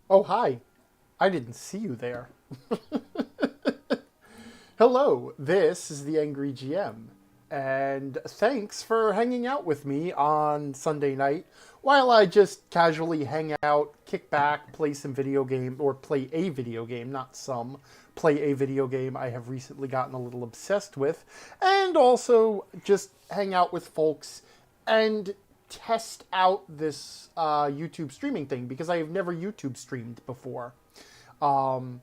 Oh, hi. I didn't see you there. Hello, this is the Angry GM. And thanks for hanging out with me on Sunday night while I just casually hang out, kick back, play some video game, or play a video game, not some, play a video game I have recently gotten a little obsessed with, and also just hang out with folks and test out this YouTube streaming thing because I have never YouTube streamed before. Um,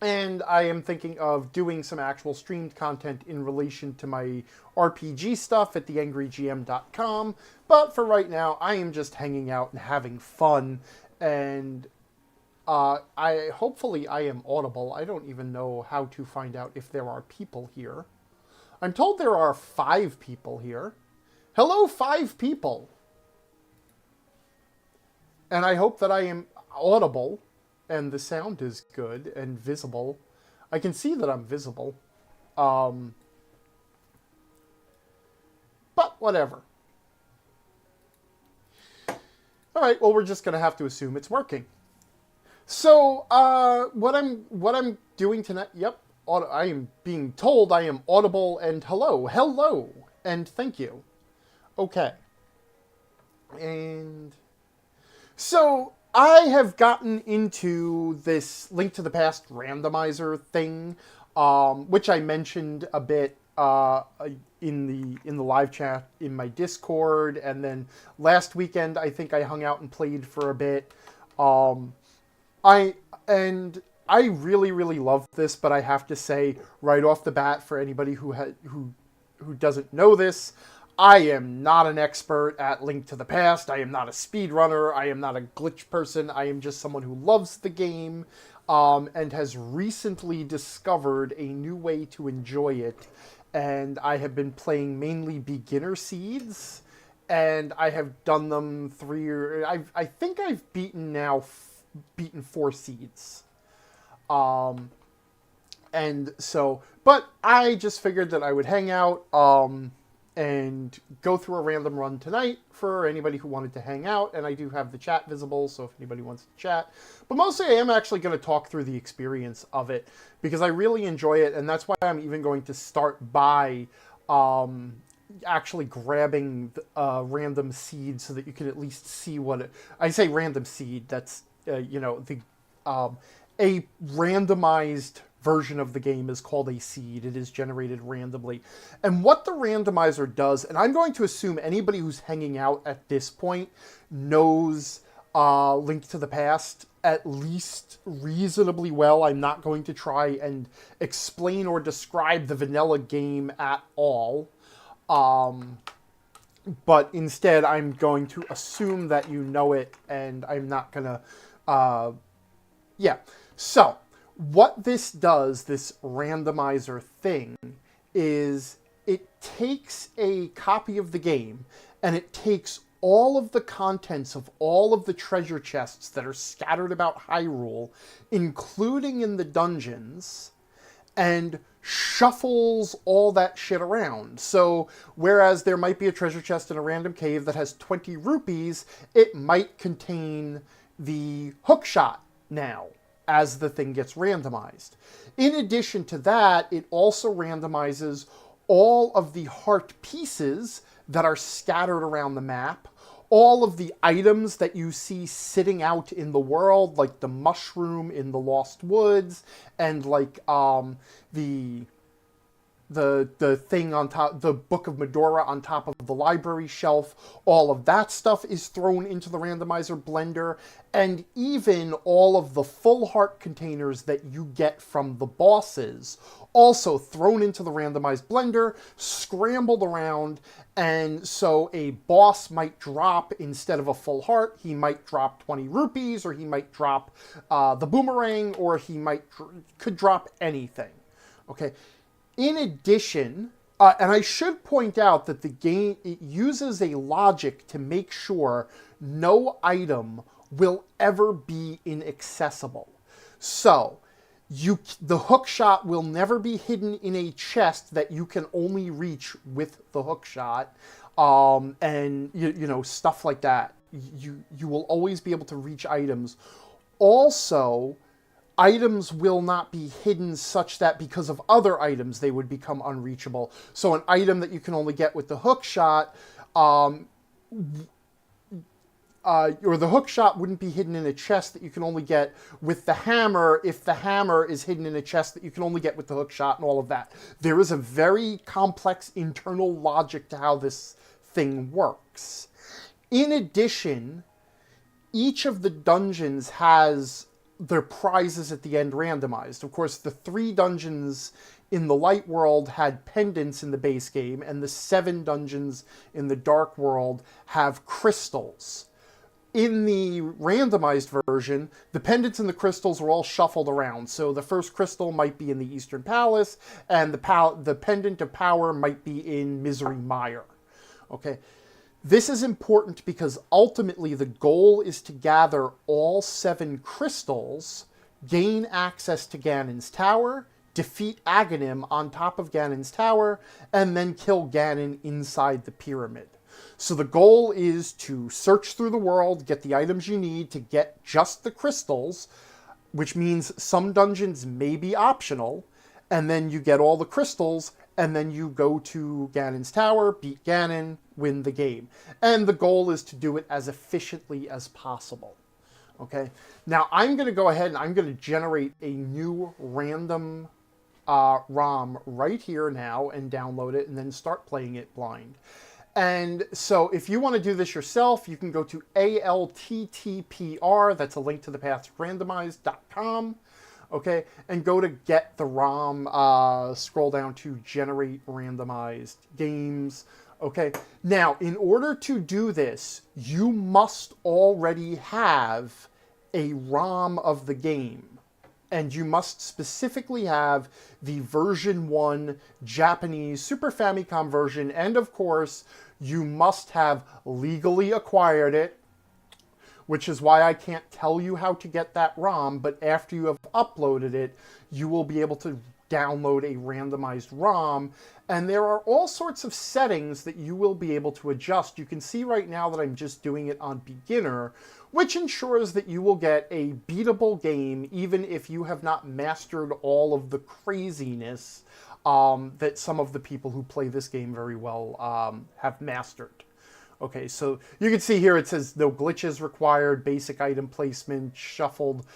and I am thinking of doing some actual streamed content in relation to my RPG stuff at theangrygm.com. But for right now, I am just hanging out and having fun. And I hopefully I am audible. I don't even know how to find out if there are people here. I'm told there are 5 people here. Hello, 5 people. And I hope that I am audible and the sound is good and visible. I can see that I'm visible. Um, but whatever. All right, well, we're just going to have to assume it's working. So, what I'm doing tonight, yep, I am being told I am audible and hello, and thank you. Okay. And so I have gotten into this Link to the Past randomizer thing, which I mentioned a bit in the live chat in my Discord, and then last weekend I think I hung out and played for a bit. Um, I and I really love this, but I have to say right off the bat for anybody who doesn't know this, I am not an expert at Link to the Past. I am not a speedrunner. I am not a glitch person. I am just someone who loves the game and has recently discovered a new way to enjoy it. And I have been playing mainly beginner seeds, and I have done them I think I've beaten 4 seeds. Um, and so, but I just figured that I would hang out and go through a random run tonight for anybody who wanted to hang out. And I do have the chat visible, so if anybody wants to chat. But mostly I am actually going to talk through the experience of it because I really enjoy it, and that's why I'm even going to start by actually grabbing random seed so that you can at least see what it... I say random seed, that's, a randomized version of the game is called a seed. It is generated randomly. And what the randomizer does, and I'm going to assume anybody who's hanging out at this point knows Link to the Past at least reasonably well. I'm not going to try and explain or describe the vanilla game at all. But instead, I'm going to assume that you know it, and I'm not going to... yeah. So, what this does, this randomizer thing, is it takes a copy of the game and it takes all of the contents of all of the treasure chests that are scattered about Hyrule, including in the dungeons, and shuffles all that shit around. So, whereas there might be a treasure chest in a random cave that has 20 rupees, it might contain the hookshot now, as the thing gets randomized. In addition to that, it also randomizes all of the heart pieces that are scattered around the map, all of the items that you see sitting out in the world, like the mushroom in the Lost Woods, and like the thing on top, the Book of Medora on top of the library shelf, all of that stuff is thrown into the randomizer blender, and even all of the full heart containers that you get from the bosses also thrown into the randomized blender, scrambled around, and so a boss might drop, instead of a full heart, he might drop 20 rupees, or he might drop the boomerang, or he could drop anything. Okay. In addition, and I should point out that the game, it uses a logic to make sure no item will ever be inaccessible. So, the hook shot will never be hidden in a chest that you can only reach with the hook shot, and stuff like that. You will always be able to reach items also, items will not be hidden such that because of other items they would become unreachable. So an item that you can only get with the hook shot, or the hook shot wouldn't be hidden in a chest that you can only get with the hammer if the hammer is hidden in a chest that you can only get with the hook shot and all of that. There is a very complex internal logic to how this thing works. In addition, each of the dungeons has their prizes at the end randomized. Of course, the 3 dungeons in the light world had pendants in the base game, and the 7 dungeons in the dark world have crystals. In the randomized version, the pendants and the crystals were all shuffled around. So the first crystal might be in the Eastern Palace, and the pendant of power might be in Misery Mire. Okay. This is important because ultimately the goal is to gather all 7 crystals, gain access to Ganon's tower, defeat Aghanim on top of Ganon's tower, and then kill Ganon inside the pyramid. So the goal is to search through the world, get the items you need to get just the crystals, which means some dungeons may be optional, and then you get all the crystals, and then you go to Ganon's tower, beat Ganon, win the game. And the goal is to do it as efficiently as possible. Okay? Now I'm going to go ahead and I'm going to generate a new random ROM right here now and download it and then start playing it blind. And so if you want to do this yourself, you can go to ALTTPR, that's a link to the path, randomized.com, okay, and go to get the ROM, scroll down to generate randomized games, okay. Now, in order to do this, you must already have a ROM of the game. And you must specifically have the version 1 Japanese Super Famicom version. And of course, you must have legally acquired it, which is why I can't tell you how to get that ROM. But after you have uploaded it, you will be able to download a randomized ROM. And there are all sorts of settings that you will be able to adjust. You can see right now that I'm just doing it on beginner, which ensures that you will get a beatable game even if you have not mastered all of the craziness that some of the people who play this game very well have mastered. Okay, so you can see here it says no glitches required, basic item placement, shuffled,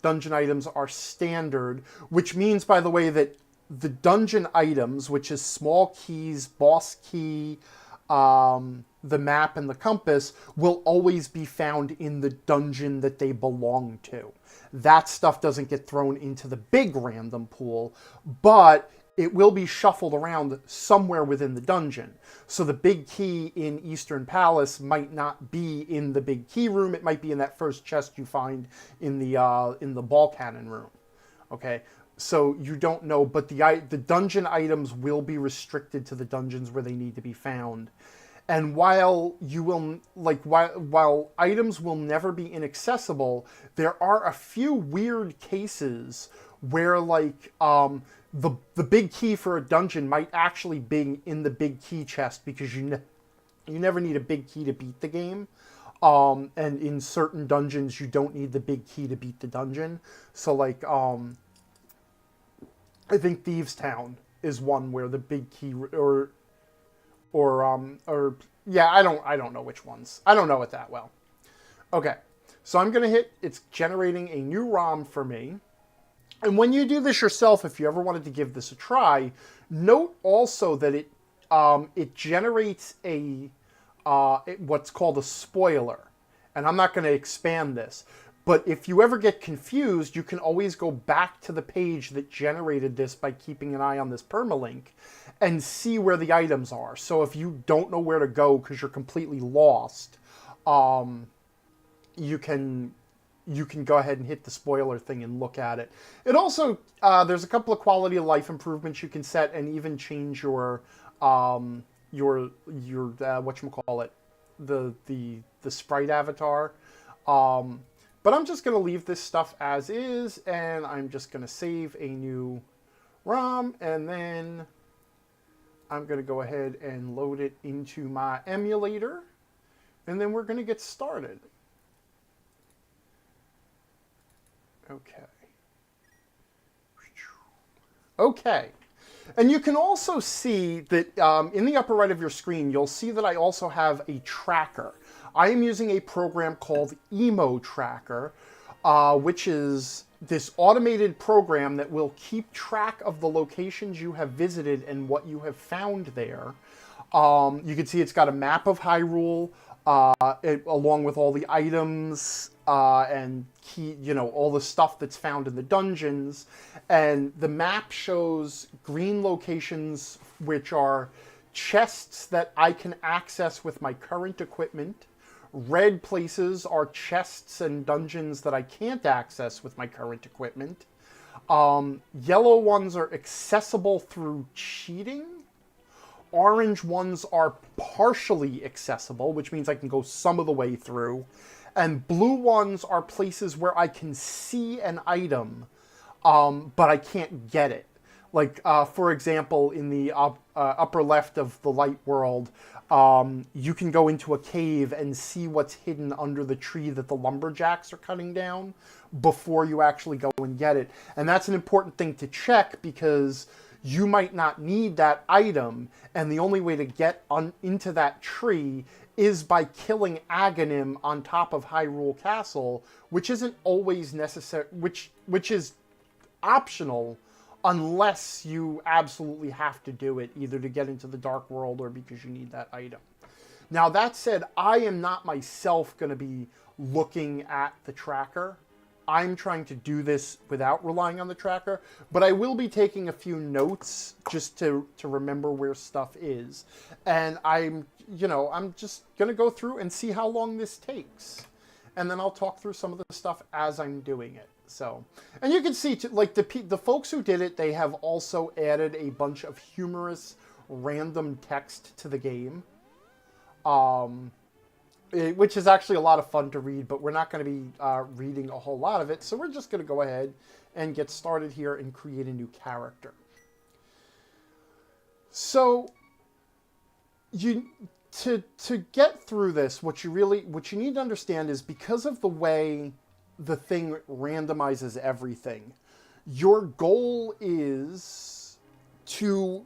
dungeon items are standard, which means, by the way, that the dungeon items, which is small keys, boss key, the map, and the compass, will always be found in the dungeon that they belong to. That stuff doesn't get thrown into the big random pool, but it will be shuffled around somewhere within the dungeon. So the big key in Eastern Palace might not be in the big key room. It might be in that first chest you find in the ball cannon room. Okay, so you don't know, but the dungeon items will be restricted to the dungeons where they need to be found. And while items will never be inaccessible, there are a few weird cases where the big key for a dungeon might actually be in the big key chest because you never need a big key to beat the game. And in certain dungeons you don't need the big key to beat the dungeon. So I think Thieves Town is one where the big key yeah, I don't know which ones. I don't know it that well. Okay, so I'm gonna it's generating a new ROM for me. And when you do this yourself, if you ever wanted to give this a try, note also that it generates what's called a spoiler. And I'm not going to expand this. But if you ever get confused, you can always go back to the page that generated this by keeping an eye on this permalink and see where the items are. So if you don't know where to go because you're completely lost, you can go ahead and hit the spoiler thing and look at it. It also, there's a couple of quality of life improvements you can set and even change your whatchamacallit, the sprite avatar. But I'm just going to leave this stuff as is, and I'm just going to save a new ROM, and then I'm going to go ahead and load it into my emulator, and then we're going to get started. Okay. Okay. And you can also see that in the upper right of your screen, you'll see that I also have a tracker. I am using a program called Emo Tracker, which is this automated program that will keep track of the locations you have visited and what you have found there. You can see it's got a map of Hyrule, along with all the items and key, all the stuff that's found in the dungeons. And the map shows green locations, which are chests that I can access with my current equipment. Red places are chests and dungeons that I can't access with my current equipment. Yellow ones are accessible through cheating. Orange ones are partially accessible, which means I can go some of the way through. And blue ones are places where I can see an item, but I can't get it. Like, for example, in the upper left of the light world, you can go into a cave and see what's hidden under the tree that the lumberjacks are cutting down before you actually go and get it. And that's an important thing to check because you might not need that item, and the only way to get into that tree is by killing Aghanim on top of Hyrule Castle, which isn't always necessary, which is optional unless you absolutely have to do it, either to get into the Dark World or because you need that item. Now, that said, I am not myself going to be looking at the tracker. I'm trying to do this without relying on the tracker, but I will be taking a few notes just to remember where stuff is. And I'm just going to go through and see how long this takes. And then I'll talk through some of the stuff as I'm doing it. So, and you can see, like, the folks who did it, they have also added a bunch of humorous random text to the game. Which is actually a lot of fun to read, but we're not going to be reading a whole lot of it, so we're just going to go ahead and get started here and create a new character. So, to get through this, what you need to understand is because of the way the thing randomizes everything, your goal is to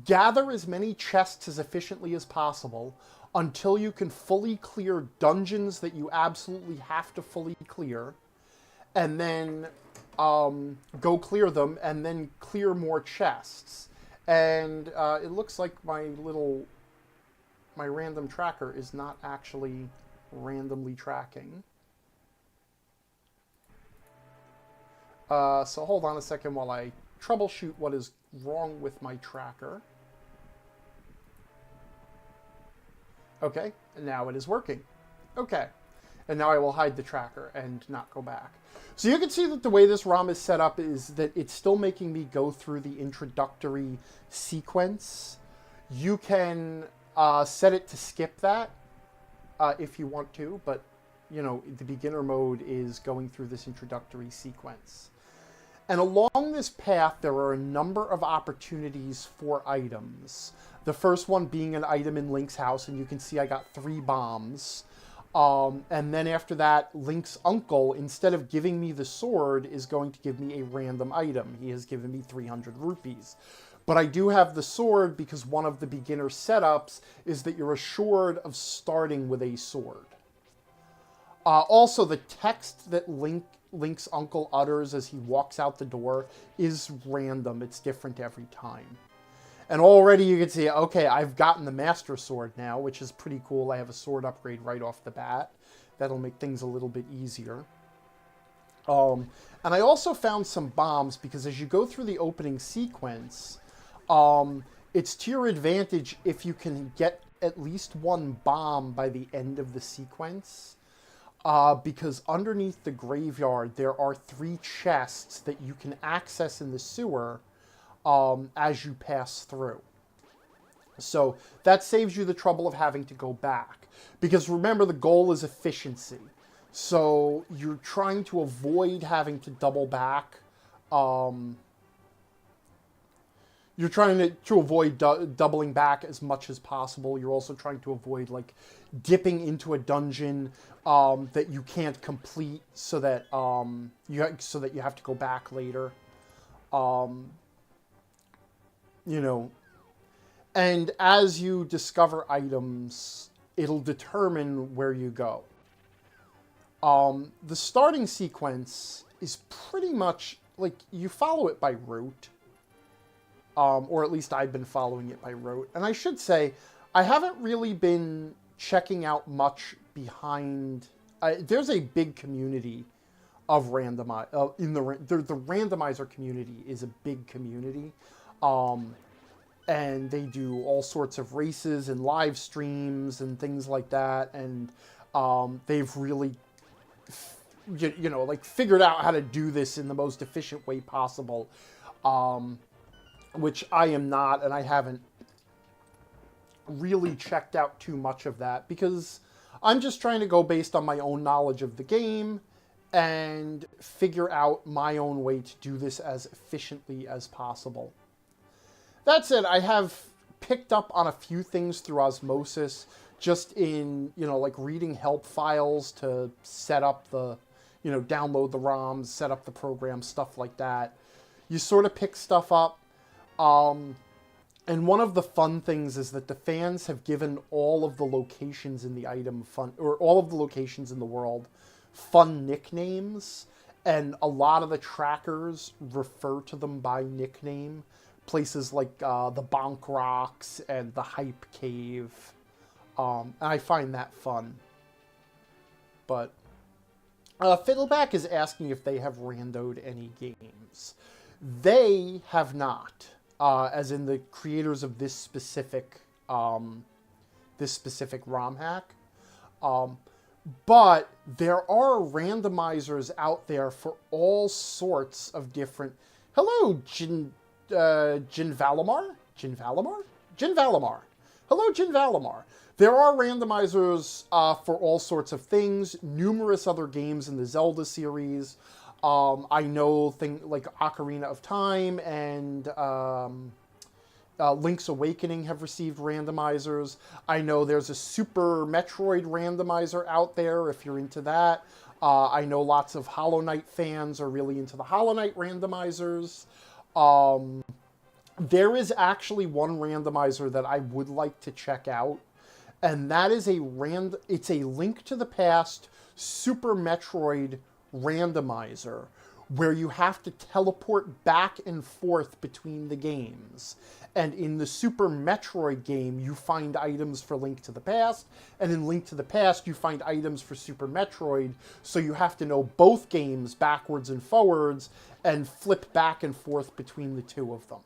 gather as many chests as efficiently as possible until you can fully clear dungeons that you absolutely have to fully clear, and then go clear them, and then clear more chests. And it looks like my random tracker is not actually randomly tracking. So hold on a second while I troubleshoot what is wrong with my tracker. Okay, and now it is working. Okay, and now I will hide the tracker and not go back. So you can see that the way this ROM is set up is that it's still making me go through the introductory sequence. You can set it to skip that if you want to, but the beginner mode is going through this introductory sequence. And along this path, there are a number of opportunities for items. The first one being an item in Link's house, and you can see I got 3 bombs. And then after that, Link's uncle, instead of giving me the sword, is going to give me a random item. He has given me 300 rupees. But I do have the sword because one of the beginner setups is that you're assured of starting with a sword. Also, the text that Link's uncle utters as he walks out the door is random. It's different every time. And already you can see, okay, I've gotten the Master Sword now, which is pretty cool. I have a sword upgrade right off the bat. That'll make things a little bit easier. And I also found some bombs, because as you go through the opening sequence, it's to your advantage if you can get at least 1 bomb by the end of the sequence. Because underneath the graveyard, there are 3 chests that you can access in the sewer as you pass through. So that saves you the trouble of having to go back. Because remember, the goal is efficiency. So you're trying to avoid having to double back. you're trying to avoid doubling back as much as possible. You're also trying to avoid like dipping into a dungeon that you can't complete, so that you have to go back later. Um, you know, and as you discover items, it'll determine where you go. The starting sequence is pretty much like you follow it by route. Or at least I've been following it by rote. And I should say, I haven't really been checking out much behind. There's a big community of the randomizer community is a big community, and they do all sorts of races and live streams and things like that. And they've really, like figured out how to do this in the most efficient way possible. Which I am not, and I haven't really checked out too much of that because I'm just trying to go based on my own knowledge of the game and figure out my own way to do this as efficiently as possible. That said, I have picked up on a few things through osmosis, just in, like reading help files to set up the, download the ROMs, set up the program, stuff like that. You sort of pick stuff up. And one of the fun things is that the fans have given all of the locations in the item or all of the locations in the world fun nicknames, and a lot of the trackers refer to them by nickname. Places like the Bonk Rocks and the Hype Cave. And I find that fun. But Fiddleback is asking if they have randoed any games. They have not. As in the creators of this specific ROM hack. But there are randomizers out there for all sorts of different... Hello, Jin Valimar? Jin Valimar? Jin Valimar. Hello, Jin Valimar. There are randomizers for all sorts of things. Numerous other games in the Zelda series. I know things like Ocarina of Time and Link's Awakening have received randomizers. I know there's a Super Metroid randomizer out there if you're into that. I know lots of Hollow Knight fans are really into the Hollow Knight randomizers. There is actually one randomizer that I would like to check out, and that is it's a Link to the Past Super Metroid randomizer where you have to teleport back and forth between the games. And in the Super Metroid game, you find items for Link to the Past, and in Link to the Past, you find items for Super Metroid, so you have to know both games backwards and forwards and flip back and forth between the two of them.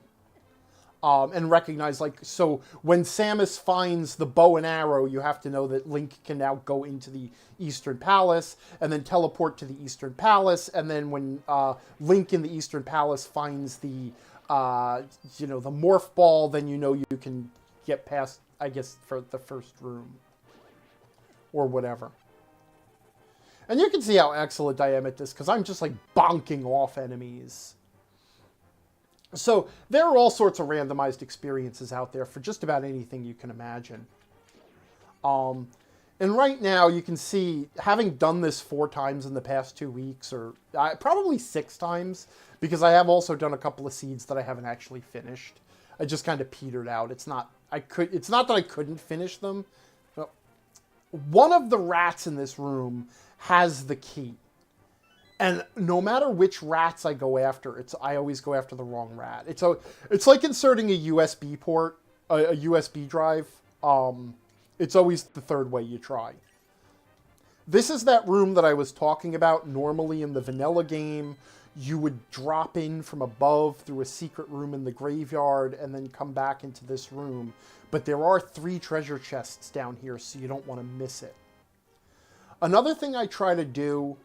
And recognize, so when Samus finds the bow and arrow, you have to know that Link can now go into the Eastern Palace and then teleport to the Eastern Palace. And then when Link in the Eastern Palace finds the morph ball, then you can get past, I guess, for the first room or whatever. And you can see how excellent I am at this because I'm just bonking off enemies. So there are all sorts of randomized experiences out there for just about anything you can imagine. And right now you can see, having done this 4 times in the past 2 weeks, or probably 6 times, because I have also done a couple of seeds that I haven't actually finished. I just kind of petered out. It's not that I couldn't finish them. But one of the rats in this room has the key. And no matter which rats I go after, I always go after the wrong rat. It's like inserting a USB port, a USB drive. It's always the third way you try. This is that room that I was talking about. Normally in the vanilla game, you would drop in from above through a secret room in the graveyard and then come back into this room. But there are 3 treasure chests down here, so you don't want to miss it. Another thing I try to do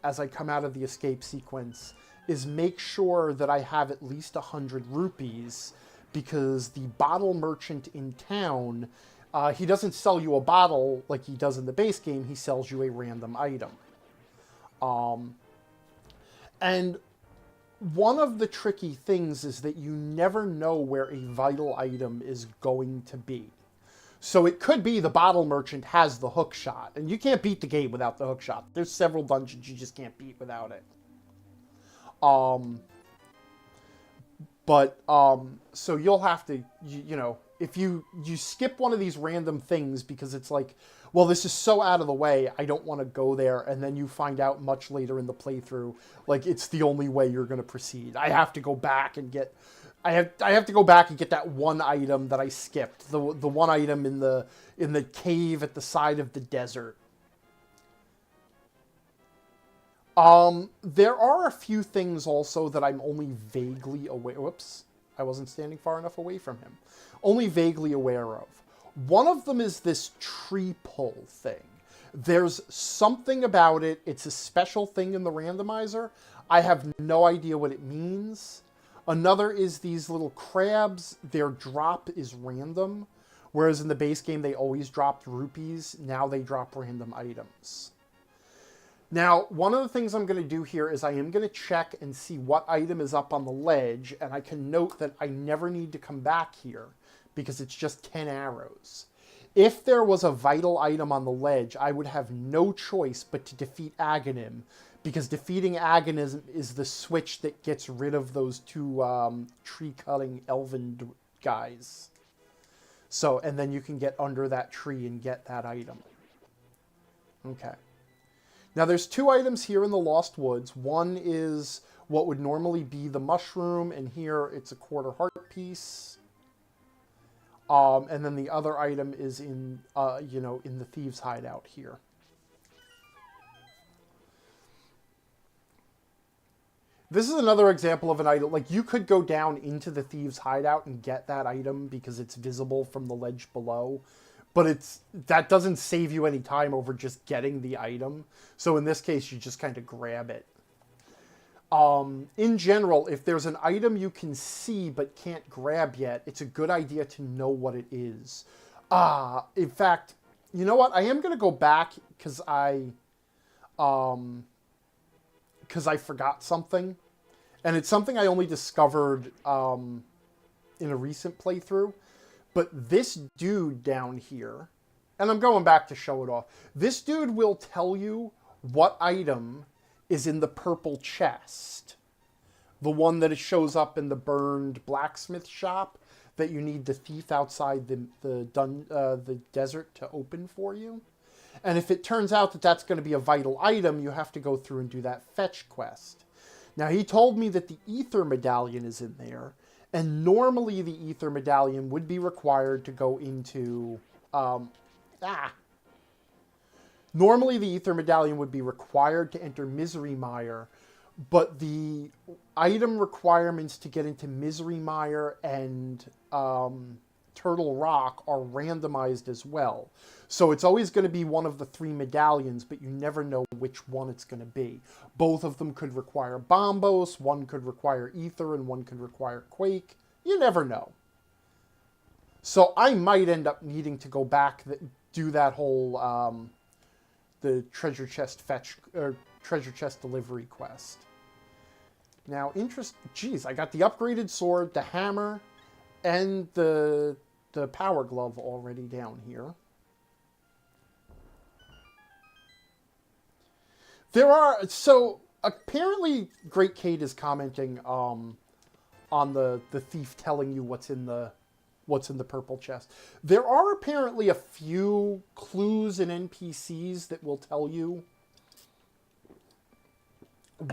as I come out of the escape sequence is make sure that I have at least 100 rupees, because the bottle merchant in town, he doesn't sell you a bottle like he does in the base game, he sells you a random item. And one of the tricky things is that you never know where a vital item is going to be. So it could be the bottle merchant has the hook shot, and you can't beat the game without the hook shot. There's several dungeons you just can't beat without it. So you'll have to, you know, if you skip one of these random things because it's like, well, this is so out of the way, I don't want to go there, and then you find out much later in the playthrough, like, it's the only way you're going to proceed. I have to go back and get... I have to go back and get that one item that I skipped. The one item in the cave at the side of the desert. There are a few things also that I'm only vaguely aware... Whoops. I wasn't standing far enough away from him. Only vaguely aware of. One of them is this tree pull thing. There's something about it. It's a special thing in the randomizer. I have no idea what it means. Another is these little crabs. Their drop is random. Whereas in the base game, they always dropped rupees. Now they drop random items. Now, one of the things I'm going to do here is I am going to check and see what item is up on the ledge. And I can note that I never need to come back here because it's just 10 arrows. If there was a vital item on the ledge, I would have no choice but to defeat Aghanim, because defeating Aghanim is the switch that gets rid of those two tree-cutting elven guys. So, and then you can get under that tree and get that item. Okay. Now, there's two items here in the Lost Woods. One is what would normally be the mushroom, and here it's a quarter heart piece. And then the other item is in, in the thieves' hideout here. This is another example of an item. Like, you could go down into the thieves' hideout and get that item because it's visible from the ledge below. But that doesn't save you any time over just getting the item. So in this case, you just kind of grab it. In general, if there's an item you can see but can't grab yet, it's a good idea to know what it is. In fact, you know what? I am going to go back because I forgot something. And it's something I only discovered in a recent playthrough. But this dude down here, and I'm going back to show it off, this dude will tell you what item is in the purple chest. The one that shows up in the burned blacksmith shop that you need the thief outside the desert to open for you. And if it turns out that that's going to be a vital item, you have to go through and do that fetch quest. Now, he told me that the ether medallion is in there, and normally the ether medallion would be required to go into... Normally, the Ether Medallion would be required to enter Misery Mire, but the item requirements to get into Misery Mire and Turtle Rock are randomized as well. So it's always going to be one of the three medallions, but you never know which one it's going to be. Both of them could require Bombos, one could require Ether, and one could require Quake. You never know. So I might end up needing to go back, do that whole... the treasure chest treasure chest delivery quest. Now, geez, I got the upgraded sword, the hammer, and the power glove already down here. So apparently Great Kate is commenting on the thief telling you what's in the purple chest. There are apparently a few clues and NPCs that will tell you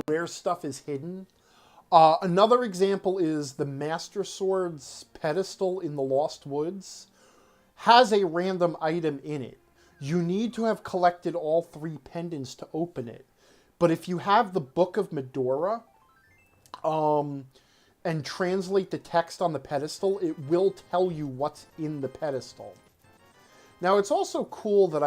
where stuff is hidden. Another example is the Master Sword's pedestal in the Lost Woods has a random item in it. You need to have collected all 3 pendants to open it. But if you have the Book of Medora, and translate the text on the pedestal, it will tell you what's in the pedestal. Now, it's also cool that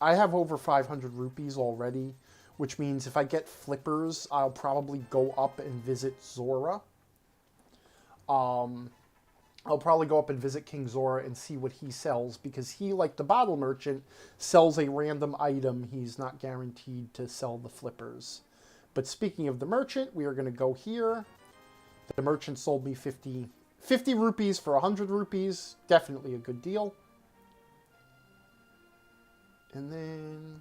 I have over 500 rupees already, which means if I get flippers, I'll probably go up and visit Zora. I'll probably go up and visit King Zora and see what he sells, because he, like the bottle merchant, sells a random item. He's not guaranteed to sell the flippers. But speaking of the merchant, we are going to go here. The merchant sold me 50 rupees for 100 rupees. Definitely a good deal. And then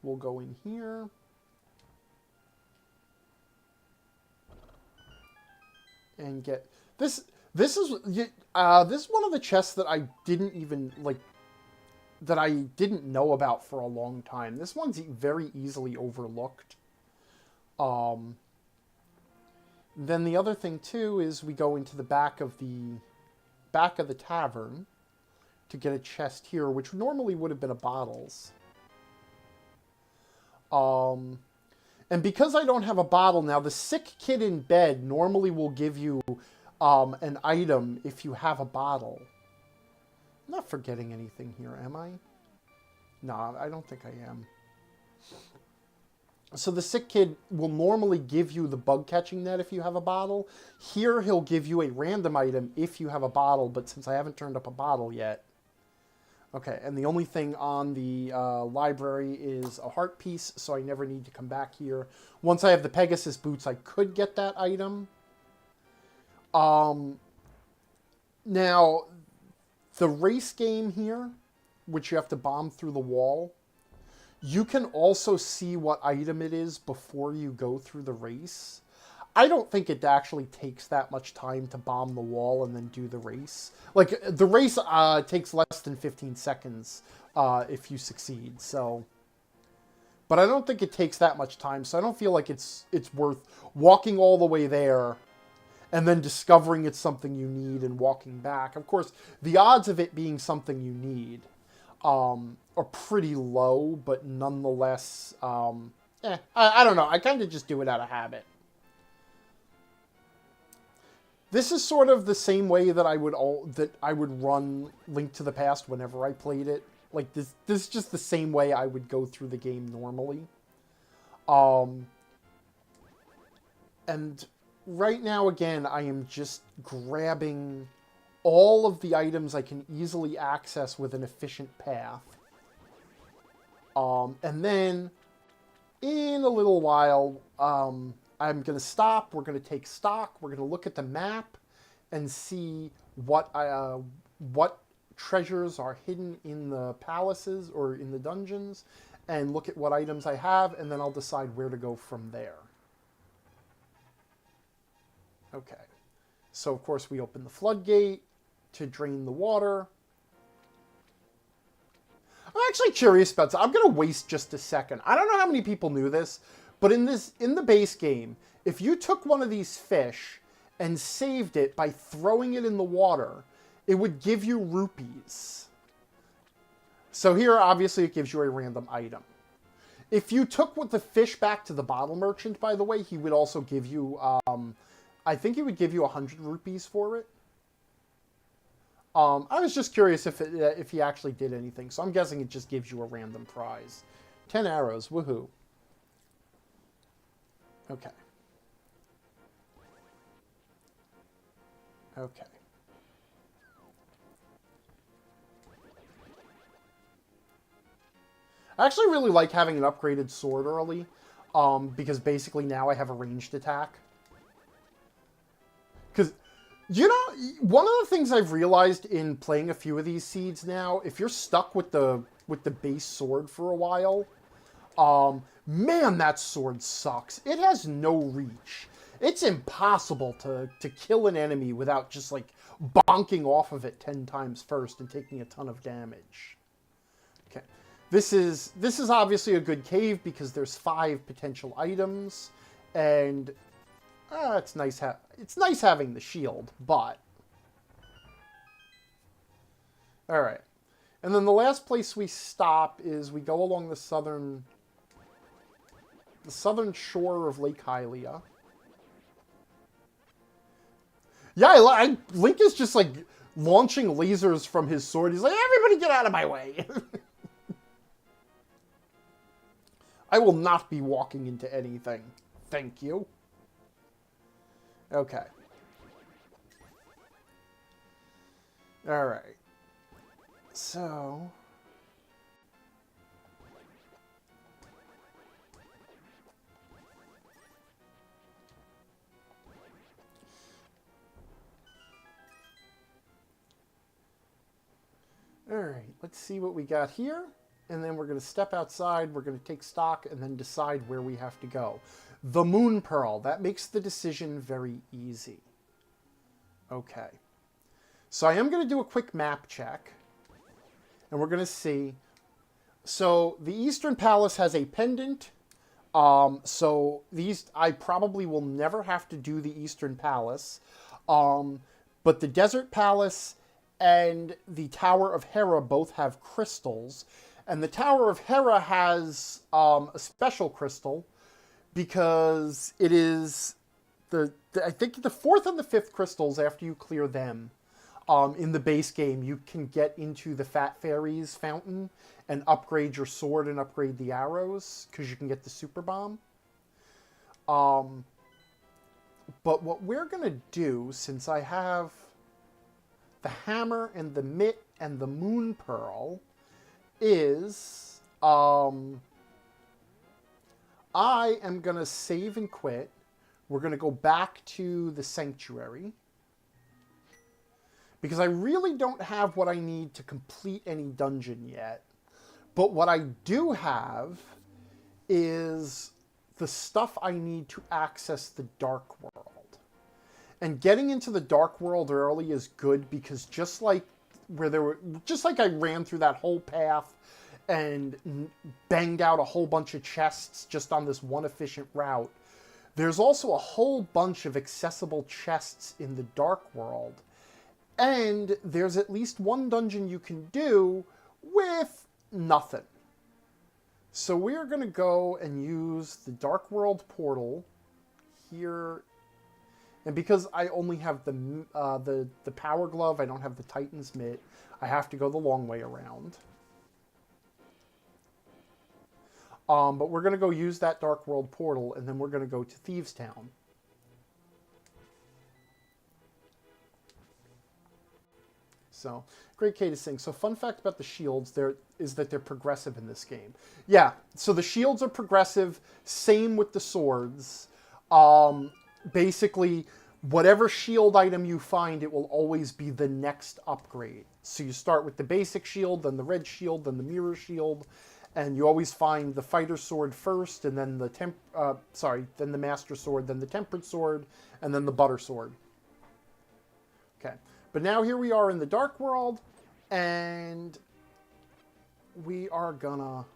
we'll go in here. And get this. This is one of the chests that I didn't even that I didn't know about for a long time. This one's very easily overlooked. Then the other thing too is we go into the back of the tavern to get a chest here, which normally would have been a bottles. And because I don't have a bottle now, the sick kid in bed normally will give you an item if you have a bottle. I'm not forgetting anything here, am I? No, I don't think I am. So the sick kid will normally give you the bug catching net if you have a bottle. Here he'll give you a random item if you have a bottle, but since I haven't turned up a bottle yet. Okay, and the only thing on the library is a heart piece, so I never need to come back here. Once I have the Pegasus boots, I could get that item. Now, the race game here, which you have to bomb through the wall, you can also see what item it is before you go through the race. I don't think it actually takes that much time to bomb the wall and then do the race. Like, the race takes less than 15 seconds if you succeed, so... But I don't think it takes that much time, so I don't feel like it's worth walking all the way there and then discovering it's something you need and walking back. Of course, the odds of it being something you need are pretty low, but nonetheless, I don't know. I kind of just do it out of habit. This is sort of the same way that I would run Link to the Past whenever I played it. Like, this is just the same way I would go through the game normally. And right now, again, I am just grabbing all of the items I can easily access with an efficient path. And then, in a little while, I'm going to stop, we're going to take stock, we're going to look at the map and see what treasures are hidden in the palaces or in the dungeons, and look at what items I have, and then I'll decide where to go from there. Okay. So, of course, we open the floodgate to drain the water. I'm actually curious about this. I'm going to waste just a second. I don't know how many people knew this, but in the base game, if you took one of these fish and saved it by throwing it in the water, it would give you rupees. So here, obviously, it gives you a random item. If you took the fish back to the bottle merchant, by the way, he would also give you, I think he would give you 100 rupees for it. I was just curious if he actually did anything, so I'm guessing it just gives you a random prize. 10 arrows, woohoo. Okay. Okay. I actually really like having an upgraded sword early, because basically now I have a ranged attack. Because, you know, one of the things I've realized in playing a few of these seeds now, if you're stuck with the base sword for a while, man, that sword sucks. It has no reach. It's impossible to kill an enemy without just, like, bonking off of it 10 times first and taking a ton of damage. Okay. This is obviously a good cave because there's 5 potential items, and it's nice having the shield, but... Alright. And then the last place we stop is we go along the southern shore of Lake Hylia. Yeah, Link is just, like, launching lasers from his sword. He's like, everybody get out of my way! I will not be walking into anything. Thank you. Okay. Alright. So... right, let's see what we got here. And then we're going to step outside, we're going to take stock, and then decide where we have to go. The Moon Pearl. That makes the decision very easy. Okay. So I am going to do a quick map check. And we're going to see. So the Eastern Palace has a pendant. So I probably will never have to do the Eastern Palace. But the Desert Palace and the Tower of Hera both have crystals. And the Tower of Hera has a special crystal because it is I think the fourth and the fifth crystals after you clear them. In the base game, you can get into the Fat Fairy's fountain and upgrade your sword and upgrade the arrows because you can get the super bomb. But what we're going to do, since I have the hammer and the mitt and the moon pearl, is I am going to save and quit. We're going to go back to the sanctuary. Because I really don't have what I need to complete any dungeon yet. But what I do have is the stuff I need to access the Dark World. And getting into the Dark World early is good because just like I ran through that whole path and banged out a whole bunch of chests just on this one efficient route, there's also a whole bunch of accessible chests in the Dark World. And there's at least one dungeon you can do with nothing. So we're going to go and use the Dark World portal here. And because I only have the Power Glove, I don't have the Titan's Mitt, I have to go the long way around. But we're going to go use that Dark World portal, and then we're going to go to Thieves Town. So, great Kay to sing. So, fun fact about the shields is that they're progressive in this game. Yeah, so the shields are progressive. Same with the swords. Basically, whatever shield item you find, it will always be the next upgrade. So you start with the basic shield, then the red shield, then the mirror shield, and you always find the fighter sword first, and then then the master sword, then the tempered sword, and then the butter sword. Okay. But now here we are in the Dark World, and we are gonna...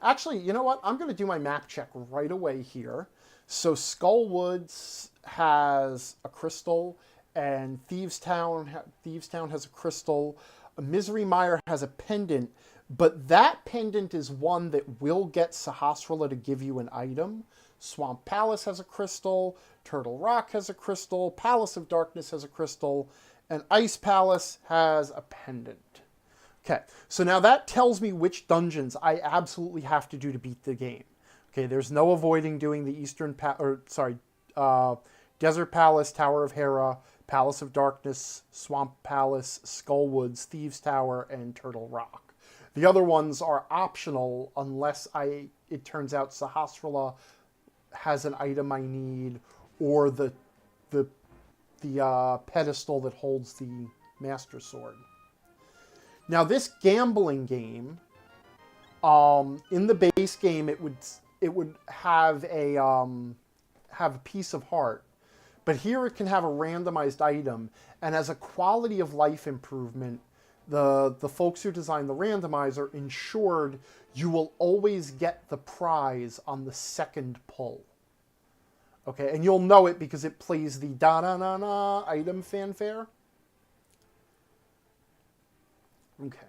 Actually, you know what? I'm gonna do my map check right away here. So Skullwoods has a crystal, and Thieves Town has a crystal. Misery Mire has a pendant, but that pendant is one that will get Sahasrahla to give you an item. Swamp Palace has a crystal, Turtle Rock has a crystal, Palace of Darkness has a crystal, and Ice Palace has a pendant. Okay, so now that tells me which dungeons I absolutely have to do to beat the game. Okay, there's no avoiding doing the Desert Palace, Tower of Hera, Palace of Darkness, Swamp Palace, Skullwoods, Thieves Tower, and Turtle Rock. The other ones are optional unless it turns out Sahasrahla has an item I need, or the pedestal that holds the Master Sword. Now this gambling game, in the base game, it would have a piece of heart, but here it can have a randomized item, and as a quality of life improvement, the folks who designed the randomizer ensured you will always get the prize on the second pull. Okay, and you'll know it because it plays the da-na-na-na item fanfare. Okay.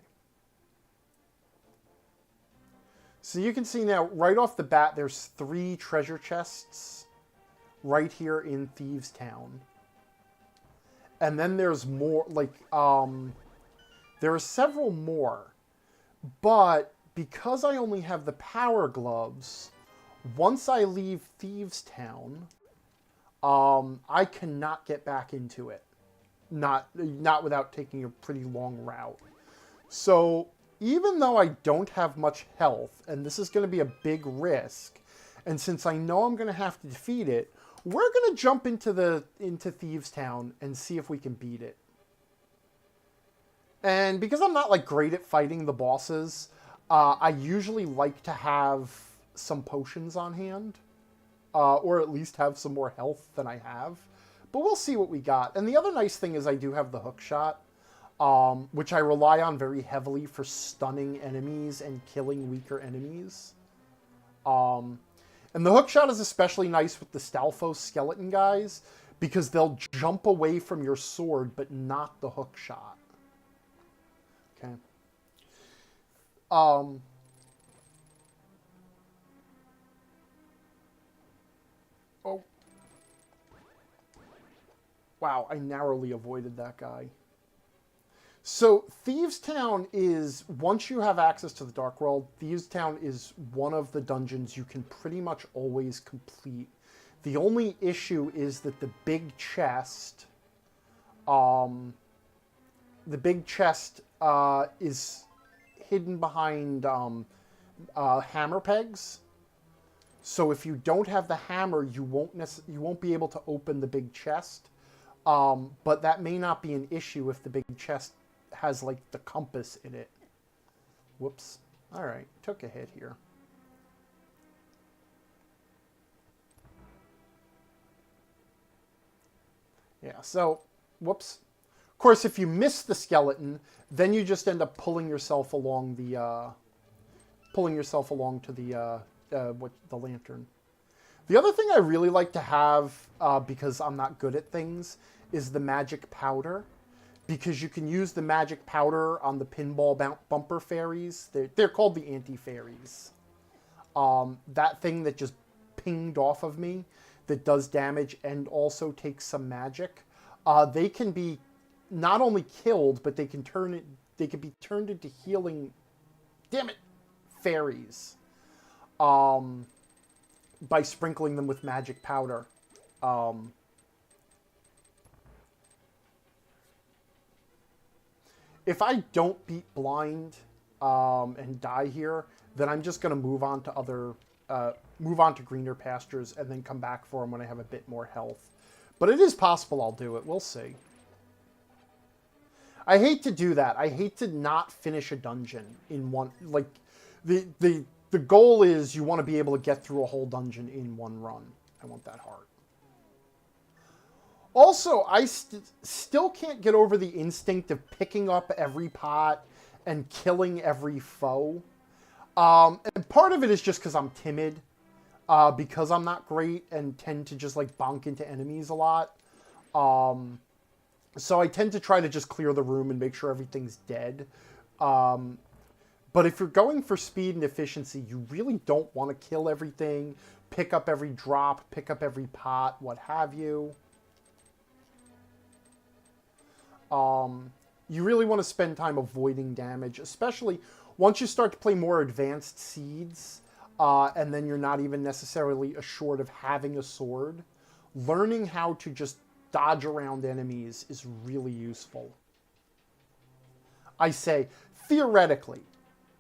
So you can see now, right off the bat, there's 3 treasure chests right here in Thieves Town. And then there's more, there are several more. But because I only have the power gloves, once I leave Thieves Town, I cannot get back into it. Not without taking a pretty long route. So even though I don't have much health, and this is going to be a big risk, and since I know I'm going to have to defeat it, we're going to jump into Thieves Town and see if we can beat it. And because I'm not, like, great at fighting the bosses, I usually like to have some potions on hand. Or at least have some more health than I have. But we'll see what we got. And the other nice thing is I do have the hook shot, which I rely on very heavily for stunning enemies and killing weaker enemies. And the hook shot is especially nice with the Stalfos skeleton guys, because they'll jump away from your sword, but not the hook shot. Okay. Oh, wow, I narrowly avoided that guy. So, Thieves Town is, once you have access to the Dark World, Thieves Town is one of the dungeons you can pretty much always complete. The only issue is that the big chest, is hidden behind hammer pegs. So if you don't have the hammer, you won't be able to open the big chest. But that may not be an issue if the big chest has, like, the compass in it. Whoops. Alright, took a hit here. Yeah, so, whoops. Of course, if you miss the skeleton, then you just end up pulling yourself along the, to the lantern. The other thing I really like to have, because I'm not good at things, is the magic powder. Because you can use the magic powder on the pinball bumper fairies. They're called the anti-fairies. That thing that just pinged off of me, that does damage and also takes some magic. They can be not only killed, but they can be turned into healing, damn it, fairies. By sprinkling them with magic powder. If I don't beat blind and die here, then I'm just going to move on to greener pastures and then come back for them when I have a bit more health. But it is possible I'll do it. We'll see. I hate to do that. I hate to not finish a dungeon in one... Like, the goal is you want to be able to get through a whole dungeon in one run. I want that heart. Also, I still can't get over the instinct of picking up every pot and killing every foe. And part of it is just because I'm timid. Because I'm not great and tend to just, like, bonk into enemies a lot. So I tend to try to just clear the room and make sure everything's dead. But if you're going for speed and efficiency, you really don't want to kill everything, pick up every drop, pick up every pot, what have you. You really want to spend time avoiding damage, especially once you start to play more advanced seeds, and then you're not even necessarily assured of having a sword. Learning how to just dodge around enemies is really useful. I say, theoretically.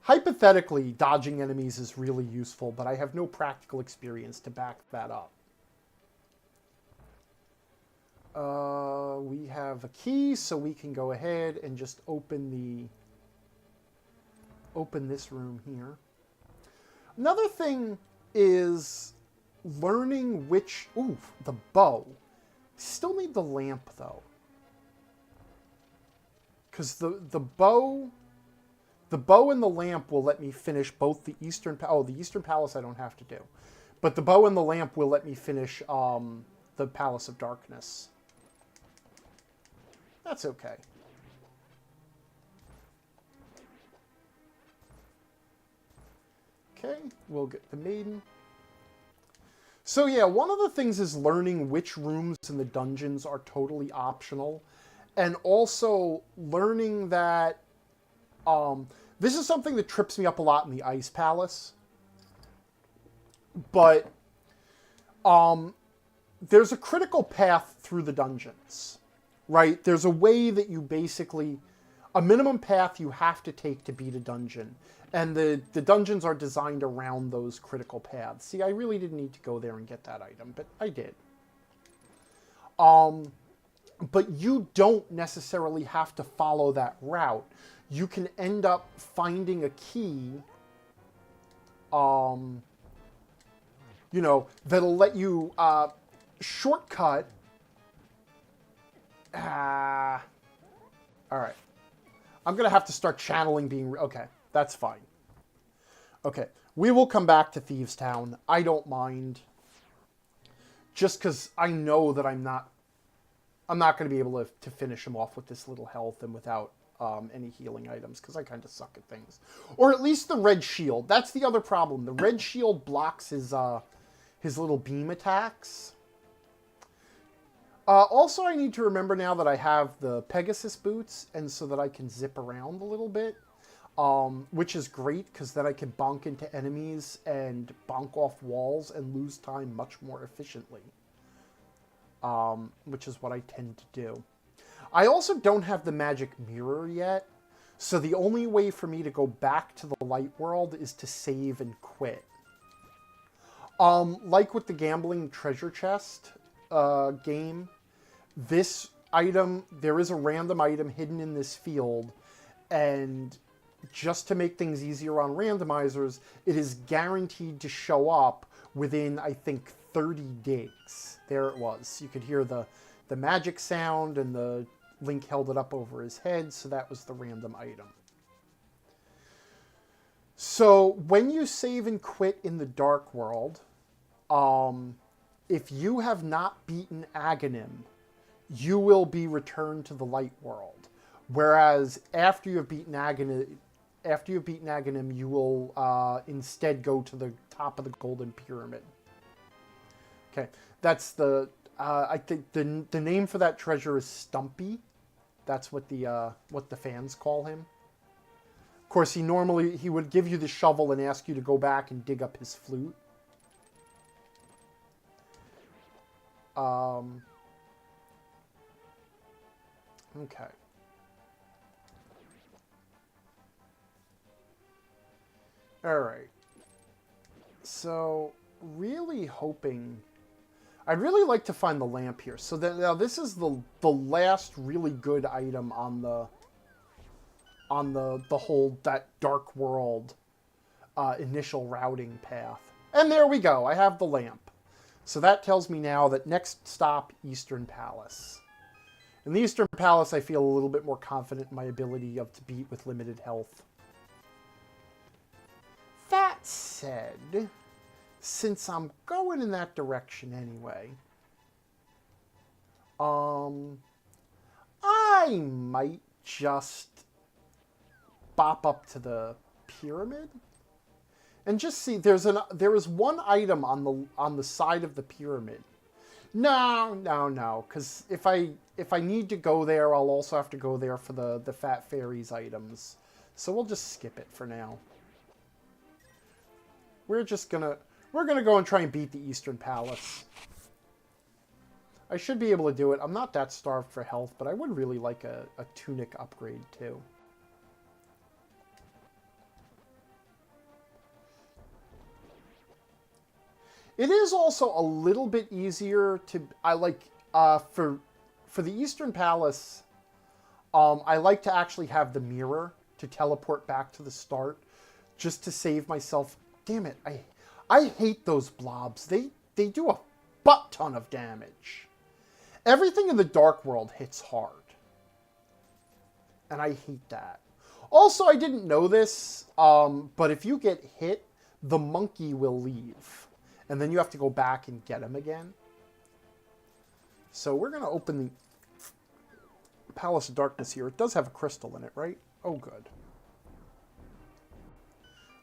Hypothetically, dodging enemies is really useful, but I have no practical experience to back that up. We have a key, so we can go ahead and just open this room here. Another thing is learning which... Ooh, the bow. Still need the lamp, though. Because the bow... The bow and the lamp will let me finish both the Eastern... Oh, the Eastern Palace I don't have to do. But the bow and the lamp will let me finish the Palace of Darkness. That's okay. Okay, we'll get the maiden. So yeah, one of the things is learning which rooms in the dungeons are totally optional. And also learning that... this is something that trips me up a lot in the Ice Palace. But there's a critical path through the dungeons, right? There's a way that you basically... A minimum path you have to take to beat a dungeon. And the dungeons are designed around those critical paths. See, I really didn't need to go there and get that item, but I did. But you don't necessarily have to follow that route. You can end up finding a key, you know, that'll let you shortcut. All right. I'm going to have to start channeling being... Okay, that's fine. Okay, we will come back to Thieves Town. I don't mind. Just because I know that I'm not going to be able to finish him off with this little health and without any healing items, because I kind of suck at things. Or at least the red shield. That's the other problem. The red shield blocks his little beam attacks. Also, I need to remember now that I have the Pegasus boots, and so that I can zip around a little bit, which is great, because then I can bonk into enemies and bonk off walls and lose time much more efficiently, which is what I tend to do. I also don't have the magic mirror yet, so the only way for me to go back to the light world is to save and quit. Like with the gambling treasure chest game, this item, there is a random item hidden in this field, and just to make things easier on randomizers, it is guaranteed to show up within, I think, 30 digs. There it was. You could hear the magic sound, and the Link held it up over his head, so that was the random item. So when you save and quit in the Dark World, if you have not beaten Aghanim, you will be returned to the Light World. Whereas after you have beaten Aghanim, you will instead go to the top of the Golden Pyramid. Okay, that's the I think the name for that treasure is Stumpy. That's what the fans call him. Of course, he would give you the shovel and ask you to go back and dig up his flute. Okay. All right. So, really hoping... I'd really like to find the lamp here. So now this is the last really good item on the whole that Dark World initial routing path. And there we go. I have the lamp. So that tells me now that next stop, Eastern Palace. In the Eastern Palace, I feel a little bit more confident in my ability to beat with limited health. That said, since I'm going in that direction anyway, I might just bop up to the pyramid and just see. There is one item on the side of the pyramid. No, because if I need to go there, I'll also have to go there for the Fat Fairies items. So we'll just skip it for now. We're gonna go and try and beat the Eastern Palace. I should be able to do it. I'm not that starved for health, but I would really like a tunic upgrade too. It is also a little bit easier to... for the Eastern Palace, I like to actually have the mirror to teleport back to the start, just to save myself... Damn it, I hate those blobs. They do a butt ton of damage. Everything in the Dark World hits hard. And I hate that. Also, I didn't know this, but if you get hit, the monkey will leave. And then you have to go back and get him again. So we're going to open the Palace of Darkness here. It does have a crystal in it, right? Oh, good.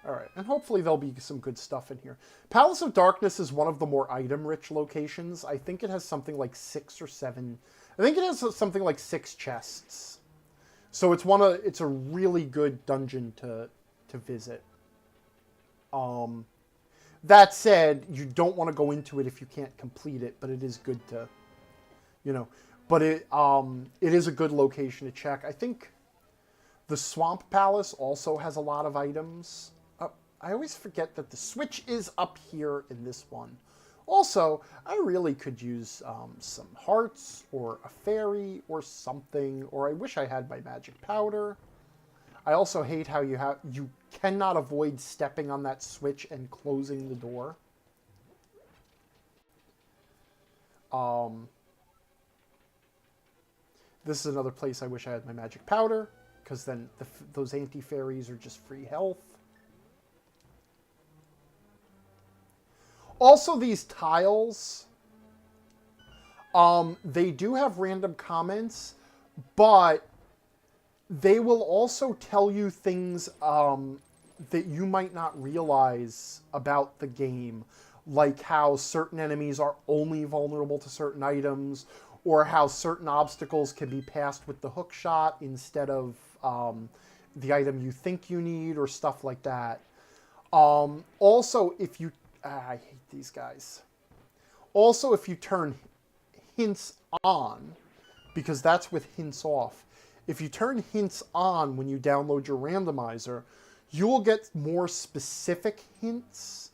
Alright, and hopefully there'll be some good stuff in here. Palace of Darkness is one of the more item-rich locations. I think it has something like 6 or 7... I think it has something like 6 chests. So it's a really good dungeon to visit. That said, you don't want to go into it if you can't complete it, but it is good to, but it is a good location to check. I think the Swamp Palace also has a lot of items. I always forget that the switch is up here in this one. Also, I really could use some hearts or a fairy or something, or I wish I had my magic powder. I also hate how you cannot avoid stepping on that switch and closing the door. This is another place I wish I had my magic powder, because then those anti-fairies are just free health. Also, these tiles, they do have random comments, but they will also tell you things that you might not realize about the game, like how certain enemies are only vulnerable to certain items, or how certain obstacles can be passed with the hook shot instead of the item you think you need, or stuff like that. Also, if you... I hate these guys. Also, if you turn hints on, because that's with hints off, if you turn hints on when you download your randomizer, you will get more specific hints,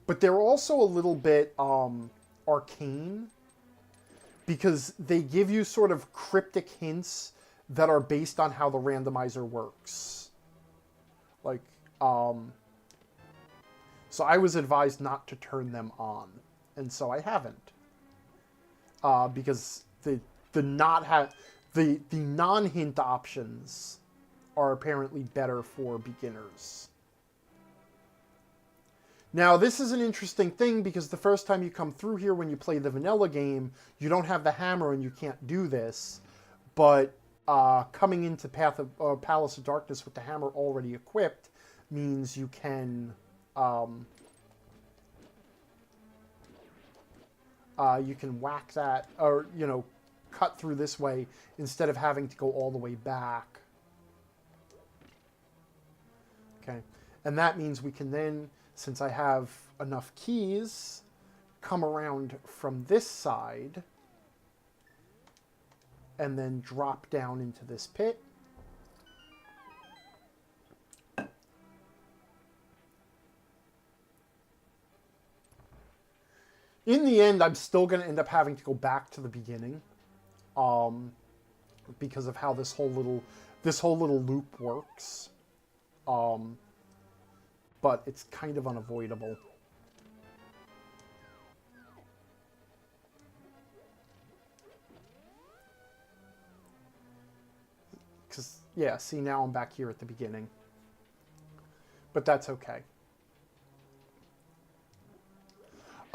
but they're also a little bit arcane, because they give you sort of cryptic hints that are based on how the randomizer works. Like, so I was advised not to turn them on, and so I haven't, because the non-hint options are apparently better for beginners. Now, this is an interesting thing, because the first time you come through here when you play the vanilla game, you don't have the hammer and you can't do this. But coming into Palace of Darkness with the hammer already equipped means you can whack that, or, you know, cut through this way instead of having to go all the way back. Okay, and that means we can then, since I have enough keys, come around from this side and then drop down into this pit. In the end, I'm still going to end up having to go back to the beginning, because of how this whole little loop works. But it's kind of unavoidable. Because, yeah, see, now I'm back here at the beginning. But that's okay.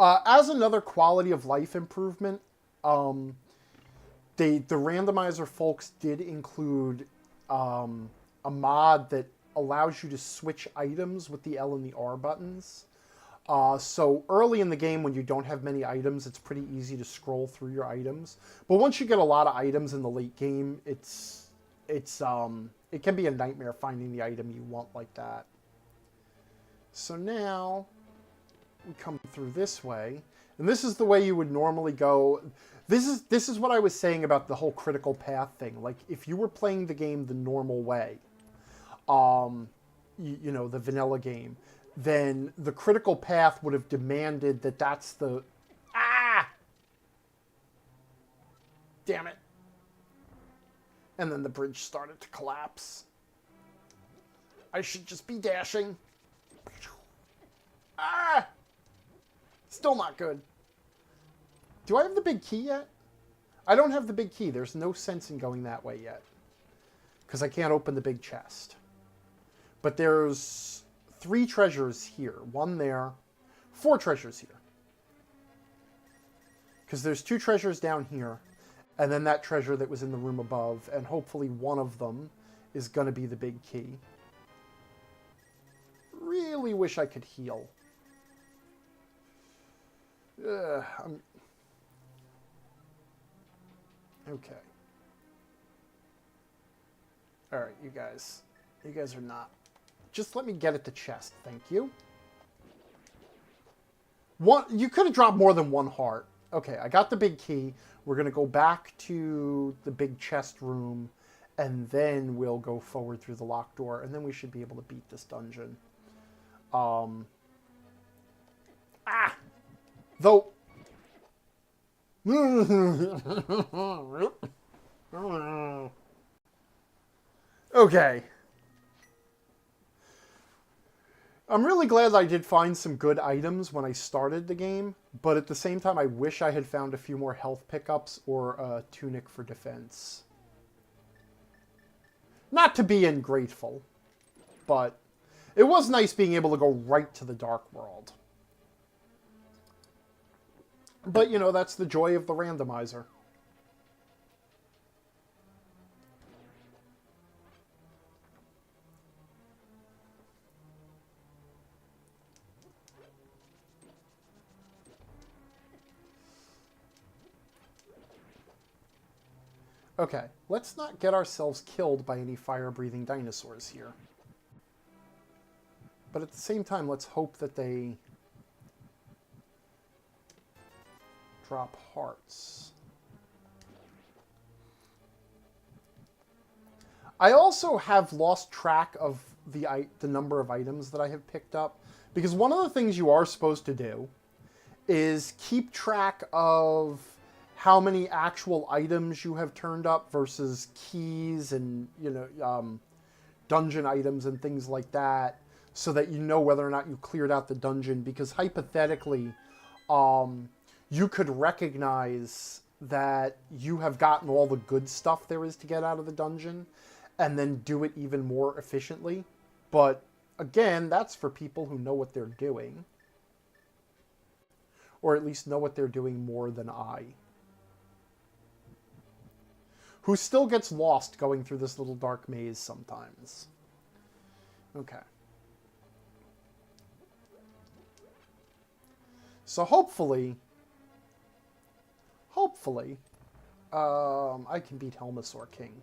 As another quality of life improvement, the randomizer folks did include a mod that allows you to switch items with the L and the R buttons. So early in the game, when you don't have many items, it's pretty easy to scroll through your items. But once you get a lot of items in the late game, it can be a nightmare finding the item you want like that. So now we come through this way, and this is the way you would normally go. This is what I was saying about the whole critical path thing. Like, if you were playing the game the normal way, you know, the vanilla game, then the critical path would have demanded that that's the... Ah! Damn it. And then the bridge started to collapse. I should just be dashing. Ah! Still not good. Do I have the big key yet? I don't have the big key. There's no sense in going that way yet, because I can't open the big chest. But there's 3 treasures here. 1 there. 4 treasures here. Because there's 2 treasures down here, and then that treasure that was in the room above, and hopefully one of them is going to be the big key. Really wish I could heal. Okay. Alright, you guys. You guys are not... Just let me get at the chest, thank you. You could have dropped more than 1 heart. Okay, I got the big key. We're going to go back to the big chest room, and then we'll go forward through the locked door, and then we should be able to beat this dungeon. Though, Okay. I'm really glad I did find some good items when I started the game, but at the same time I wish I had found a few more health pickups or a tunic for defense. Not to be ungrateful, but it was nice being able to go right to the Dark World. But, you know, that's the joy of the randomizer. Okay, let's not get ourselves killed by any fire-breathing dinosaurs here. But at the same time, let's hope that they drop hearts. I also have lost track of the number of items that I have picked up, because one of the things you are supposed to do is keep track of how many actual items you have turned up versus keys and, you know, dungeon items and things like that, so that you know whether or not you cleared out the dungeon, because hypothetically, you could recognize that you have gotten all the good stuff there is to get out of the dungeon, and then do it even more efficiently. But again, that's for people who know what they're doing. Or at least know what they're doing more than I. Who still gets lost going through this little dark maze sometimes. Okay. So hopefully, I can beat Helmasaur King.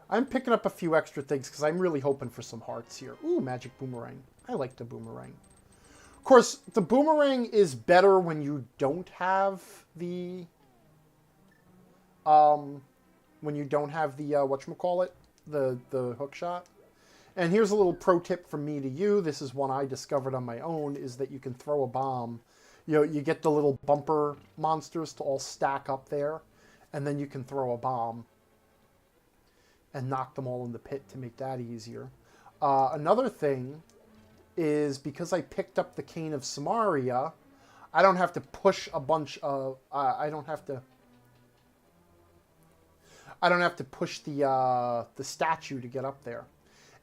I'm picking up a few extra things because I'm really hoping for some hearts here. Ooh, magic boomerang. I like the boomerang. Of course, the boomerang is better when you don't have the... whatchamacallit? The hook shot. And here's a little pro tip from me to you. This is one I discovered on my own, is that you can throw a bomb. You know, you get the little bumper monsters to all stack up there, and then you can throw a bomb and knock them all in the pit to make that easier. Another thing is, because I picked up the Cane of Samaria, I don't have to push a bunch of... I don't have to push the statue to get up there.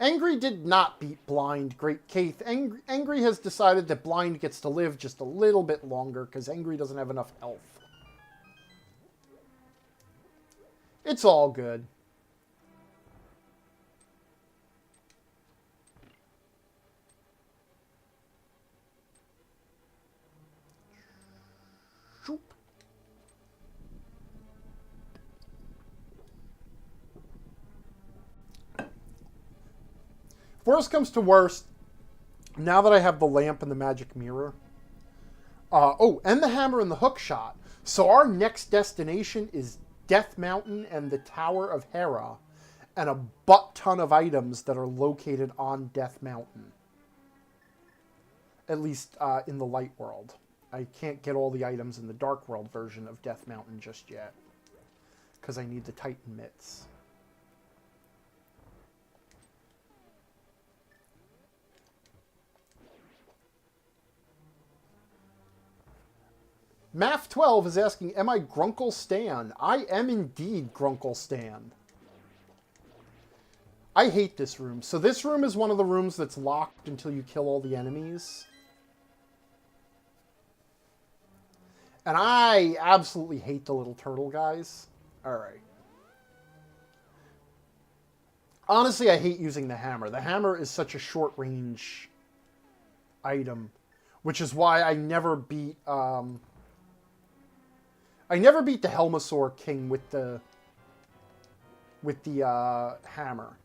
Angry did not beat Blind. Great Keith. Angry has decided that Blind gets to live just a little bit longer because Angry doesn't have enough health. It's all good. Worst comes to worst, now that I have the lamp and the magic mirror, and the hammer and the hook shot, so our next destination is Death Mountain and the Tower of Hera, and a butt ton of items that are located on Death Mountain. At least in the light world. I can't get all the items in the dark world version of Death Mountain just yet, because I need the Titan mitts. Math12 is asking, am I Grunkle Stan? I am indeed Grunkle Stan. I hate this room. So this room is one of the rooms that's locked until you kill all the enemies. And I absolutely hate the little turtle guys. Alright. Honestly, I hate using the hammer. The hammer is such a short-range item, which is why I never beat... I never beat the Helmasaur King with the hammer.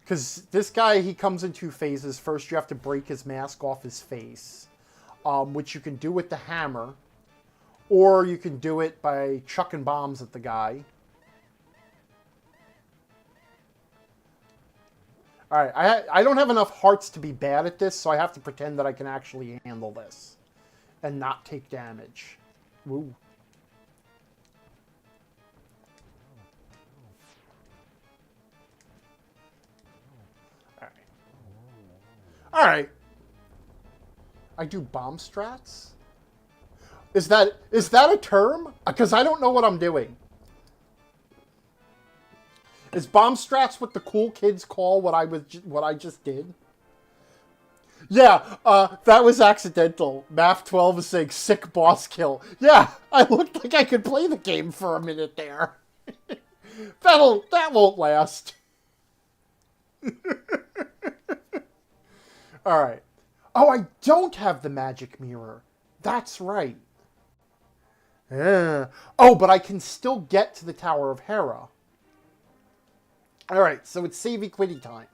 Because this guy, he comes in two phases. First, you have to break his mask off his face, which you can do with the hammer, or you can do it by chucking bombs at the guy. Alright, I don't have enough hearts to be bad at this, so I have to pretend that I can actually handle this and not take damage. Ooh. All right. All right. I do bomb strats? Is that a term? Because I don't know what I'm doing. Is bomb strats what the cool kids call what I just did? Yeah, that was accidental. Math 12 is saying sick boss kill. Yeah, I looked like I could play the game for a minute there. That won't last. All right. Oh, I don't have the magic mirror. That's right. Oh, but I can still get to the Tower of Hera. All right, so it's savey quitty time.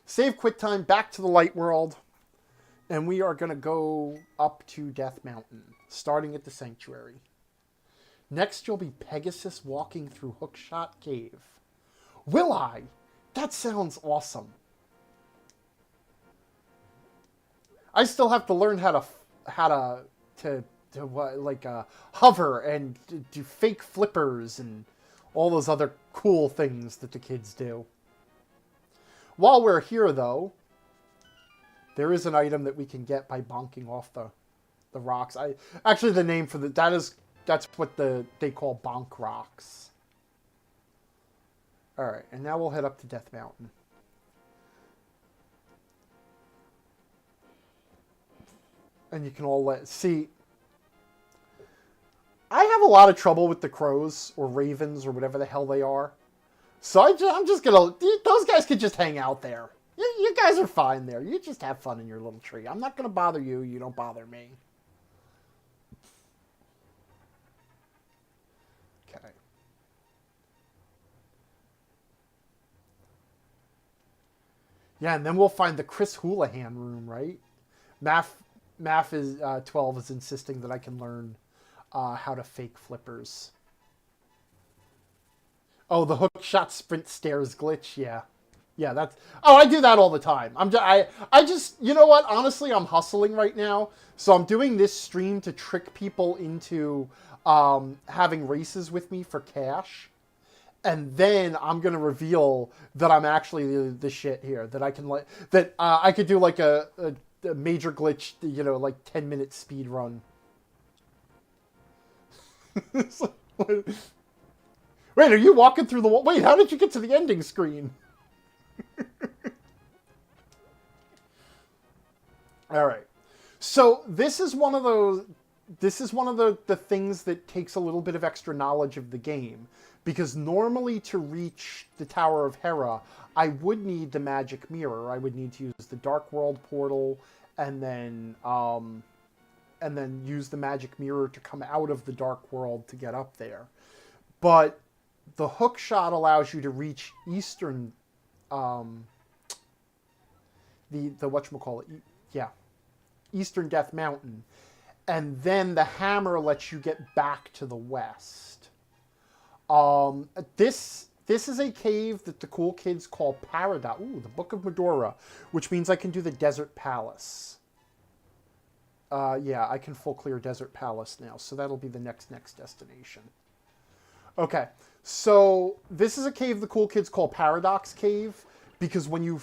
Save quit time, back to the light world. And we are going to go up to Death Mountain, starting at the Sanctuary. Next, you'll be Pegasus walking through Hookshot Cave. Will I? That sounds awesome. I still have to learn how to hover and do fake flippers and all those other cool things that the kids do. While we're here, though, there is an item that we can get by bonking off the rocks. Actually, the name for that's what they call bonk rocks. All right, and now we'll head up to Death Mountain. And you can all see. I have a lot of trouble with the crows or ravens or whatever the hell they are. So I'm just gonna. Those guys could just hang out there. You guys are fine there. You just have fun in your little tree. I'm not gonna bother you. You don't bother me. Okay. Yeah, and then we'll find the Chris Houlihan room, right? Math is 12 is insisting that I can learn how to fake flippers. Oh, the hook shot sprint stairs glitch. Yeah, that's. Oh, I do that all the time. I just, you know what? Honestly, I'm hustling right now, so I'm doing this stream to trick people into having races with me for cash, and then I'm gonna reveal that I'm actually the shit here. That I can I could do like a major glitch, you know, like 10-minute speed run. Wait, are you walking through the wall? Wait, how did you get to the ending screen? All right. So this is one of the things that takes a little bit of extra knowledge of the game, because normally to reach the Tower of Hera, I would need the magic mirror. I would need to use the Dark World portal and then use the magic mirror to come out of the Dark World to get up there. But the hook shot allows you to reach Eastern, the whatchamacallit, yeah, Eastern Death Mountain, and then the hammer lets you get back to the west. This is a cave that the cool kids call Paradise. Ooh, the Book of Medora, which means I can do the Desert Palace. Yeah, I can full clear Desert Palace now, so that'll be the next destination. Okay, so this is a cave the cool kids call Paradox Cave, because when you,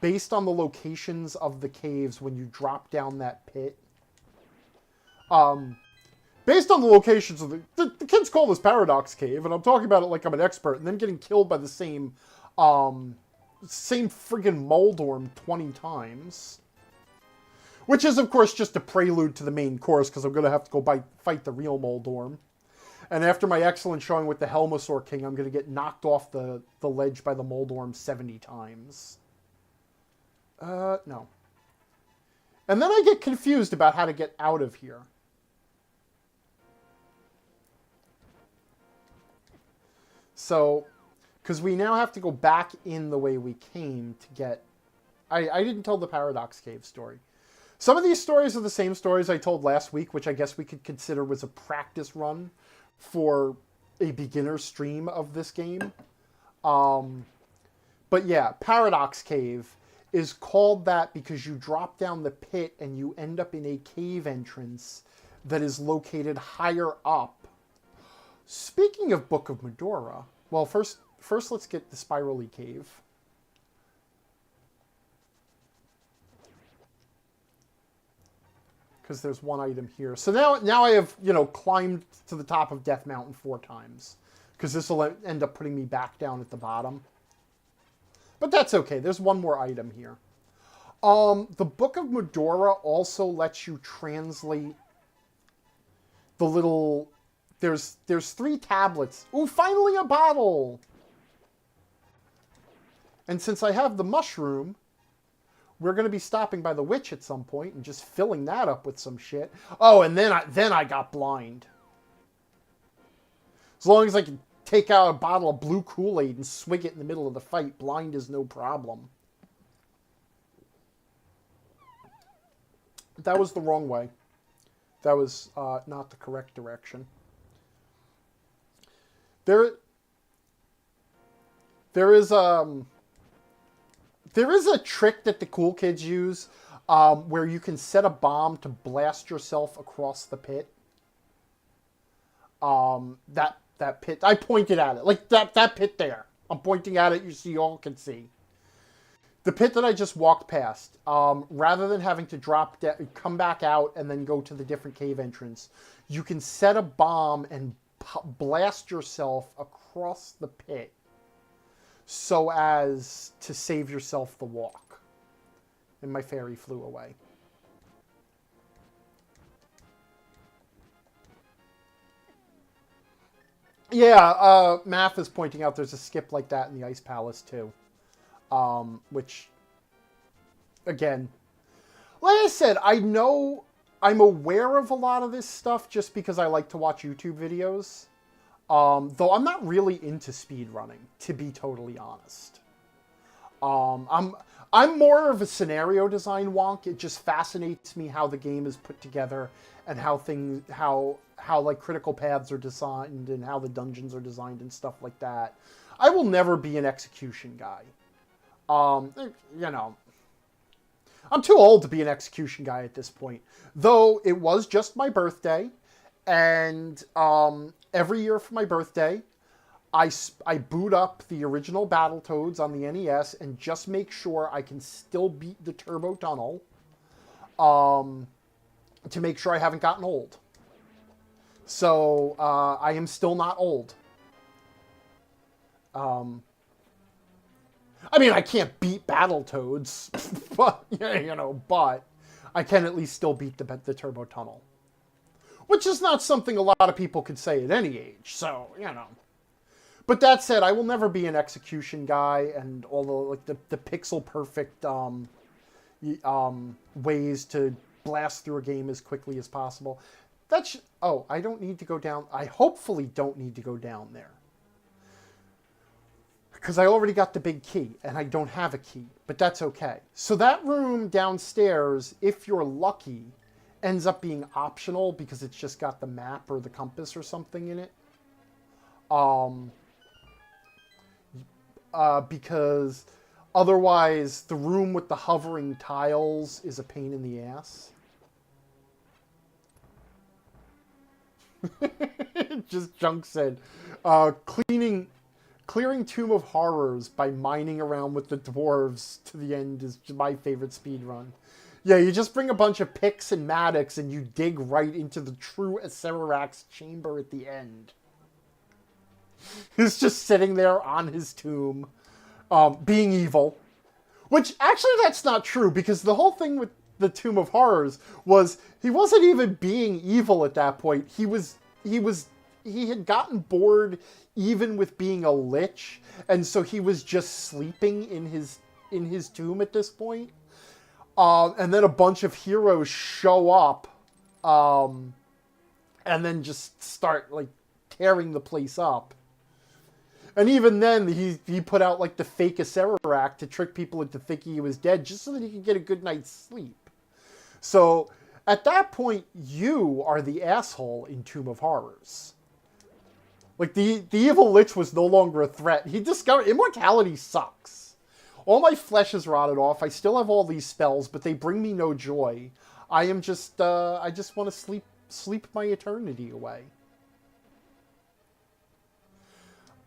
based on the locations of the caves, when you drop down that pit, based on the locations of the kids call this Paradox Cave, and I'm talking about it like I'm an expert, and then getting killed by the same friggin' Moldorm 20 times. Which is, of course, just a prelude to the main course, because I'm going to have to go fight the real Moldorm. And after my excellent showing with the Helmasaur King, I'm going to get knocked off the ledge by the Moldorm 70 times. No. And then I get confused about how to get out of here. So, because we now have to go back in the way we came to get... I didn't tell the Paradox Cave story. Some of these stories are the same stories I told last week, which I guess we could consider was a practice run for a beginner stream of this game. But yeah, Paradox Cave is called that because you drop down the pit and you end up in a cave entrance that is located higher up. Speaking of Book of Medora, well, first let's get the spirally cave. Because there's one item here. So now I have, climbed to the top of Death Mountain 4 times. Because this will end up putting me back down at the bottom. But that's okay. There's one more item here. The Book of Medora also lets you translate the little... There's 3 tablets. Ooh, finally a bottle! And since I have the mushroom, we're going to be stopping by the witch at some point and just filling that up with some shit. Oh, and then I got blind. As long as I can take out a bottle of blue Kool-Aid and swig it in the middle of the fight, blind is no problem. That was the wrong way. That was not the correct direction. There is a trick that the cool kids use where you can set a bomb to blast yourself across the pit. That pit, I pointed at it. Like that pit there. I'm pointing at it so you all can see. The pit that I just walked past, rather than having to come back out and then go to the different cave entrance, you can set a bomb and blast yourself across the pit so as to save yourself the walk. And my fairy flew away. Yeah, Math is pointing out there's a skip like that in the Ice Palace too. Which, again, like I said, I'm aware of a lot of this stuff just because I like to watch YouTube videos. Though I'm not really into speedrunning, to be totally honest. I'm more of a scenario design wonk. It just fascinates me how the game is put together and how like critical paths are designed and how the dungeons are designed and stuff like that. I will never be an execution guy. I'm too old to be an execution guy at this point. Though it was just my birthday, and every year for my birthday, I boot up the original Battletoads on the NES and just make sure I can still beat the Turbo Tunnel, to make sure I haven't gotten old. So I am still not old. I mean, I can't beat Battletoads, but I can at least still beat the Turbo Tunnel. Which is not something a lot of people could say at any age, so, But that said, I will never be an execution guy, and although, like, the pixel-perfect ways to blast through a game as quickly as possible. I don't need to go down... I hopefully don't need to go down there. Because I already got the big key, and I don't have a key. But that's okay. So that room downstairs, if you're lucky, ends up being optional because it's just got the map or the compass or something in it. Because otherwise, the room with the hovering tiles is a pain in the ass. Just Junk said, clearing Tomb of Horrors by mining around with the dwarves to the end is my favorite speedrun. Yeah, you just bring a bunch of picks and mattocks and you dig right into the true Acererak's chamber at the end. He's just sitting there on his tomb, being evil. Which, actually, that's not true, because the whole thing with the Tomb of Horrors was he wasn't even being evil at that point. He had gotten bored even with being a lich, and so he was just sleeping in his tomb at this point. And then a bunch of heroes show up, and then just start, like, tearing the place up. And even then, he put out, like, the fake Acererak to trick people into thinking he was dead, just so that he could get a good night's sleep. So, at that point, you are the asshole in Tomb of Horrors. Like, the evil lich was no longer a threat. He discovered immortality sucks. All my flesh is rotted off. I still have all these spells, but they bring me no joy. I just want to sleep my eternity away.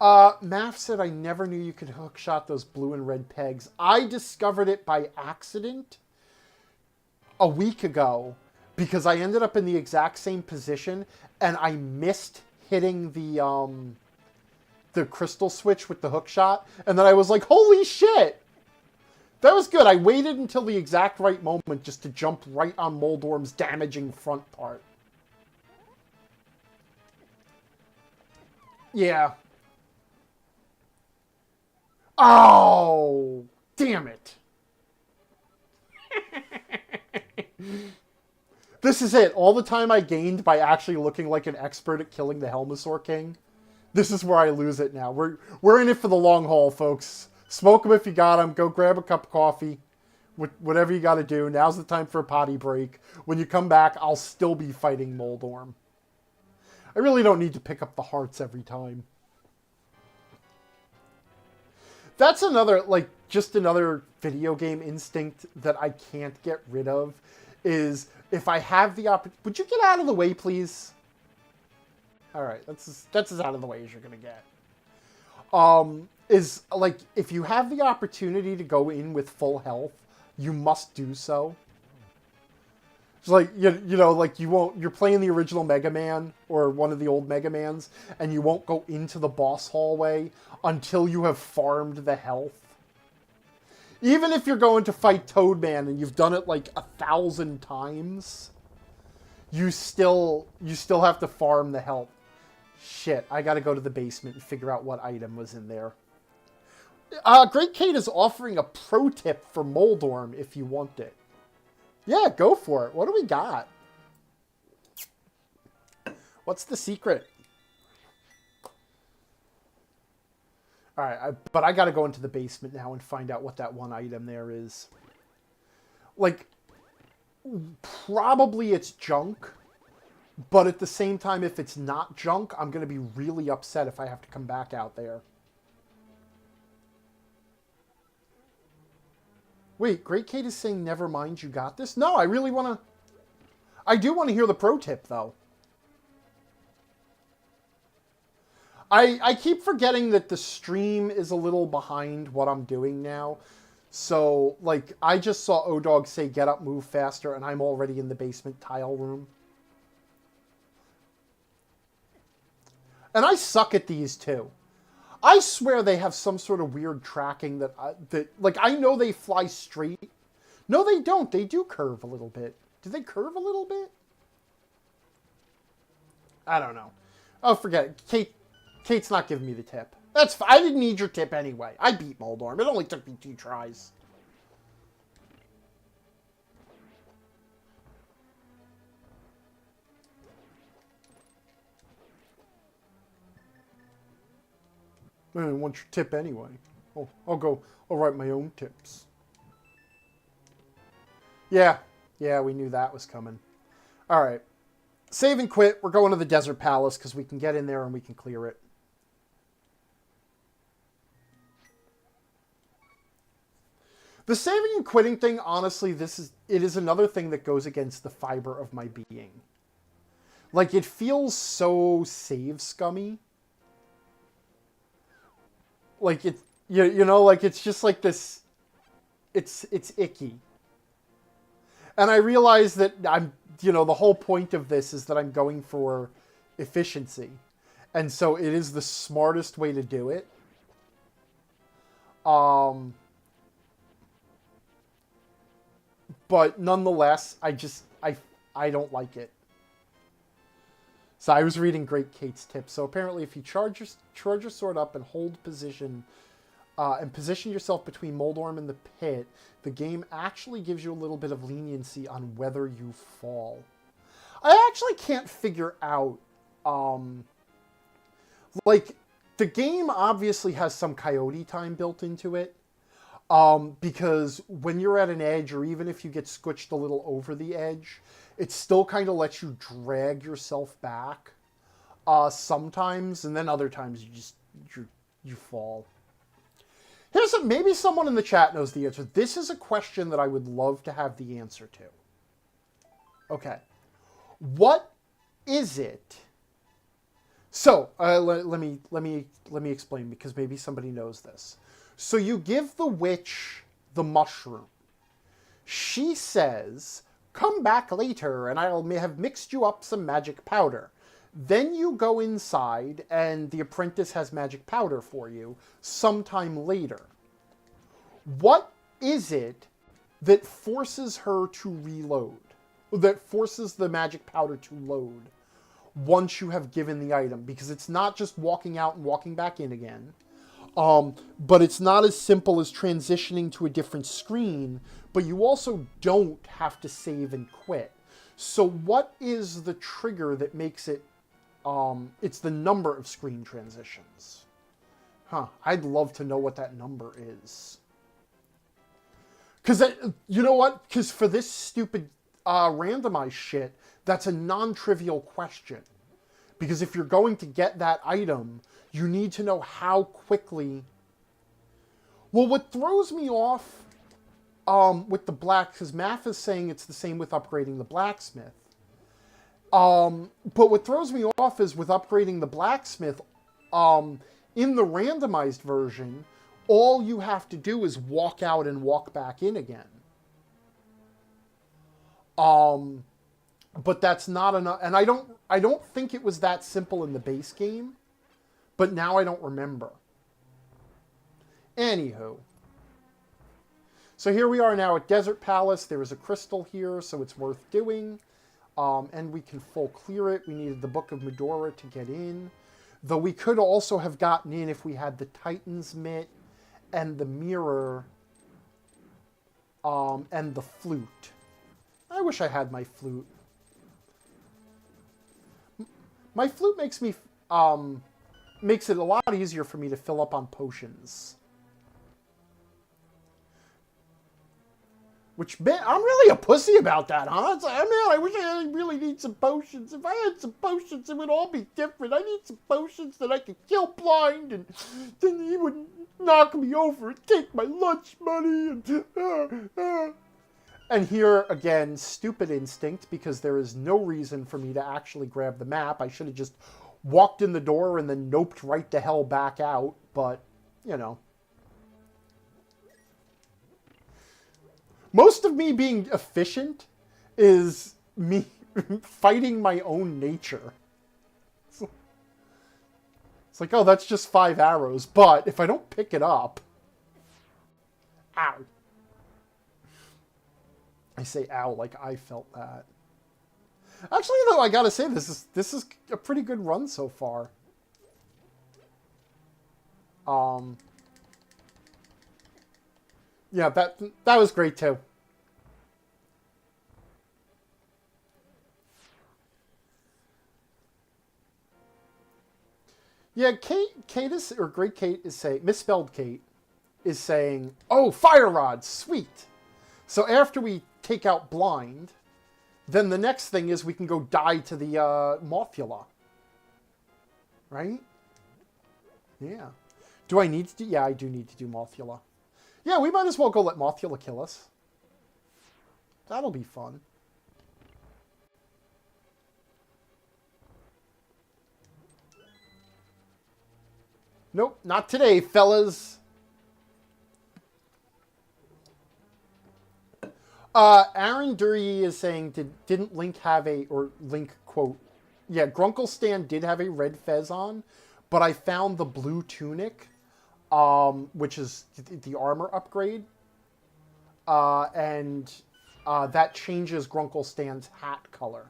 Math said, I never knew you could hookshot those blue and red pegs. I discovered it by accident a week ago because I ended up in the exact same position and I missed hitting the crystal switch with the hookshot. And then I was like, holy shit! That was good. I waited until the exact right moment just to jump right on Moldorm's damaging front part. Yeah. Oh, damn it. This is it. All the time I gained by actually looking like an expert at killing the Helmasaur King. This is where I lose it now. We're in it for the long haul, folks. Smoke them if you got them. Go grab a cup of coffee. Whatever you got to do. Now's the time for a potty break. When you come back, I'll still be fighting Moldorm. I really don't need to pick up the hearts every time. That's another, like, just another video game instinct that I can't get rid of, is if I have the opportunity... Would you get out of the way, please? Alright, that's as out of the way as you're going to get. Is, like, if you have the opportunity to go in with full health, you must do so. It's like, you know, like, you won't... You're playing the original Mega Man, or one of the old Mega Mans, and you won't go into the boss hallway until you have farmed the health. Even if you're going to fight Toadman and you've done it like 1,000 times, you still have to farm the health. Shit, I gotta go to the basement and figure out what item was in there. Great Kate is offering a pro tip for Moldorm if you want it. Yeah, go for it. What do we got? What's the secret? Alright, but I gotta go into the basement now and find out what that one item there is. Like, probably it's junk, but at the same time, if it's not junk, I'm gonna be really upset if I have to come back out there. Wait, Great Kate is saying, never mind, you got this? No, I really want to... I do want to hear the pro tip, though. I keep forgetting that the stream is a little behind what I'm doing now. So, like, I just saw O-Dog say, get up, move faster, and I'm already in the basement tile room. And I suck at these, too. I swear they have some sort of weird tracking that like, I know they fly straight. No, they don't. They do curve a little bit. Do they curve a little bit? I don't know. Oh, forget it. Kate's not giving me the tip. That's fine. I didn't need your tip anyway. I beat Moldorm. It only took me 2 tries. I didn't want your tip anyway. Oh, I'll write my own tips. Yeah, we knew that was coming. Alright. Save and quit. We're going to the Desert Palace because we can get in there and we can clear it. The saving and quitting thing, honestly, it is another thing that goes against the fiber of my being. Like, it feels so save scummy. Like, it, you know, like, it's just like this, it's icky. And I realize that I'm, you know, the whole point of this is that I'm going for efficiency. And so it is the smartest way to do it. But nonetheless, I don't like it. So I was reading Great Kate's tip. So apparently if you charge your sword up and hold position, and position yourself between Moldorm and the pit, the game actually gives you a little bit of leniency on whether you fall. I actually can't figure out, like, the game obviously has some coyote time built into it. Because when you're at an edge, or even if you get squished a little over the edge, it still kind of lets you drag yourself back. Sometimes, and then other times you fall. Maybe someone in the chat knows the answer. This is a question that I would love to have the answer to. Okay. What is it? So let me explain, because maybe somebody knows this. So you give the witch the mushroom. She says, "Come back later, and I'll have mixed you up some magic powder." Then you go inside, and the apprentice has magic powder for you sometime later. What is it that forces her to reload? That forces the magic powder to load once you have given the item? Because it's not just walking out and walking back in again. But it's not as simple as transitioning to a different screen, but you also don't have to save and quit. So what is the trigger that makes it, it's the number of screen transitions. I'd love to know what that number is. Because, you know what? Because for this stupid randomized shit, that's a non-trivial question. Because if you're going to get that item, you need to know how quickly... Well, what throws me off with the black... Because Math is saying it's the same with upgrading the blacksmith. But what throws me off is with upgrading the blacksmith, in the randomized version, all you have to do is walk out and walk back in again. But that's not enough, and I don't think it was that simple in the base game, but now I don't remember. Anywho. So here we are now at Desert Palace. There is a crystal here, so it's worth doing. And we can full clear it. We needed the Book of Medora to get in. Though we could also have gotten in if we had the Titan's Mitt and the mirror and the flute. I wish I had my flute. My flute makes me makes it a lot easier for me to fill up on potions. Which, man, I'm really a pussy about that, huh? It's like, man, I wish I really need some potions. If I had some potions, it would all be different. I need some potions that I could kill blind, and then he would knock me over and take my lunch money. And here, again, stupid instinct, because there is no reason for me to actually grab the map. I should have just walked in the door and then noped right the hell back out, but, you know. Most of me being efficient is me fighting my own nature. It's like, oh, that's just 5 arrows, but if I don't pick it up... Ow. I say ow like I felt that. Actually, though, I gotta say, this is a pretty good run so far. Yeah, that was great too. Yeah, Kate is, or Great Kate is saying, misspelled Kate, is saying, oh, fire rods, sweet. So after we take out blind, then the next thing is we can go die to the Mothula. Right? Yeah. Do I need to do, yeah, I do need to do Mothula. Yeah, we might as well go let Mothula kill us. That'll be fun. Nope, not today, fellas. Aaron Dury is saying, didn't Link have a, or Link quote, yeah, Grunkle did have a red fez on, but I found the blue tunic, which is the armor upgrade, and that changes Grunkle hat color.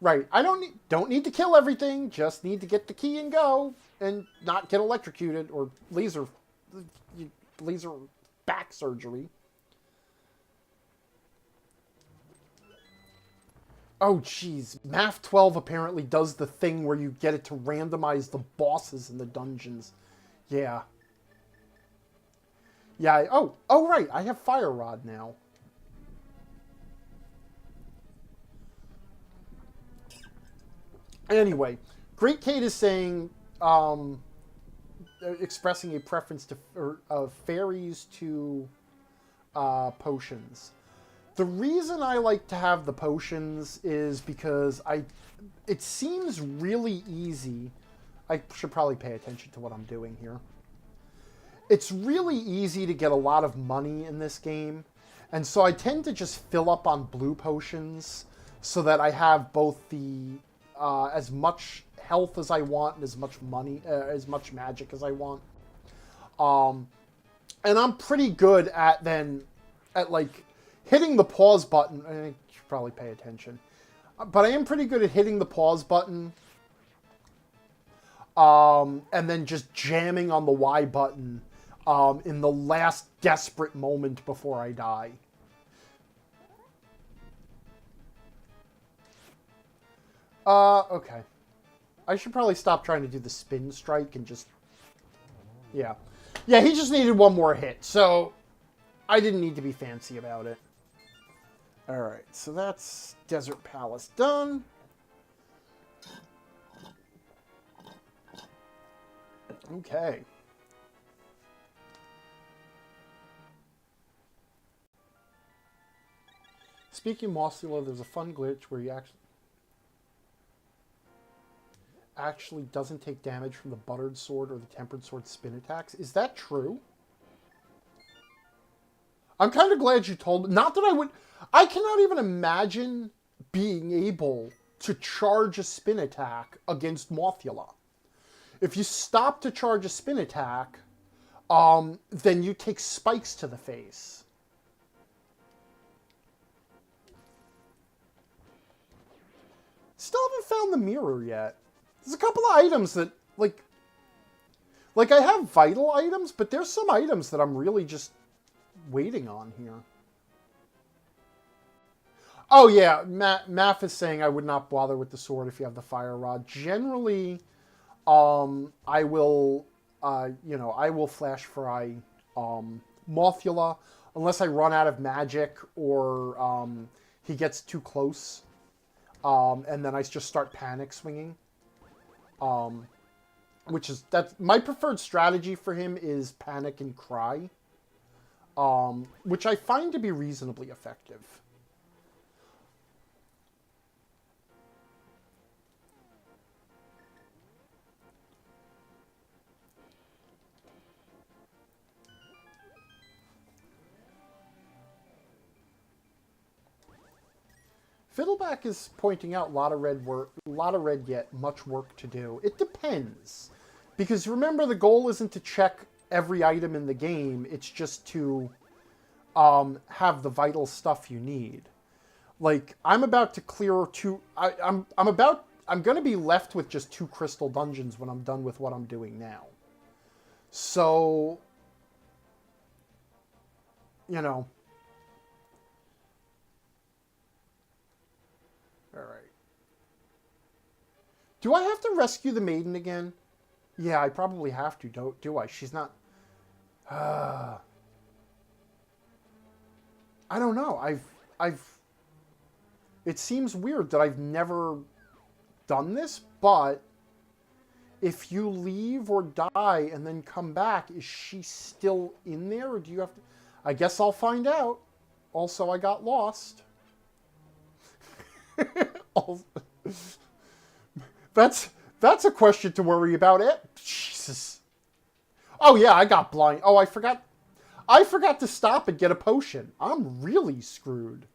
Right, I don't need to kill everything, just need to get the key and go, and not get electrocuted, or laser back surgery. Oh, jeez. Math 12 apparently does the thing where you get it to randomize the bosses in the dungeons. Yeah. Yeah, oh, right, I have Fire Rod now. Anyway, Great Kate is saying, expressing a preference to fairies to potions. The reason I like to have the potions is because it seems really easy. I should probably pay attention to what I'm doing here. It's really easy to get a lot of money in this game, and so I tend to just fill up on blue potions so that I have both the as much health as I want and as much money, as much magic as I want. And I'm pretty good at like hitting the pause button. I should probably pay attention, but I am pretty good at hitting the pause button, and then just jamming on the Y button in the last desperate moment before I die. Okay. I should probably stop trying to do the spin strike and just... Yeah. Yeah, he just needed one more hit, so I didn't need to be fancy about it. Alright, so that's Desert Palace done. Okay. Speaking of Mossula, there's a fun glitch where you actually doesn't take damage from the Buttered Sword or the Tempered Sword spin attacks. Is that true? I'm kind of glad you told me. Not that I would... I cannot even imagine being able to charge a spin attack against Mothula. If you stop to charge a spin attack, then you take spikes to the face. Still haven't found the mirror yet. There's a couple of items that, like I have vital items, but there's some items that I'm really just waiting on here. Oh yeah, Math is saying I would not bother with the sword if you have the fire rod. Generally, I will, I will flash fry Mothula unless I run out of magic or he gets too close, and then I just start panic swinging. That's my preferred strategy for him is panic and cry, which I find to be reasonably effective. Fiddleback is pointing out a lot of red yet much work to do. It depends. Because remember, the goal isn't to check every item in the game, it's just to have the vital stuff you need. Like, I'm about to clear I'm going to be left with just 2 crystal dungeons when I'm done with what I'm doing now. So, you know... Alright. Do I have to rescue the maiden again? Yeah, I probably have to, do I? She's not... I don't know. It seems weird that I've never done this, but if you leave or die and then come back, is she still in there, or do you have to... I guess I'll find out. Also, I got lost. That's a question to worry about. Jesus. Oh yeah, I got blind. Oh, I forgot to stop and get a potion. I'm really screwed.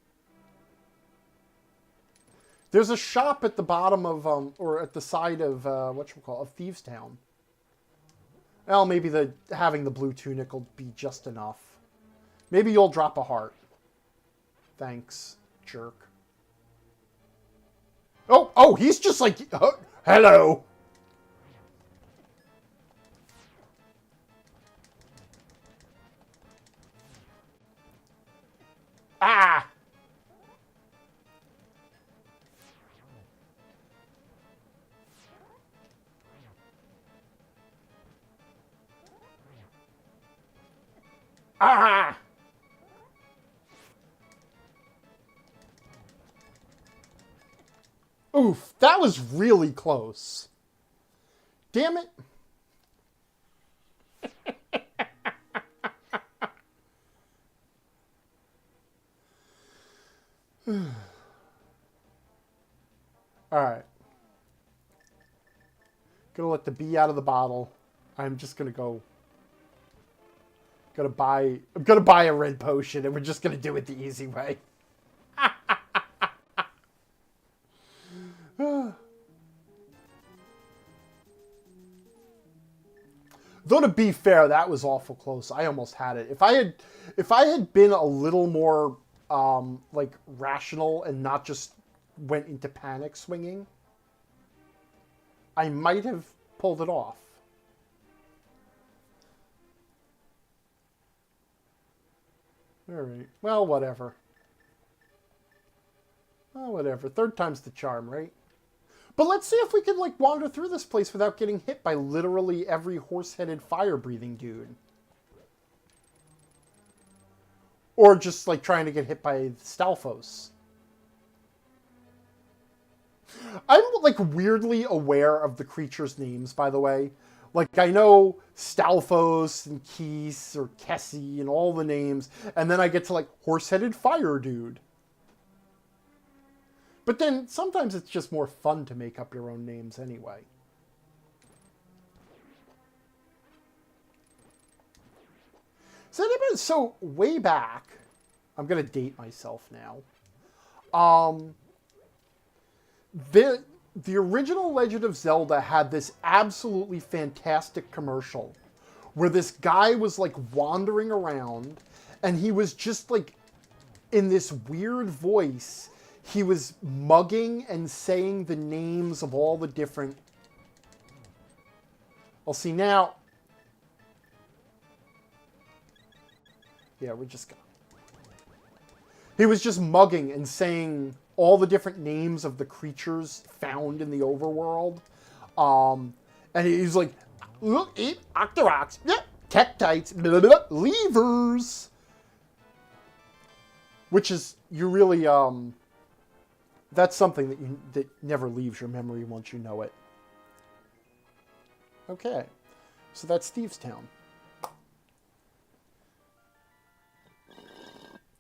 There's a shop at the bottom of or at the side of of Thieves Town. Well, maybe having the blue tunic will be just enough. Maybe you'll drop a heart. Thanks, jerk. Oh, he's just like, hello. Ah. Ah. Oof, that was really close. Damn it. Alright. Gonna let the bee out of the bottle. I'm just gonna go... I'm gonna buy a red potion, and we're just gonna do it the easy way. Though to be fair, that was awful close. I almost had it. If I had been a little more like rational and not just went into panic swinging, I might have pulled it off. All right. Well, whatever. Well, whatever. Third time's the charm, right? But let's see if we can, like, wander through this place without getting hit by literally every horse-headed fire-breathing dude. Or just, like, trying to get hit by Stalfos. I'm, like, weirdly aware of the creatures' names, by the way. Like, I know Stalfos and Keese or Kessie and all the names, and then I get to, like, horse-headed fire dude. But then, sometimes it's just more fun to make up your own names anyway. So way back, I'm going to date myself now. The original Legend of Zelda had this absolutely fantastic commercial where this guy was, like, wandering around, and he was just, like, in this weird voice... He was mugging and saying the names of all the different... Well, see, now... Yeah, we're just gonna... He was just mugging and saying all the different names of the creatures found in the overworld. And he's like, look, eat Octoroks, Tektites, levers. Which is, you really, that's something that never leaves your memory once you know it. Okay, so that's Thieves' Town.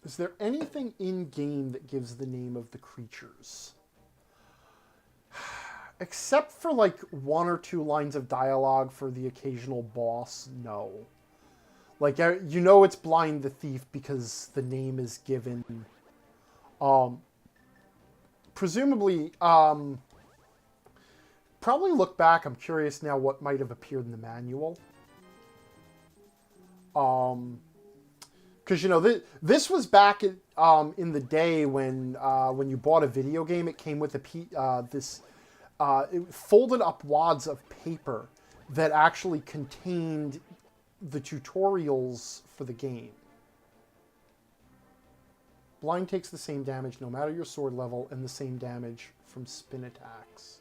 Is there anything in-game that gives the name of the creatures? Except for, like, 1 or 2 lines of dialogue for the occasional boss, no. Like, you know it's Blind the Thief because the name is given. Presumably, probably look back. I'm curious now what might have appeared in the manual. Because, you know, this was back in the day when you bought a video game, it came with it folded up wads of paper that actually contained the tutorials for the game. Blind takes the same damage no matter your sword level and the same damage from spin attacks.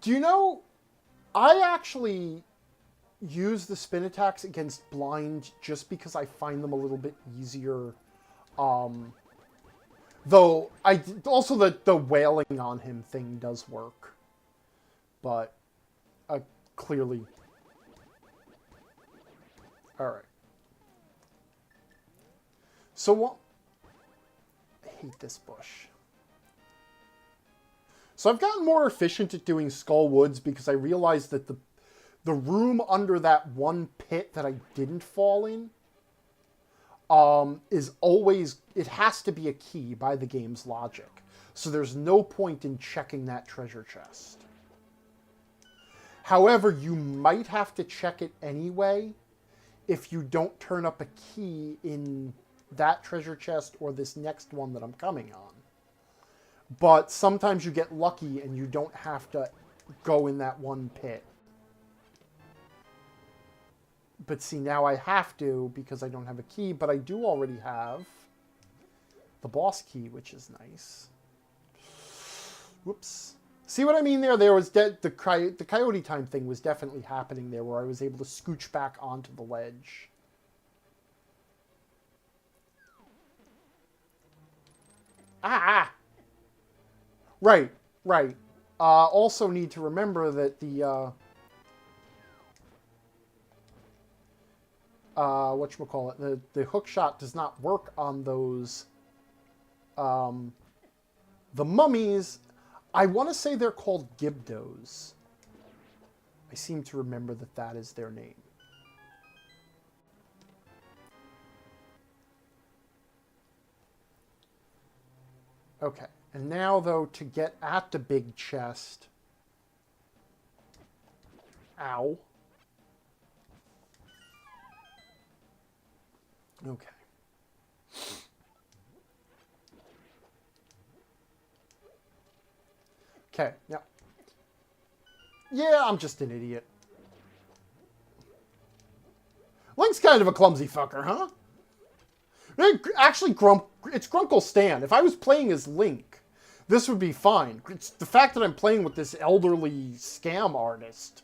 Do you know, I actually use the spin attacks against Blind just because I find them a little bit easier. Though, also the wailing on him thing does work. But, clearly. Alright. So what... I hate this bush. So I've gotten more efficient at doing Skull Woods because I realized that the room under that one pit that I didn't fall in is always... It has to be a key by the game's logic. So there's no point in checking that treasure chest. However, you might have to check it anyway if you don't turn up a key in that treasure chest or this next one that I'm coming on. But sometimes you get lucky and you don't have to go in that one pit. But see, now I have to because I don't have a key, but I do already have the boss key, which is nice. Whoops. See what I mean there? There was the coyote time thing was definitely happening there where I was able to scooch back onto the ledge. Ah! Right, right. Also need to remember that the... whatchamacallit, the hook shot does not work on those, the mummies. I want to say they're called Gibdos. I seem to remember that that is their name. Okay, and now, though, to get at the big chest... Ow. Okay. Okay, yeah. Yeah, I'm just an idiot. Link's kind of a clumsy fucker, huh? Actually, it's Grunkle Stan. If I was playing as Link, this would be fine. It's the fact that I'm playing with this elderly scam artist.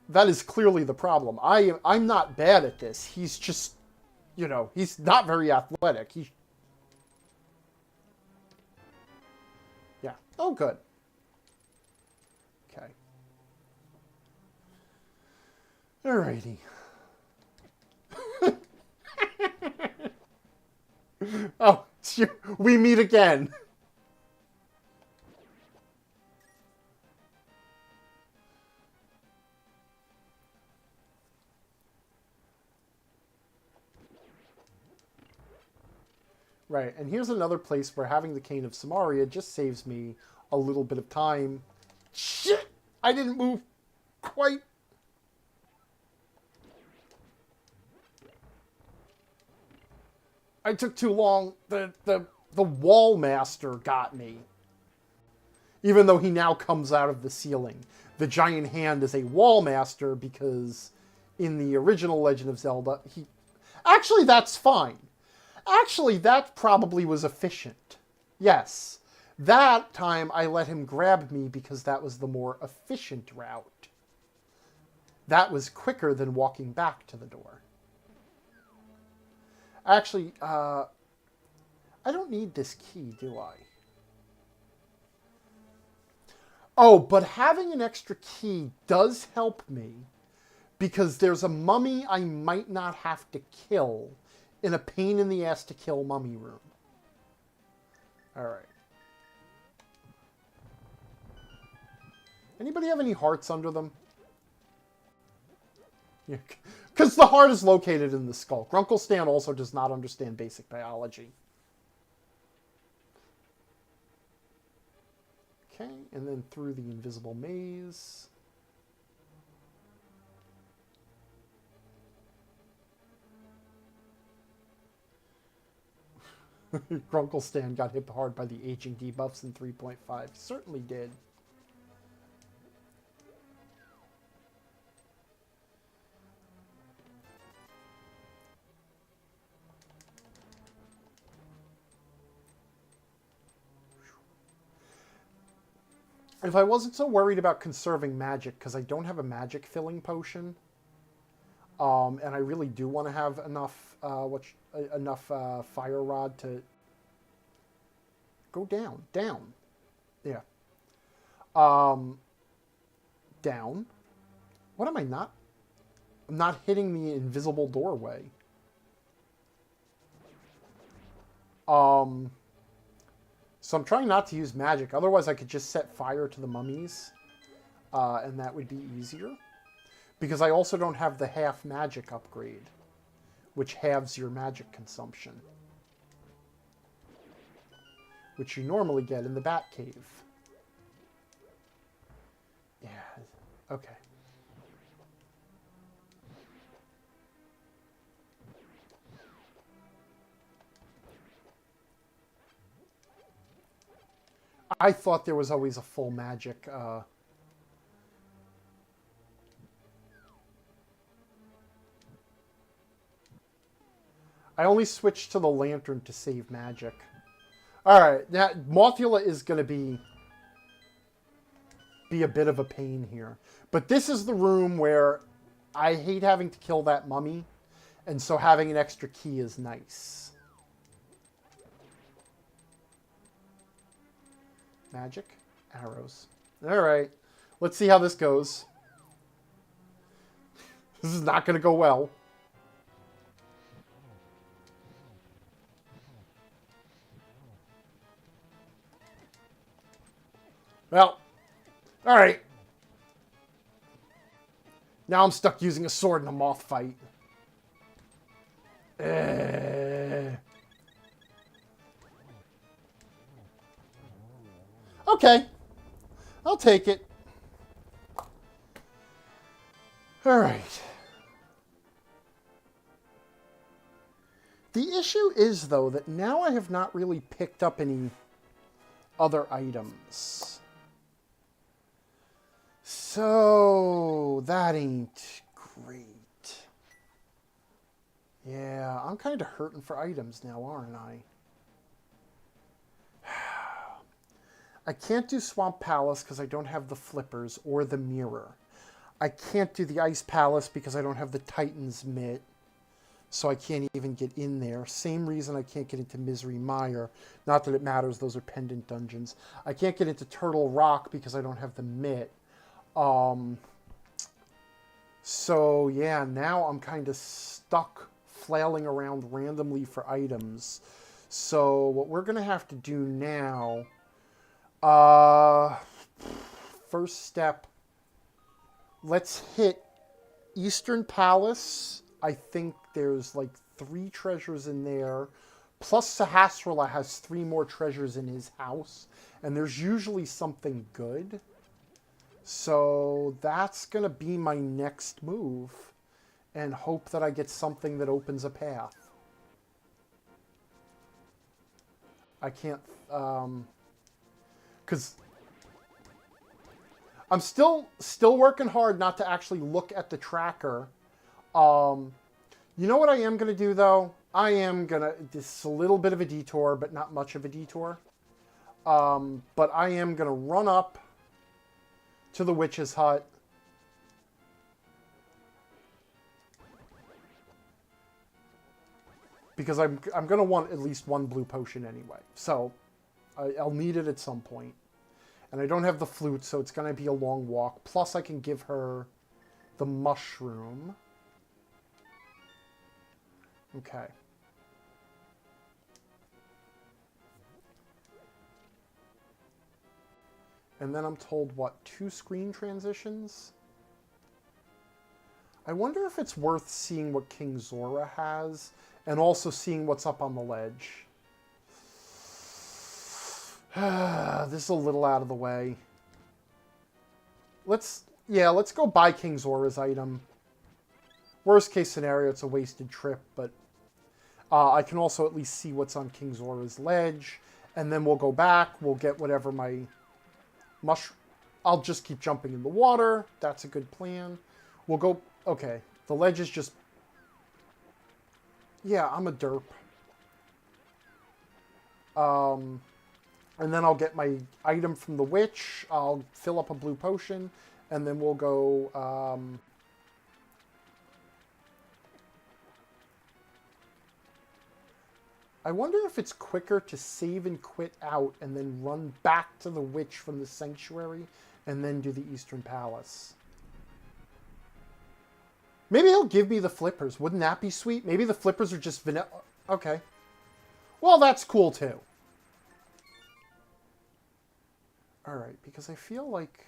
That is clearly the problem. I'm not bad at this. He's just, you know, he's not very athletic. Yeah. Oh, good. Okay. Alrighty. Oh, we meet again. Right, and here's another place where having the Cane of Samaria just saves me a little bit of time. Shit! I didn't move quite. I took too long. The wall master got me. Even though he now comes out of the ceiling. The giant hand is a wall master because in the original Legend of Zelda, he... Actually, that's fine. Actually, that probably was efficient. Yes. That time I let him grab me because that was the more efficient route. That was quicker than walking back to the door. Actually, I don't need this key, do I? Oh, but having an extra key does help me because there's a mummy I might not have to kill in a pain-in-the-ass-to-kill mummy room. Alright. Anybody have any hearts under them? Yeah, because the heart is located in the skull. Grunkle Stan also does not understand basic biology. Okay, and then through the invisible maze. Grunkle Stan got hit hard by the aging debuffs in 3.5. Certainly did. If I wasn't so worried about conserving magic, because I don't have a magic filling potion, and I really do want to have enough fire rod to go down. Yeah. Down. What am I not? I'm not hitting the invisible doorway. So I'm trying not to use magic. Otherwise, I could just set fire to the mummies, and that would be easier. Because I also don't have the half magic upgrade, which halves your magic consumption, which you normally get in the Bat Cave. Yeah, okay. I thought there was always a full magic. I only switched to the lantern to save magic. Alright, now Mothula is going to be a bit of a pain here. But this is the room where I hate having to kill that mummy, and so having an extra key is nice. Magic? Arrows. Alright. Let's see how this goes. This is not going to go well. Well, all right. Now I'm stuck using a sword in a moth fight. Okay. I'll take it. All right. The issue is, though, that now I have not really picked up any other items. So, that ain't great. Yeah, I'm kind of hurting for items now, aren't I? I can't do Swamp Palace because I don't have the flippers or the mirror. I can't do the Ice Palace because I don't have the Titan's Mitt. So I can't even get in there. Same reason I can't get into Misery Mire. Not that it matters, those are pendant dungeons. I can't get into Turtle Rock because I don't have the Mitt. So yeah, now I'm kind of stuck flailing around randomly for items. So what we're going to have to do now... first step, let's hit Eastern Palace. I think there's like 3 treasures in there. Plus Sahasrahla has 3 more treasures in his house. And there's usually something good. So that's going to be my next move. And hope that I get something that opens a path. I can't... because I'm still working hard not to actually look at the tracker. You know what I am going to do, though? I am going to... This is a little bit of a detour, but not much of a detour. But I am going to run up to the witch's hut. Because I'm going to want at least 1 blue potion anyway. So... I'll need it at some point. And I don't have the flute, so it's going to be a long walk. Plus, I can give her the mushroom. Okay. And then I'm told, what, 2 screen transitions? I wonder if it's worth seeing what King Zora has, and also seeing what's up on the ledge. This is a little out of the way. Let's go buy King Zora's item. Worst case scenario, it's a wasted trip, but I can also at least see what's on King Zora's ledge, and then we'll go back, we'll get whatever my mushroom... I'll just keep jumping in the water. That's a good plan. We'll go... Okay, the ledge is just... Yeah, I'm a derp. And then I'll get my item from the witch. I'll fill up a blue potion. And then we'll go... I wonder if it's quicker to save and quit out and then run back to the witch from the sanctuary and then do the Eastern Palace. Maybe he'll give me the flippers. Wouldn't that be sweet? Maybe the flippers are just vanilla. Okay. Well, that's cool too. Alright, because I feel like...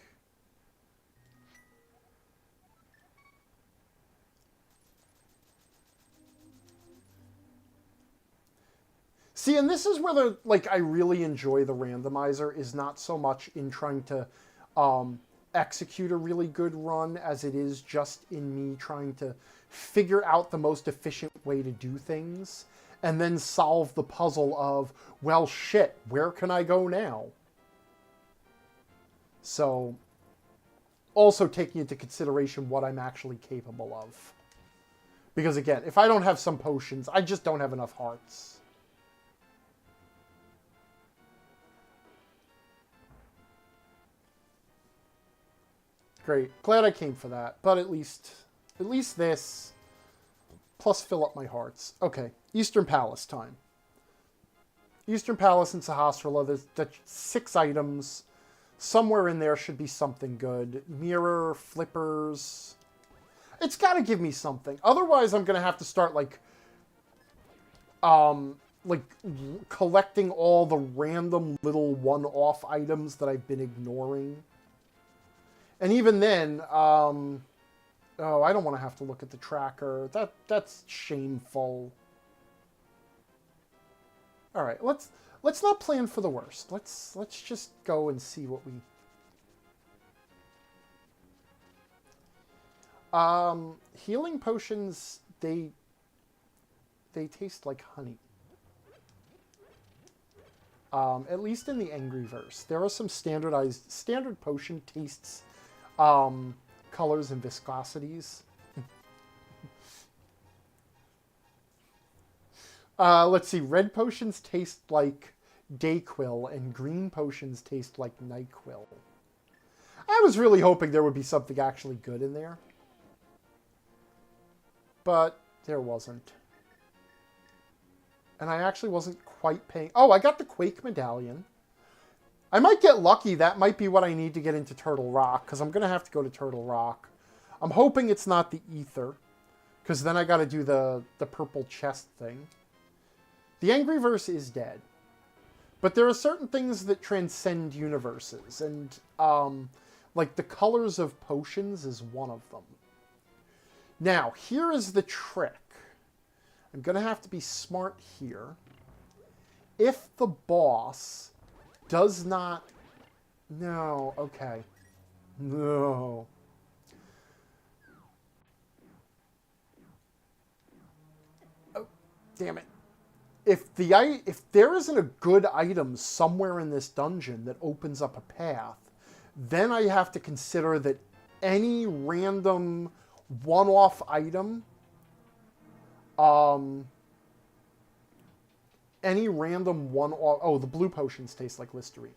See, and this is where the, like, I really enjoy the randomizer, is not so much in trying to execute a really good run as it is just in me trying to figure out the most efficient way to do things and then solve the puzzle of, well, shit, where can I go now? So, also taking into consideration what I'm actually capable of. Because again, if I don't have some potions, I just don't have enough hearts. Great. Glad I came for that. But at least this, plus fill up my hearts. Okay, Eastern Palace time. Eastern Palace and Sahasrahla, there's 6 items. Somewhere in there should be something good. Mirror, flippers. It's got to give me something. Otherwise, I'm going to have to start, like collecting all the random little one-off items that I've been ignoring. And even then, oh, I don't want to have to look at the tracker. That's shameful. All right, let's not plan for the worst. Let's just go and see what we. Healing potions, they taste like honey. At least in the Angryverse, there are some standard potion tastes, colors and viscosities. Let's see. Red potions taste like Dayquil, and green potions taste like NyQuil. I was really hoping there would be something actually good in there, but there wasn't. And I actually wasn't quite paying... Oh, I got the Quake Medallion. I might get lucky. That might be what I need to get into Turtle Rock, because I'm going to have to go to Turtle Rock. I'm hoping it's not the Ether, because then I got to do the purple chest thing. The Angryverse is dead. But there are certain things that transcend universes, and like the colors of potions is one of them. Now, here is the trick. I'm going to have to be smart here. If the boss does not... No, okay. No. Oh, damn it. If there isn't a good item somewhere in this dungeon that opens up a path, then I have to consider that any random one-off item, any random one-off... Oh, the blue potions taste like Listerine.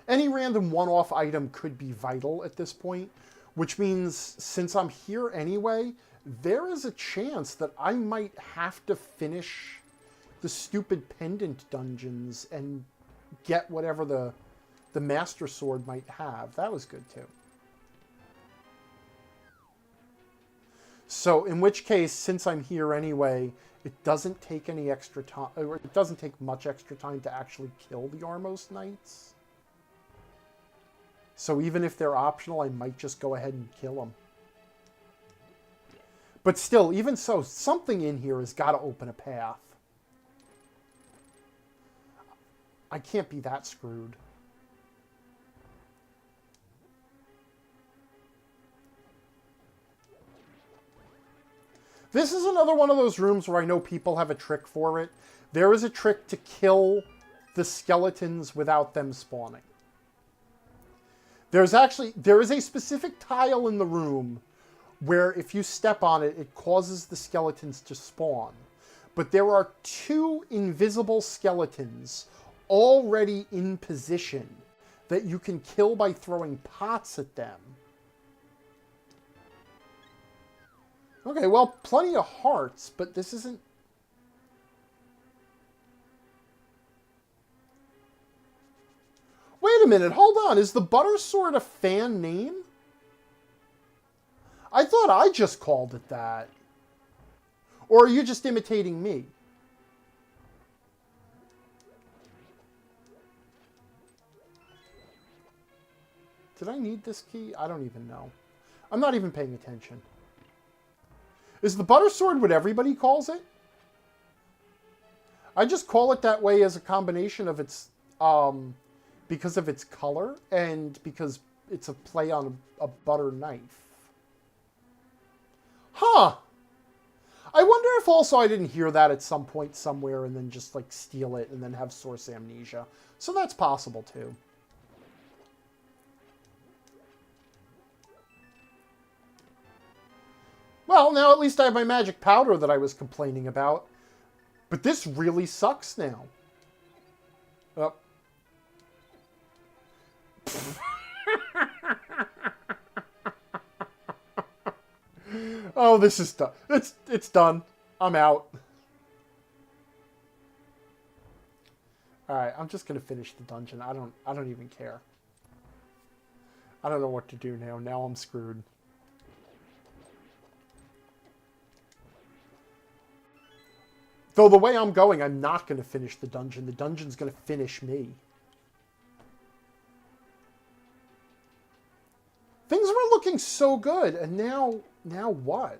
Any random one-off item could be vital at this point, which means since I'm here anyway, there is a chance that I might have to finish the stupid pendant dungeons and get whatever the Master Sword might have. That was good too. So in which case, since I'm here anyway, it doesn't take any extra time, or it doesn't take much extra time to actually kill the Armos Knights. So even if they're optional, I might just go ahead and kill them. But still, even so, something in here has got to open a path. I can't be that screwed. This is another one of those rooms where I know people have a trick for it. There is a trick to kill the skeletons without them spawning. There is a specific tile in the room where if you step on it, it causes the skeletons to spawn. But there are two invisible skeletons already in position that you can kill by throwing pots at them. Okay, well, plenty of hearts, but this isn't... Wait a minute, hold on. Is the Butter Sword a fan name? I thought I just called it that. Or are you just imitating me? Did I need this key? I don't even know. I'm not even paying attention. Is the Butter Sword what everybody calls it? I just call it that way as a combination of its, because of its color and because it's a play on a butter knife. Huh. I wonder if also I didn't hear that at some point somewhere and then just like steal it and then have source amnesia. So that's possible too. Well, now at least I have my magic powder that I was complaining about. But this really sucks now. Oh. Oh, this is done. It's done. I'm out. Alright, I'm just gonna finish the dungeon. I don't even care. I don't know what to do now. Now I'm screwed. Though the way I'm going, I'm not going to finish the dungeon. The dungeon's going to finish me. Things were looking so good, and now what?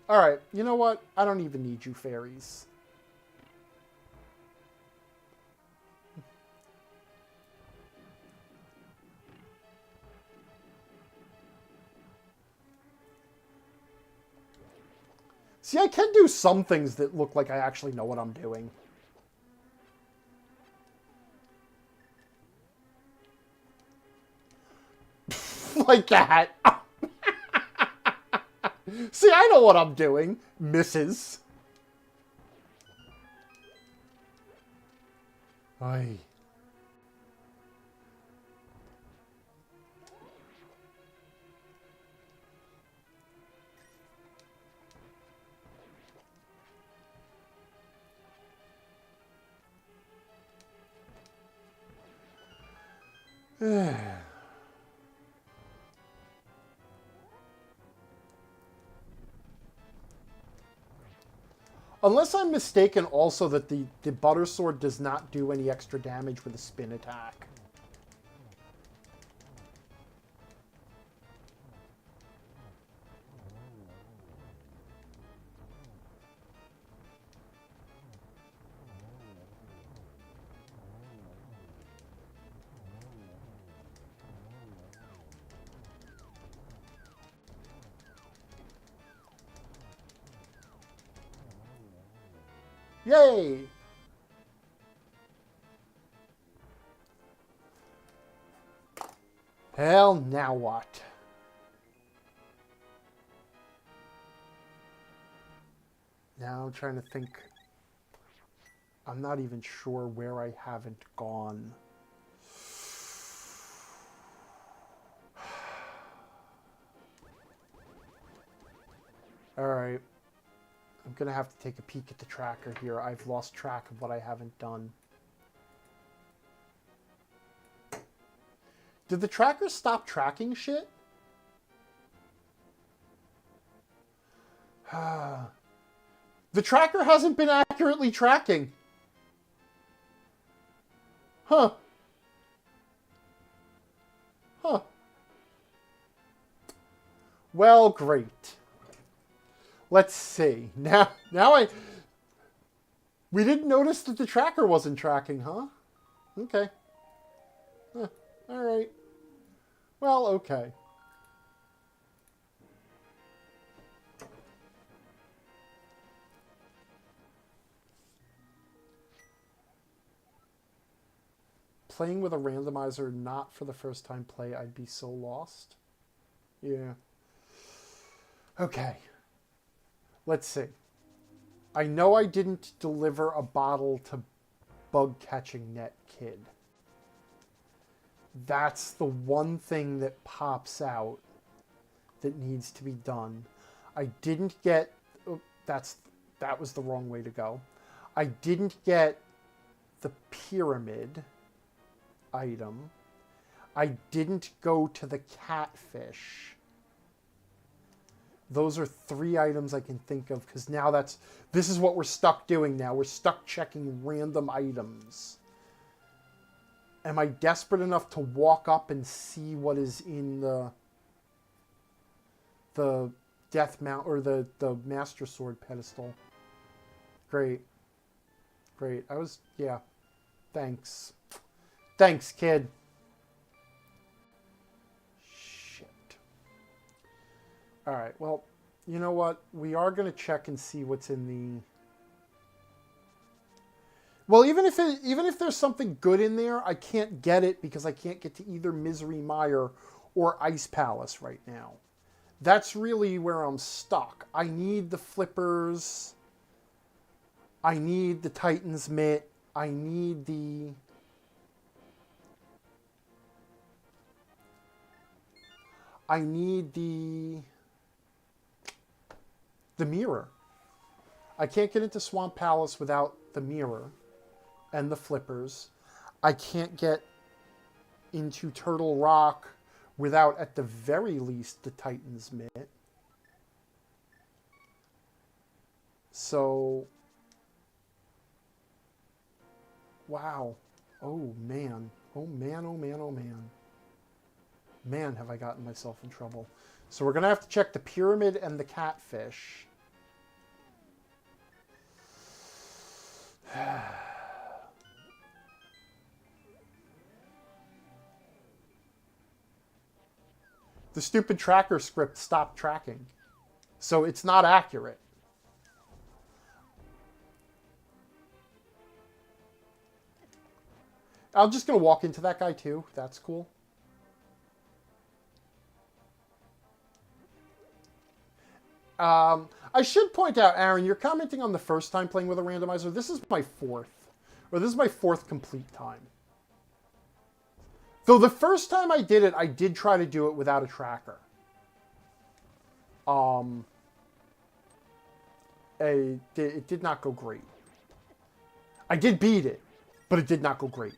Alright, you know what? I don't even need you, fairies. See, I can do some things that look like I actually know what I'm doing. Like that. See, I know what I'm doing, missus. Aye. Unless I'm mistaken also that the Butter Sword does not do any extra damage with a spin attack. Yay! Hell, now what? Now I'm trying to think. I'm not even sure where I haven't gone. Alright. I'm going to have to take a peek at the tracker here. I've lost track of what I haven't done. Did the tracker stop tracking shit? The tracker hasn't been accurately tracking. Huh. Huh. Well, great. Let's see. Now we didn't notice that the tracker wasn't tracking, huh? Okay. Huh. All right. Well, okay. Playing with a randomizer not for the first time play, I'd be so lost. Yeah. Okay. Let's see. I know I didn't deliver a bottle to Bug Catching Net Kid. That's the one thing that pops out that needs to be done. I didn't get... Oh, that was the wrong way to go. I didn't get the pyramid item. I didn't go to the catfish. Those are 3 items I can think of, because now this is what we're stuck doing now. We're stuck checking random items. Am I desperate enough to walk up and see what is in the Death Mount, or the Master Sword pedestal? Great. Great. Yeah. Thanks. Thanks, kid. Alright, well, you know what? We are going to check and see what's in the... Well, even if there's something good in there, I can't get it because I can't get to either Misery Mire or Ice Palace right now. That's really where I'm stuck. I need the flippers. I need the Titan's Mitt. I need the... mirror. I can't get into Swamp Palace without the mirror and the flippers. I can't get into Turtle Rock without, at the very least, the Titan's Mitt. So Wow. Oh, man. Oh, man, oh, man, oh, man. Man, have I gotten myself in trouble. So we're going to have to check the pyramid and the catfish. The stupid tracker script stopped tracking. So it's not accurate. I'm just going to walk into that guy too. That's cool. I should point out, Aaron, you're commenting on the first time playing with a randomizer. This is my fourth. Or this is my fourth complete time. Though the first time I did it, I did try to do it without a tracker. It did not go great. I did beat it, but it did not go great.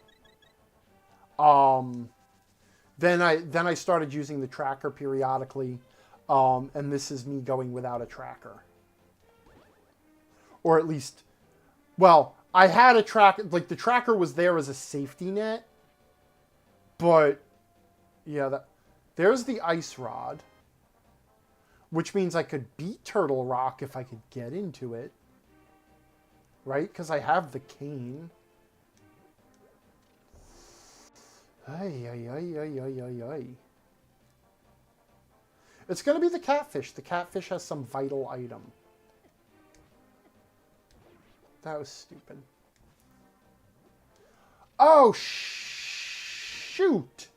Then I started using the tracker periodically, and this is me going without a tracker. Or at least, well, I had a tracker, like the tracker was there as a safety net, but yeah, there's the ice rod, which means I could beat Turtle Rock if I could get into it, right? Because I have the cane. Ay, ay, ay, ay, ay, ay, ay. It's going to be the catfish. The catfish has some vital item. That was stupid. Oh, shoot.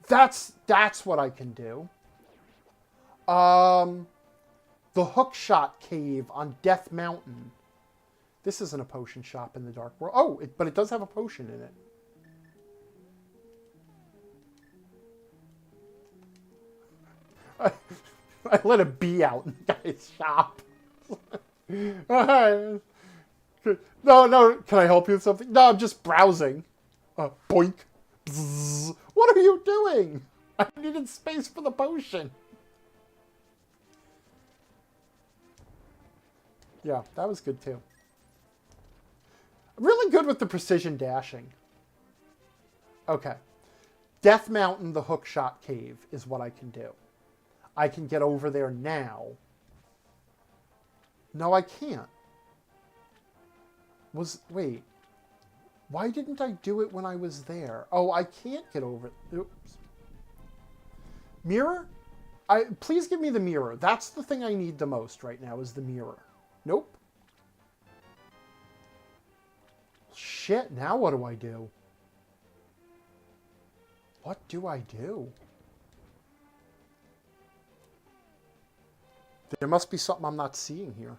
That's what I can do. The Hookshot Cave on Death Mountain. This isn't a potion shop in the Dark World. Oh, but it does have a potion in it. I let a bee out in the guy's shop. No, can I help you with something? No, I'm just browsing. Boink. Bzz. What are you doing? I needed space for the potion. Yeah, that was good too. I'm really good with the precision dashing. Okay. Death Mountain, the Hookshot Cave is what I can do. I can get over there now. No, I can't. Wait. Why didn't I do it when I was there? Oh, I can't get over it. Oops. Mirror? Please give me the mirror. That's the thing I need the most right now is the mirror. Nope. Shit, now what do I do? What do I do? There must be something I'm not seeing here.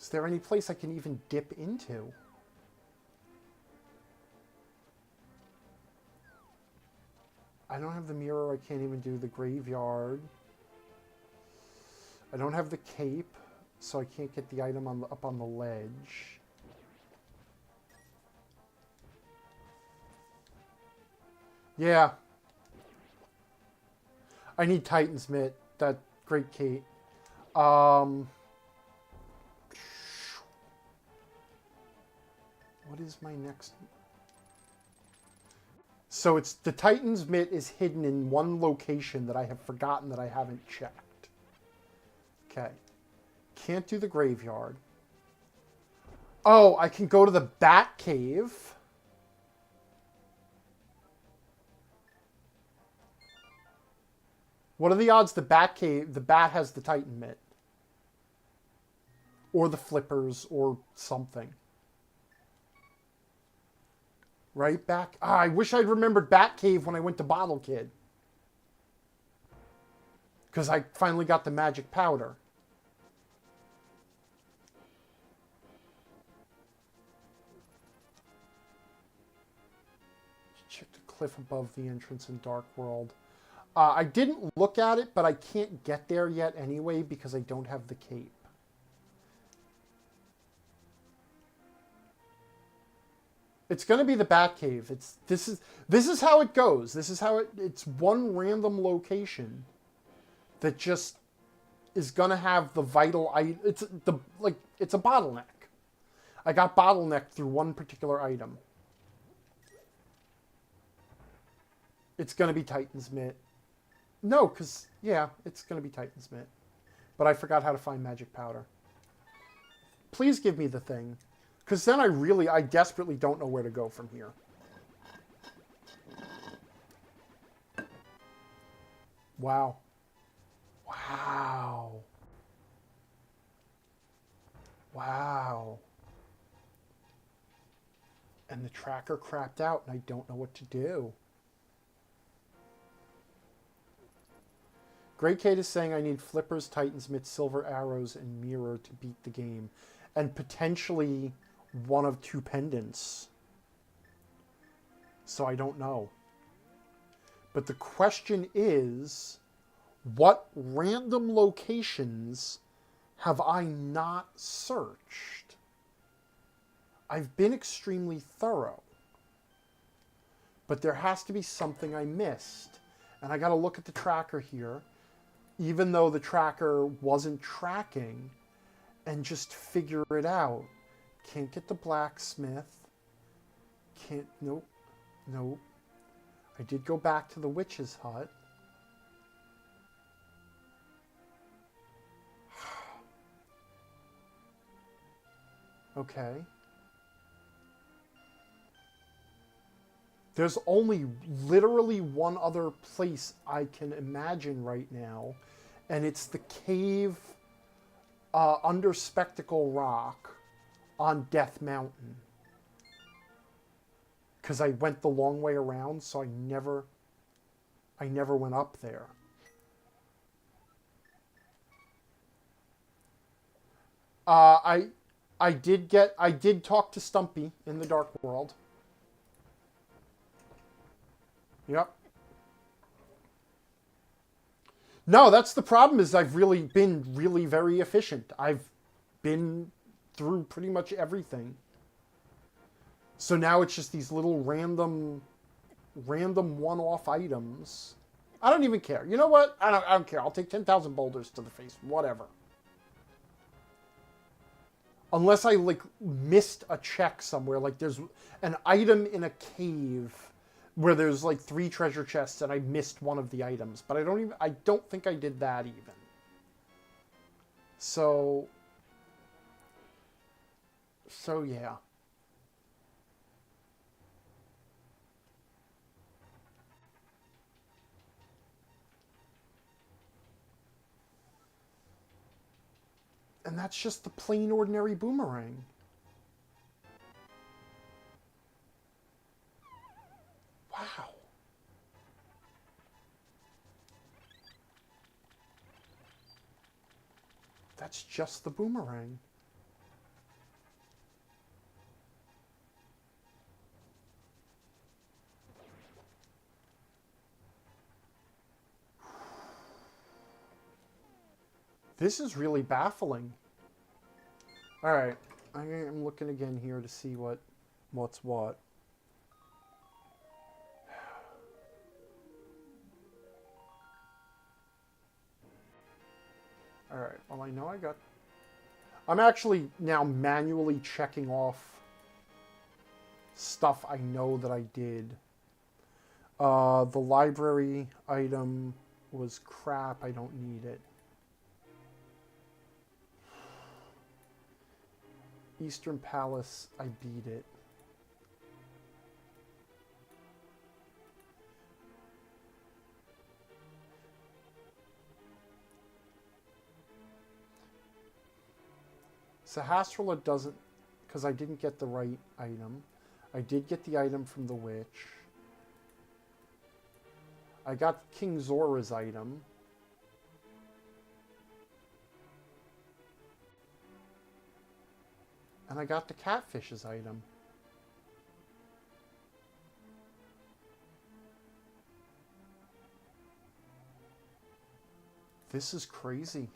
Is there any place I can even dip into? I don't have the mirror. I can't even do the graveyard. I don't have the cape, so I can't get the item up on the ledge. Yeah. I need Titan's Mitt. That great Kate. What is my next? So it's the Titan's Mitt is hidden in one location that I have forgotten that I haven't checked. Okay. Can't do the graveyard. Oh, I can go to the Bat Cave. What are the odds the Bat has the Titan Mitt? Or the flippers or something. Right back. I wish I'd remembered Bat Cave when I went to Bottle Kid. Because I finally got the magic powder. Check the cliff above the entrance in Dark World. I didn't look at it, but I can't get there yet anyway because I don't have the cape. It's going to be the Batcave. This is how it goes. This is how it's one random location that just is going to have the vital it's a bottleneck. I got bottlenecked through one particular item. It's going to be Titan's Mitt. No, cuz yeah, it's going to be Titan's Mitt. But I forgot how to find magic powder. Please give me the thing. Because then I desperately don't know where to go from here. Wow. Wow. Wow. And the tracker crapped out, and I don't know what to do. Great Kate is saying I need flippers, Titan's Mitt, silver arrows, and mirror to beat the game. And potentially one of two pendants. So I don't know. But the question is, what random locations have I not searched? I've been extremely thorough. But there has to be something I missed. And I got to look at the tracker here, even though the tracker wasn't tracking, and just figure it out. Can't get the blacksmith. Can't, nope, nope. I did go back to the witch's hut. Okay. There's only literally one other place I can imagine right now, and it's the cave under Spectacle Rock on Death Mountain. Because I went the long way around, so I never went up there. I did talk to Stumpy in the Dark World. Yep. No, that's the problem, is I've really been very efficient. I've been through pretty much everything. So now it's just these little random one-off items. I don't even care. You know what? I don't care. I'll take 10,000 boulders to the face. Whatever. Unless I, missed a check somewhere. Like, there's an item in a cave where there's, 3 treasure chests and I missed one of the items. But I don't think I did that even. So yeah. And that's just the plain ordinary boomerang. Wow. That's just the boomerang. This is really baffling. Alright, I'm looking again here to see what's what. Alright, well I know I'm actually now manually checking off stuff I know that I did. The library item was crap, I don't need it. Eastern Palace, I beat it. Sahasrahla doesn't, because I didn't get the right item. I did get the item from the witch. I got King Zora's item. And I got the catfish's item. This is crazy.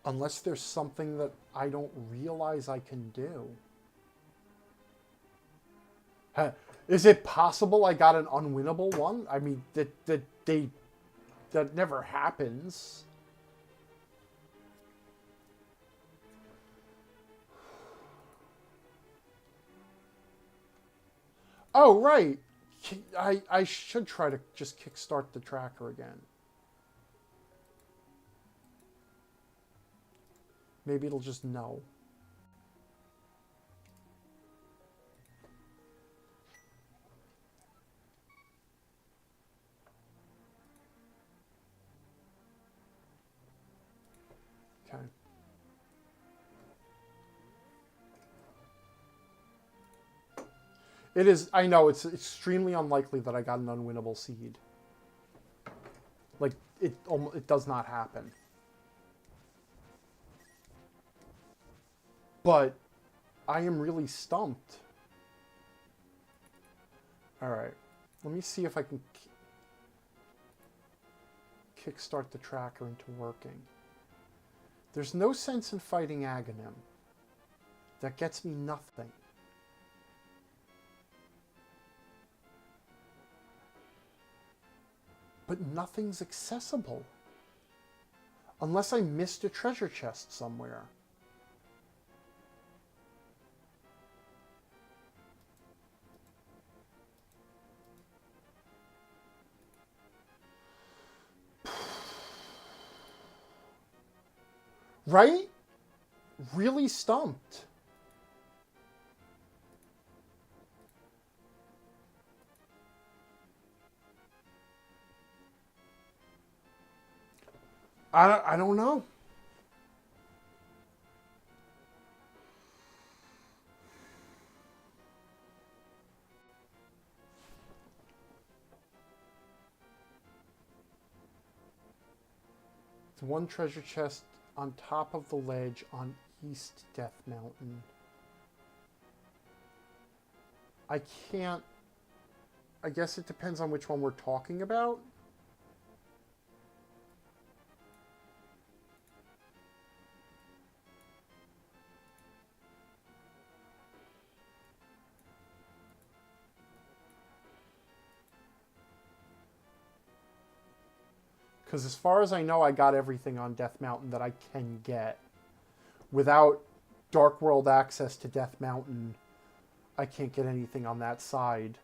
Unless there's something that I don't realize I can do. Is it possible I got an unwinnable one? I mean, that never happens. Oh, right. I should try to just kickstart the tracker again. Maybe it'll just know. Okay. It is, I know, it's extremely unlikely that I got an unwinnable seed. Like, it does not happen. But I am really stumped. Alright. Let me see if I can kickstart the tracker into working. There's no sense in fighting Aghanim. That gets me nothing. But nothing's accessible. Unless I missed a treasure chest somewhere. Right? Really stumped. I don't know. It's one treasure chest on top of the ledge on East Death Mountain. I can't... I guess it depends on which one we're talking about. Because as far as I know, I got everything on Death Mountain that I can get. Without Dark World access to Death Mountain, I can't get anything on that side.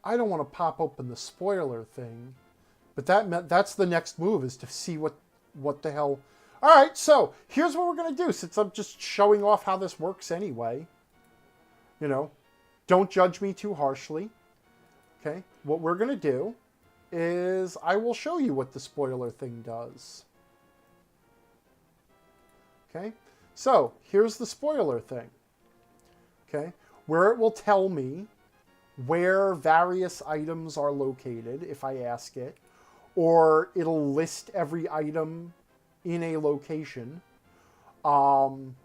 I don't want to pop open the spoiler thing, but that's the next move, is to see what the hell... Alright, so here's what we're going to do, since I'm just showing off how this works anyway. You know, don't judge me too harshly. Okay, what we're going to do is I will show you what the spoiler thing does. Okay, so here's the spoiler thing. Okay, where it will tell me where various items are located if I ask it, or it'll list every item in a location. And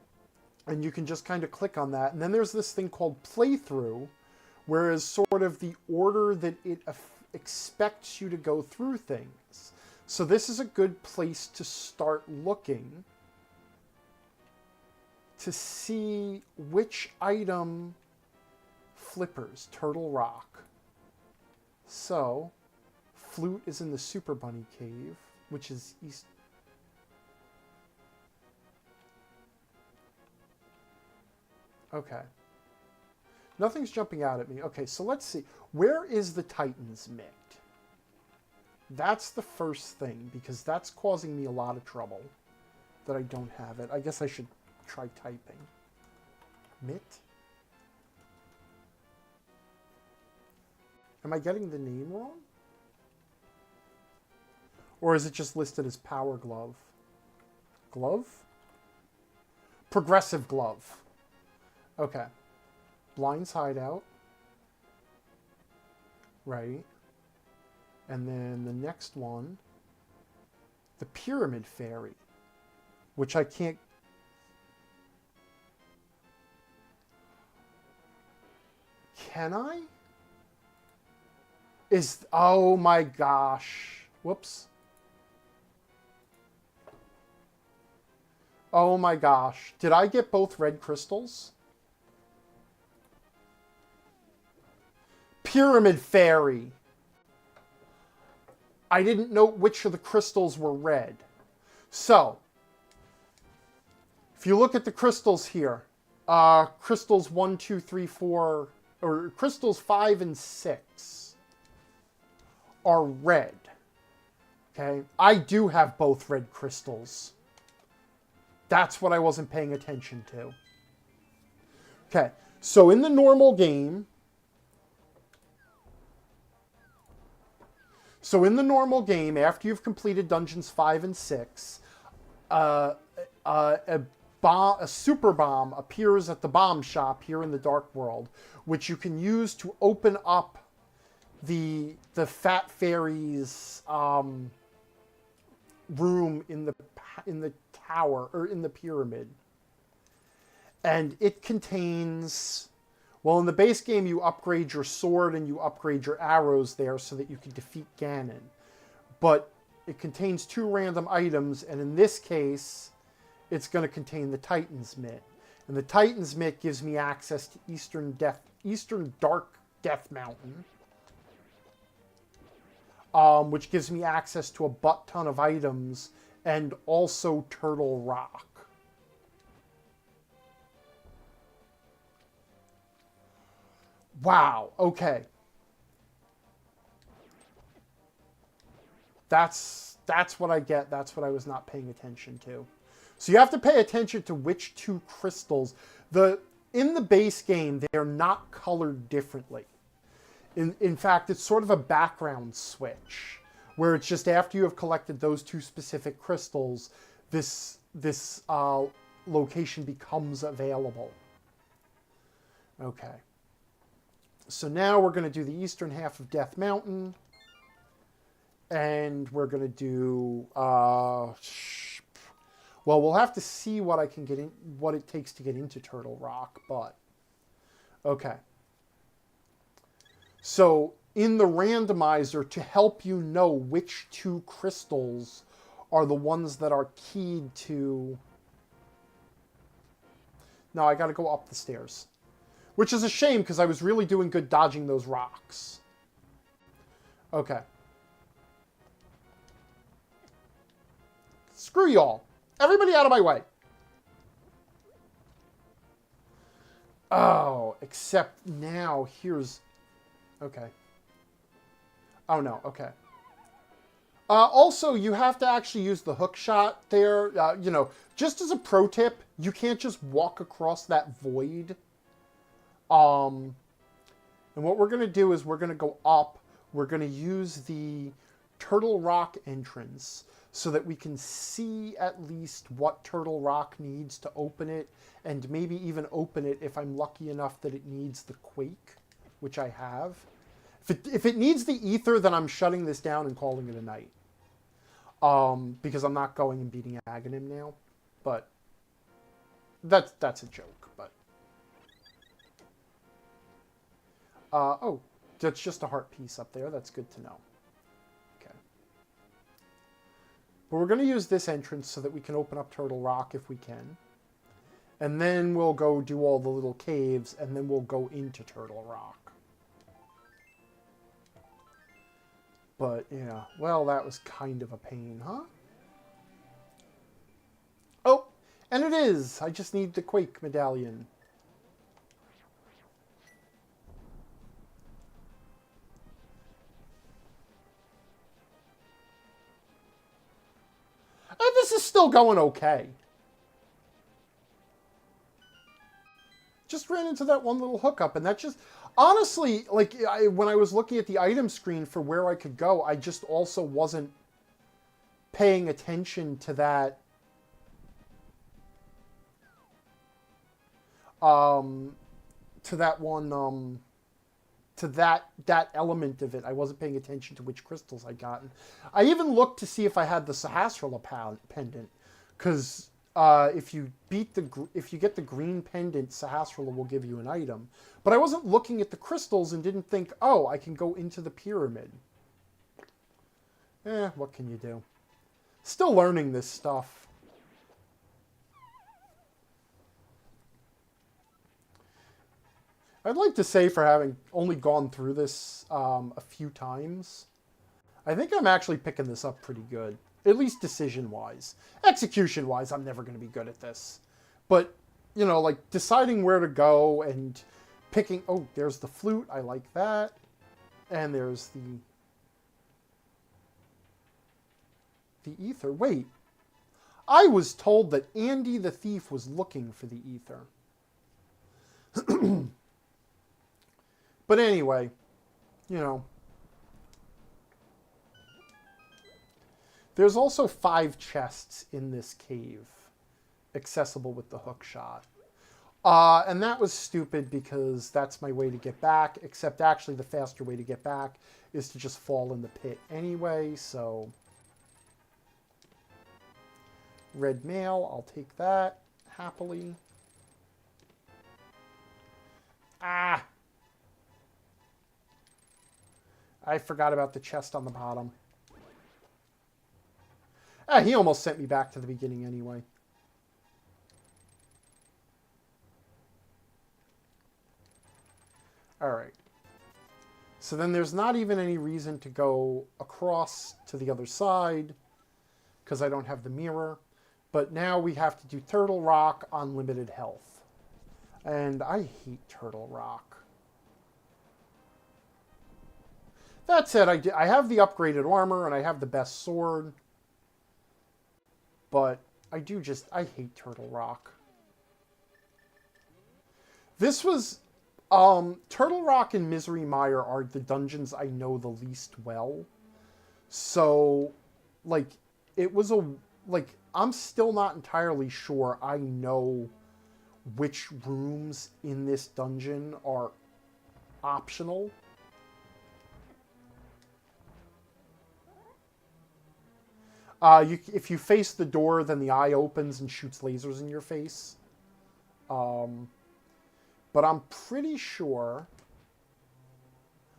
you can just kind of click on that. And then there's this thing called playthrough, whereas sort of the order that it expects you to go through things. So this is a good place to start looking to see which item flippers. Turtle Rock. So, Flute is in the Super Bunny Cave, which is east... Okay. Nothing's jumping out at me. Okay, so let's see. Where is the Titan's Mitt? That's the first thing, because that's causing me a lot of trouble that I don't have it. I guess I should try typing. Mitt? Am I getting the name wrong? Or is it just listed as Power Glove? Glove? Progressive Glove. Okay. Blind's Hideout. Right. And then the next one, the Pyramid Fairy, which I can't... Can I? Oh my gosh. Whoops. Oh my gosh. Did I get both red crystals? Pyramid Fairy. I didn't know which of the crystals were red. So, if you look at the crystals here, crystals 1, 2, 3, 4, or crystals 5 and 6 are red. Okay? I do have both red crystals. That's what I wasn't paying attention to. Okay, so in the normal game, after you've completed Dungeons 5 and 6, a super bomb appears at the bomb shop here in the Dark World, which you can use to open up the Fat Fairy's room in the tower, or in the pyramid. And it contains... Well, in the base game, you upgrade your sword and you upgrade your arrows there so that you can defeat Ganon. But it contains 2 random items, and in this case, it's going to contain the Titan's Mitt. And the Titan's Mitt gives me access to Eastern Dark Death Mountain, which gives me access to a butt-ton of items, and also Turtle Rock. Wow, okay. That's what I get. That's what I was not paying attention to. So you have to pay attention to which 2 crystals. In the base game, they're not colored differently. In fact, it's sort of a background switch, where it's just after you have collected those 2 specific crystals, this location becomes available. Okay. So now we're going to do the eastern half of Death Mountain. And we're going to do... well, we'll have to see what I can get in, what it takes to get into Turtle Rock, but... Okay. So, in the randomizer, to help you know which 2 crystals are the ones that are keyed to... No, I got to go up the stairs. Which is a shame, because I was really doing good dodging those rocks. Okay. Screw y'all. Everybody out of my way. Oh, except now here's... Okay. Oh, no. Okay. Also, you have to actually use the hook shot there. You know, just as a pro tip, you can't just walk across that void. And what we're going to do is we're going to go up. We're going to use the Turtle Rock entrance so that we can see at least what Turtle Rock needs to open it, and maybe even open it if I'm lucky enough that it needs the Quake, which I have. If it needs the Ether, then I'm shutting this down and calling it a night. Because I'm not going and beating Aghanim now. But that's a joke, but... oh, that's just a heart piece up there. That's good to know. Okay. But we're going to use this entrance so that we can open up Turtle Rock if we can. And then we'll go do all the little caves, and then we'll go into Turtle Rock. But, yeah. Well, that was kind of a pain, huh? Oh, and it is! I just need the Quake medallion. And this is still going okay. Just ran into that one little hookup, and that just... Honestly, like, when I was looking at the item screen for where I could go, I just also wasn't paying attention to that... to that one, to that element of it. I wasn't paying attention to which crystals I'd gotten. I even looked to see if I had the Sahasrara pendant, because if you get the green pendant, Sahasrara will give you an item. But I wasn't looking at the crystals and didn't think, oh, I can go into the pyramid. What can you do? Still learning this stuff. I'd like to say, for having only gone through this a few times, I think I'm actually picking this up pretty good. At least decision-wise. Execution-wise, I'm never going to be good at this. But, you know, like, deciding where to go and picking... Oh, there's the flute. I like that. And there's the ether. Wait. I was told that Andy the thief was looking for the ether. But anyway, you know. There's also 5 chests in this cave, accessible with the hook shot. And that was stupid because that's my way to get back, except actually the faster way to get back is to just fall in the pit anyway, so... Red mail, I'll take that, happily. Ah! I forgot about the chest on the bottom. Ah, he almost sent me back to the beginning anyway. Alright. So then there's not even any reason to go across to the other side, because I don't have the mirror. But now we have to do Turtle Rock on limited health. And I hate Turtle Rock. That said, I have the upgraded armor and I have the best sword. But I hate Turtle Rock. This was... Turtle Rock and Misery Mire are the dungeons I know the least well. So, like, it was a... Like, I'm still not entirely sure I know which rooms in this dungeon are optional. If you face the door, then the eye opens and shoots lasers in your face. But I'm pretty sure...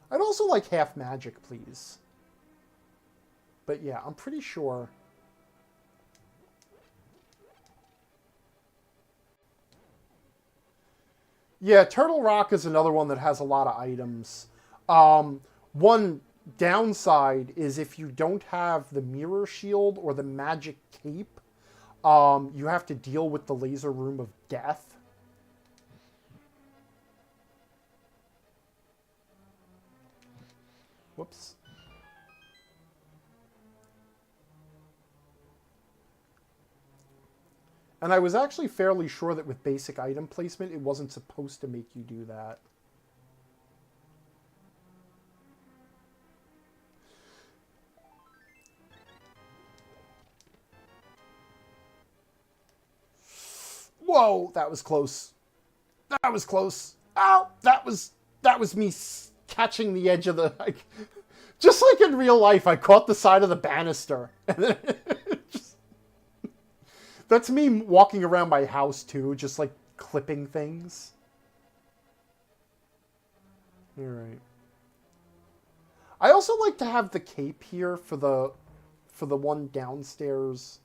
I'd also like half magic, please. But yeah, I'm pretty sure... Yeah, Turtle Rock is another one that has a lot of items. One downside is if you don't have the mirror shield or the magic cape, you have to deal with the laser room of death. Whoops. And I was actually fairly sure that with basic item placement, it wasn't supposed to make you do that. Whoa, that was close. That was close. Ow, that was me catching the edge of the... Like, just like in real life, I caught the side of the banister. And then just... That's me walking around my house, too, just, like, clipping things. Alright. I also like to have the cape here for the one downstairs.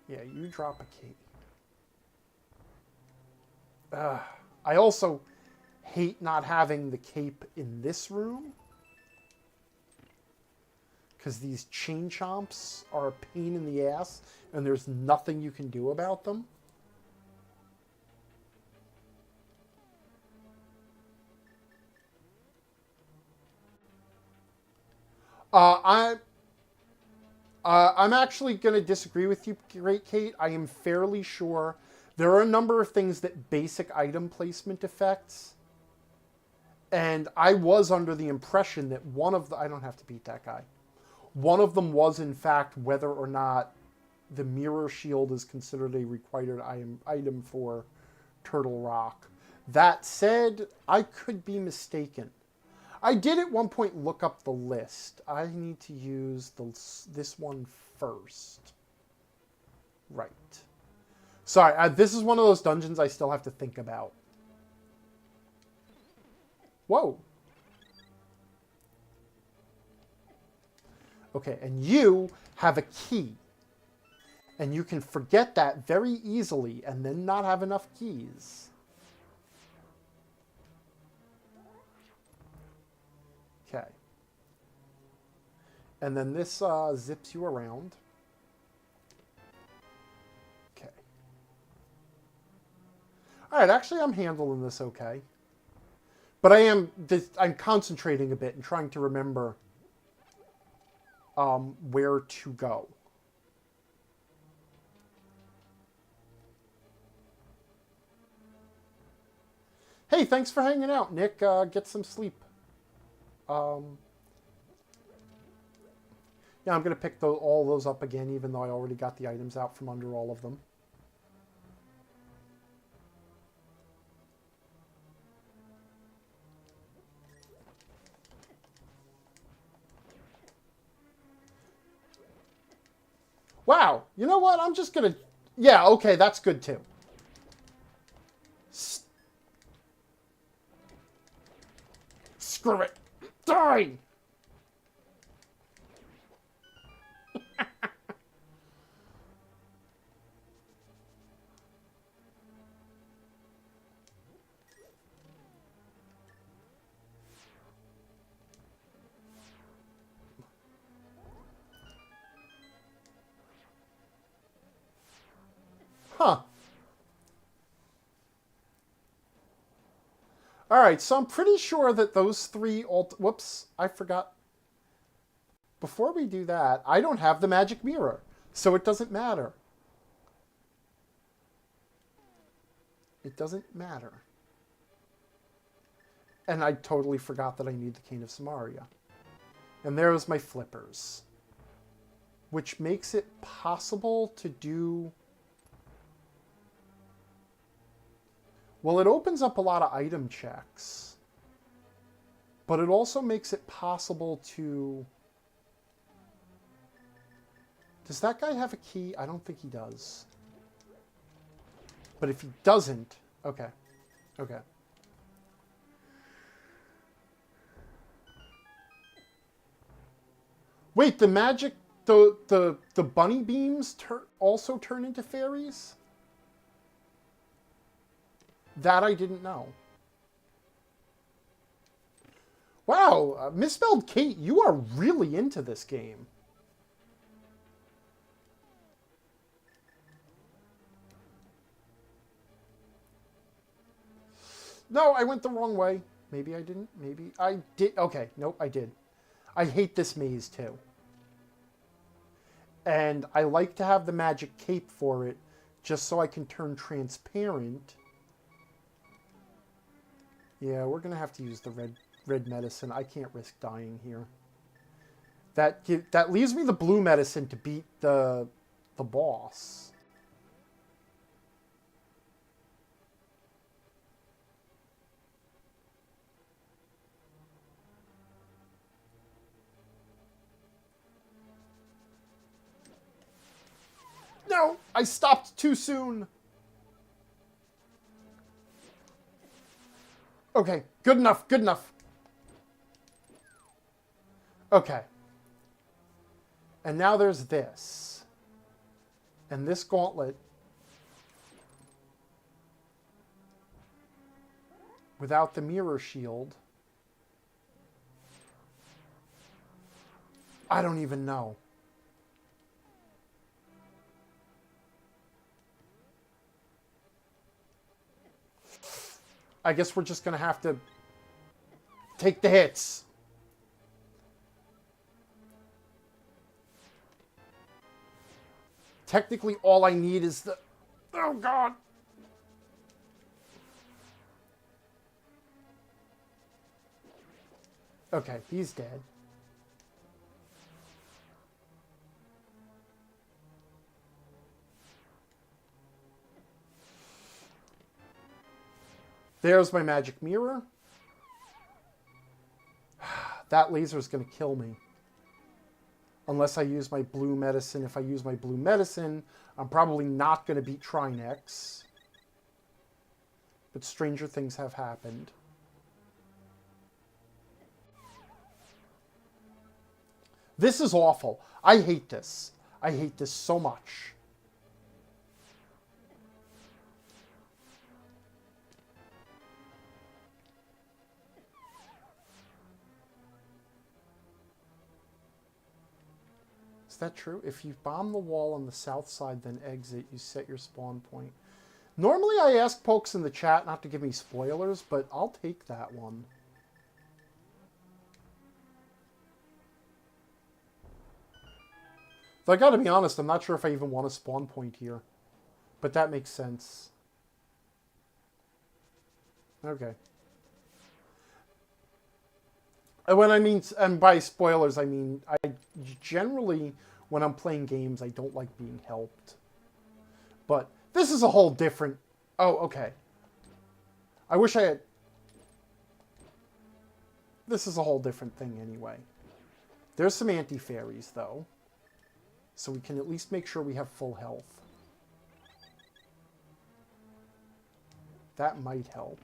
Yeah, you drop a cape. I also hate not having the cape in this room. Because these chain chomps are a pain in the ass, and there's nothing you can do about them. I'm actually going to disagree with you, Great Kate. I am fairly sure there are a number of things that basic item placement affects. And I was under the impression that one of the... I don't have to beat that guy. One of them was, in fact, whether or not the mirror shield is considered a required item for Turtle Rock. That said, I could be mistaken. I did at one point look up the list. I need to use this one first. Right. Sorry, this is one of those dungeons I still have to think about. Whoa. Okay, and you have a key. And you can forget that very easily and then not have enough keys. Okay. And then this zips you around. Okay. All right, actually I'm handling this okay. But I'm concentrating a bit and trying to remember where to go. Hey, thanks for hanging out, Nick. Get some sleep. Yeah, I'm going to pick all those up again, even though I already got the items out from under all of them. Wow, you know what? I'm just going to... Yeah, okay, that's good too. Screw it. Die! Huh. All right, so I'm pretty sure that those three... Whoops, I forgot. Before we do that, I don't have the magic mirror, so it doesn't matter. It doesn't matter. And I totally forgot that I need the Cane of Samaria. And there's my flippers. Which makes it possible to do... Well, it opens up a lot of item checks. But it also makes it possible to... Does that guy have a key? I don't think he does. But if he doesn't... Okay. Okay. Wait, the magic... The bunny beams also turn into fairies? That I didn't know. Wow, Misspelled Kate, you are really into this game. No, I went the wrong way. Maybe I didn't. Maybe I did. Okay, nope, I did. I hate this maze too. And I like to have the magic cape for it, just so I can turn transparent. Yeah, we're gonna have to use the red medicine. I can't risk dying here. That leaves me the blue medicine to beat the boss. No, I stopped too soon. Okay, good enough, good enough. Okay. And now there's this. And this gauntlet. Without the mirror shield. I don't even know. I guess we're just going to have to take the hits. Technically, all I need is the... Oh, God. Okay, he's dead. There's my magic mirror. That laser's going to kill me. Unless I use my blue medicine. If I use my blue medicine, I'm probably not going to beat Trinex. But stranger things have happened. This is awful. I hate this. I hate this so much. Is that true? If you bomb the wall on the south side, then exit, you set your spawn point. Normally I ask folks in the chat not to give me spoilers, but I'll take that one. Though I gotta be honest, I'm not sure if I even want a spawn point here. But that makes sense. Okay. And when I mean, and by spoilers, I mean, I generally, when I'm playing games, I don't like being helped. But this is a whole different... Oh, okay. I wish I had... This is a whole different thing anyway. There's some anti-fairies, though. So we can at least make sure we have full health. That might help.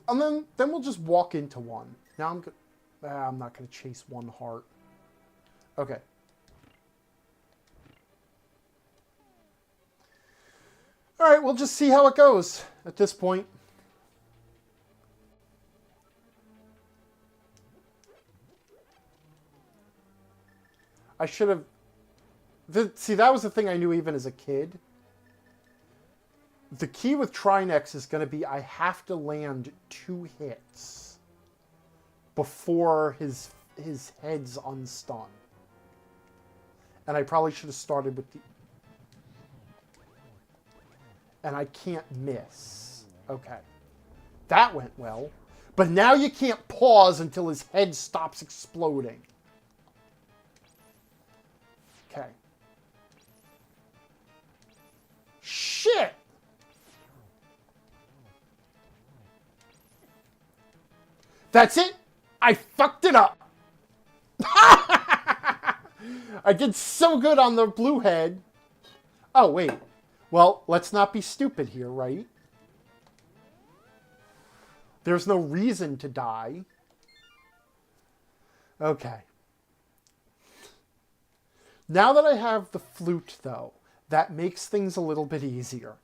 And then we'll just walk into one. Now I'm not going to chase one heart. Okay. All right, we'll just see how it goes at this point. I should have... See, that was the thing I knew even as a kid. The key with Trinex is going to be I have to land 2 hits before his head's unstunned. And I probably should have started with the... And I can't miss. Okay. That went well. But now you can't pause until his head stops exploding. Okay. Shit! That's it. I fucked it up. I did so good on the blue head. Oh, wait. Well, let's not be stupid here, right? There's no reason to die. Okay. Now that I have the flute, though, that makes things a little bit easier.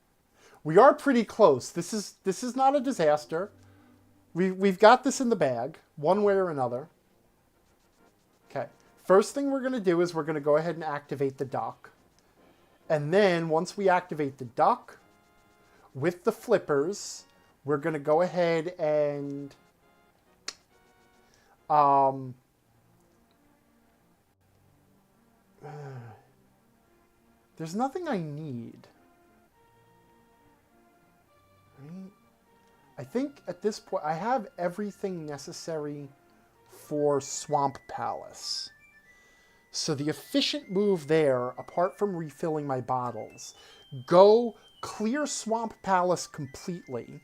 We are pretty close. This is not a disaster. We've got this in the bag, one way or another. Okay. First thing we're going to do is we're going to go ahead and activate the duck. And then, once we activate the duck, with the flippers, we're going to go ahead and... there's nothing I need. Right? I think at this point I have everything necessary for Swamp Palace. So the efficient move there, apart from refilling my bottles, go clear Swamp Palace completely,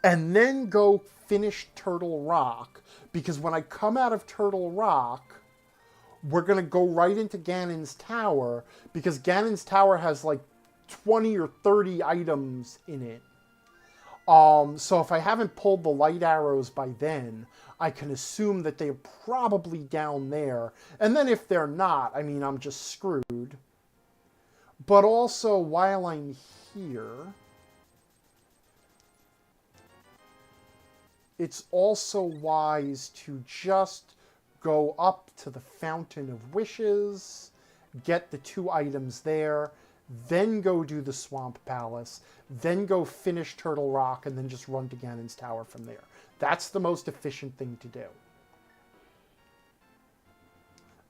and then go finish Turtle Rock, because when I come out of Turtle Rock, we're going to go right into Ganon's Tower, because Ganon's Tower has like 20 or 30 items in it. So if I haven't pulled the light arrows by then, I can assume that they're probably down there. And then if they're not, I mean, I'm just screwed. But also, while I'm here, it's also wise to just go up to the Fountain of Wishes, get the 2 items there, then go do the Swamp Palace, then go finish Turtle Rock, and then just run to Ganon's Tower from there. That's the most efficient thing to do.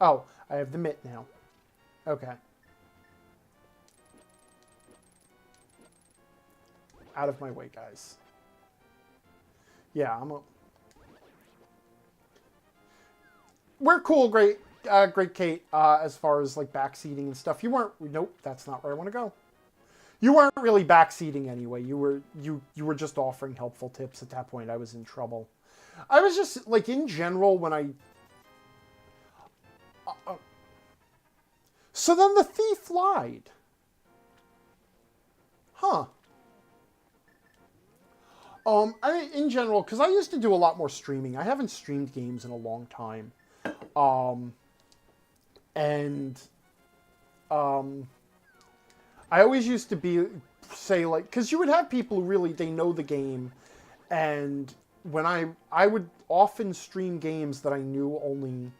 Oh, I have the mitt now. Okay. Out of my way, guys. Yeah, we're cool, great Kate, as far as like backseating and stuff. You weren't... Nope, that's not where I want to go. You weren't really backseating anyway. You were just offering helpful tips. At that point, I was in trouble. I was just, like, in general, when I... So then the thief lied. Huh. In general, because I used to do a lot more streaming. I haven't streamed games in a long time. I always used to say, like, because you would have people who really, they know the game, And when I would often stream games that I knew only...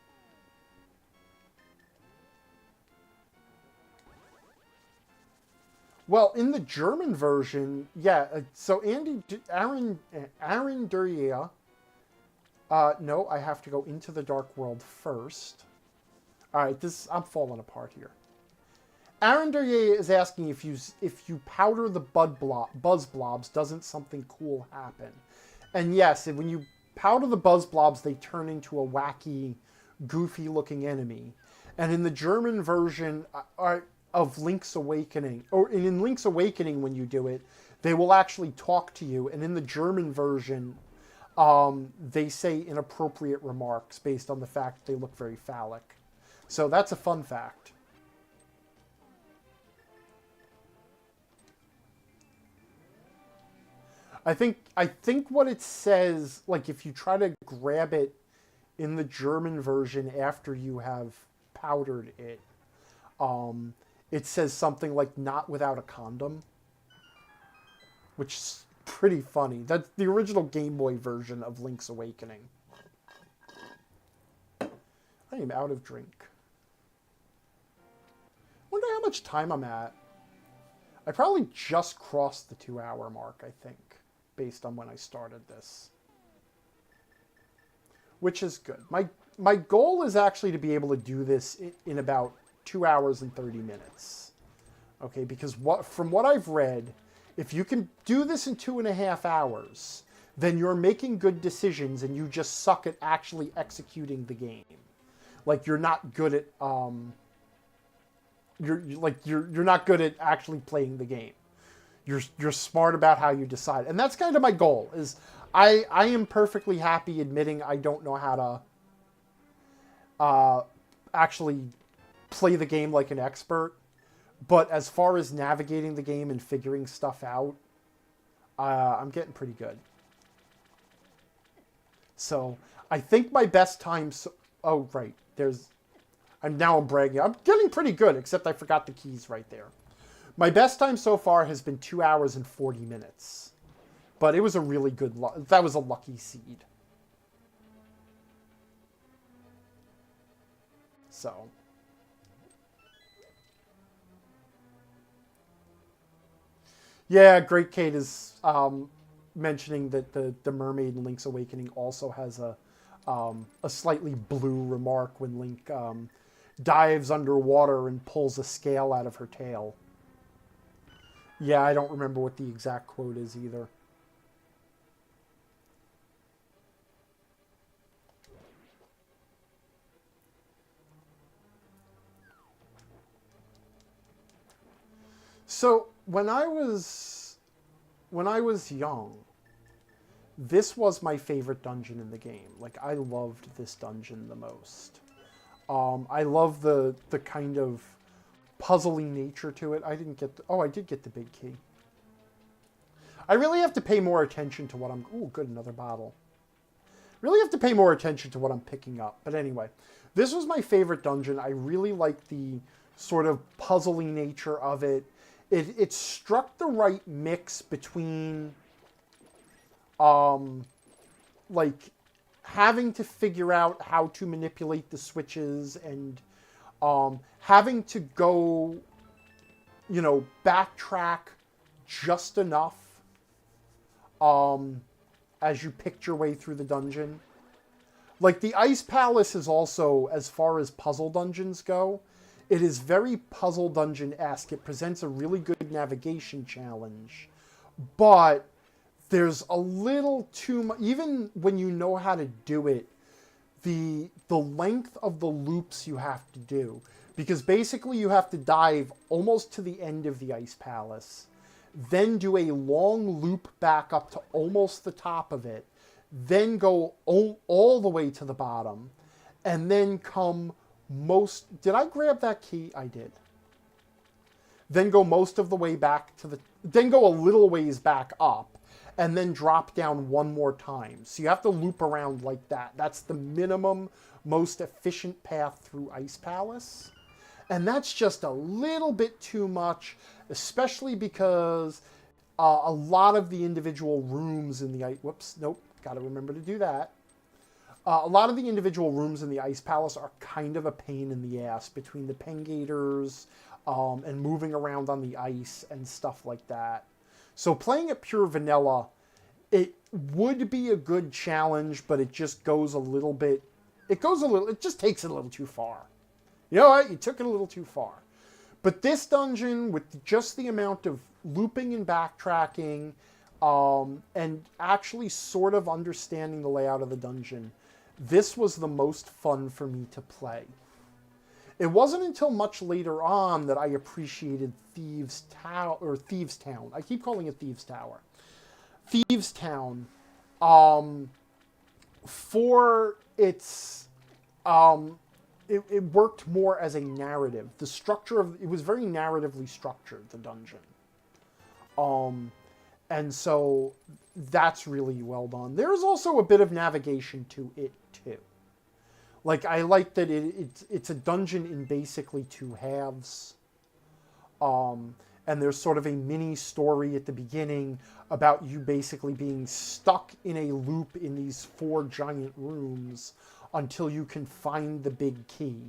Well, in the German version, yeah, so Aaron Duria, no, I have to go into the Dark World first. All right, I'm falling apart here. Aaron Duria is asking if you powder the buzz blobs, doesn't something cool happen? And yes, when you powder the buzz blobs, they turn into a wacky, goofy-looking enemy. And in the German version of Link's Awakening, or in Link's Awakening, when you do it, they will actually talk to you. And in the German version, they say inappropriate remarks based on the fact they look very phallic. So that's a fun fact. I think what it says, like if you try to grab it in the German version after you have powdered it, it says something like "not without a condom," which is pretty funny. That's the original Game Boy version of Link's Awakening. I am out of drink. Wonder how much time I'm at. I probably just crossed the 2-hour mark, I think, based on when I started this. Which is good. My goal is actually to be able to do this in about 2 hours and 30 minutes. Okay, because from what I've read, if you can do this in 2.5 hours, then you're making good decisions and you just suck at actually executing the game. Like you're not good at you're not good at actually playing the game. You're smart about how you decide. And that's kind of my goal, is I am perfectly happy admitting I don't know how to actually play the game like an expert. But as far as navigating the game and figuring stuff out, I'm getting pretty good. So I think my best time... oh, right. I'm bragging. I'm getting pretty good, except I forgot the keys right there. My best time so far has been 2 hours and 40 minutes. But it was a really good... that was a lucky seed. So... yeah, Great Kate is mentioning that the mermaid in Link's Awakening also has a slightly blue remark when Link dives underwater and pulls a scale out of her tail. Yeah, I don't remember what the exact quote is either. So when I was young, this was my favorite dungeon in the game. Like, I loved this dungeon the most. I love the kind of puzzly nature to it. I did get the big key. I really have to pay more attention to what I'm... ooh, good, another bottle. Really have to pay more attention to what I'm picking up. But anyway, this was my favorite dungeon. I really liked the sort of puzzly nature of it. It struck the right mix between, like, having to figure out how to manipulate the switches and having to go, backtrack just enough as you picked your way through the dungeon. Like, the Ice Palace is also, as far as puzzle dungeons go, it is very puzzle dungeon-esque. It presents a really good navigation challenge. But there's a little too much... even when you know how to do it, the length of the loops you have to do. Because basically you have to dive almost to the end of the Ice Palace, then do a long loop back up to almost the top of it, then go all the way to the bottom, and then come... did I grab that key? I did. Then go most of the way back to then go a little ways back up, and then drop down one more time. So you have to loop around like that. That's the minimum, most efficient path through Ice Palace. And that's just a little bit too much, especially because a lot of the individual rooms in the ice... Whoops, nope, got to remember to do that. A lot of the individual rooms in the Ice Palace are kind of a pain in the ass between the pengators and moving around on the ice and stuff like that. So playing it pure vanilla, it would be a good challenge, but it just goes a little bit... It just takes it a little too far. You know what? You took it a little too far. But this dungeon, with just the amount of looping and backtracking, and actually sort of understanding the layout of the dungeon, this was the most fun for me to play. It wasn't until much later on that I appreciated Thieves' Town. I keep calling it Thieves' Tower. Thieves' Town, for its... It worked more as a narrative. The structure of... It was very narratively structured, the dungeon. And so that's really well done. There's also a bit of navigation to it, too. Like, I like that it's a dungeon in basically two halves. And there's sort of a mini story at the beginning about you basically being stuck in a loop in these 4 giant rooms until you can find the big key.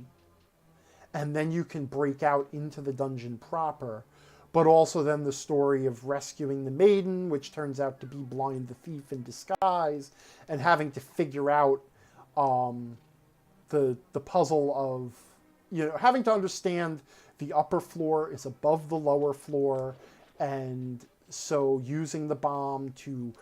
And then you can break out into the dungeon proper. But also then the story of rescuing the maiden, which turns out to be Blind the Thief in disguise, and having to figure out the puzzle of, you know, having to understand the upper floor is above the lower floor, and so using the bomb to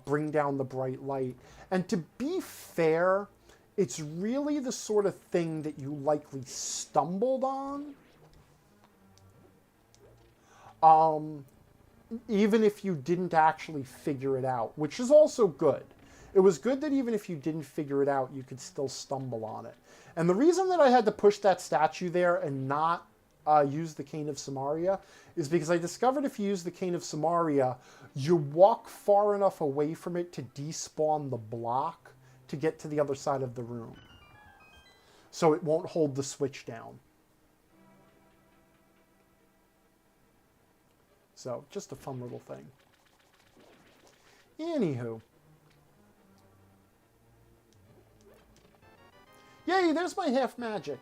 bring down the bright light. And to be fair, it's really the sort of thing that you likely stumbled on. Even if you didn't actually figure it out, which is also good. It was good that even if you didn't figure it out, you could still stumble on it. And the reason that I had to push that statue there and not use the Cane of Samaria is because I discovered if you use the Cane of Samaria, you walk far enough away from it to despawn the block to get to the other side of the room. So it won't hold the switch down. So, just a fun little thing. Anywho. Yay, there's my half magic.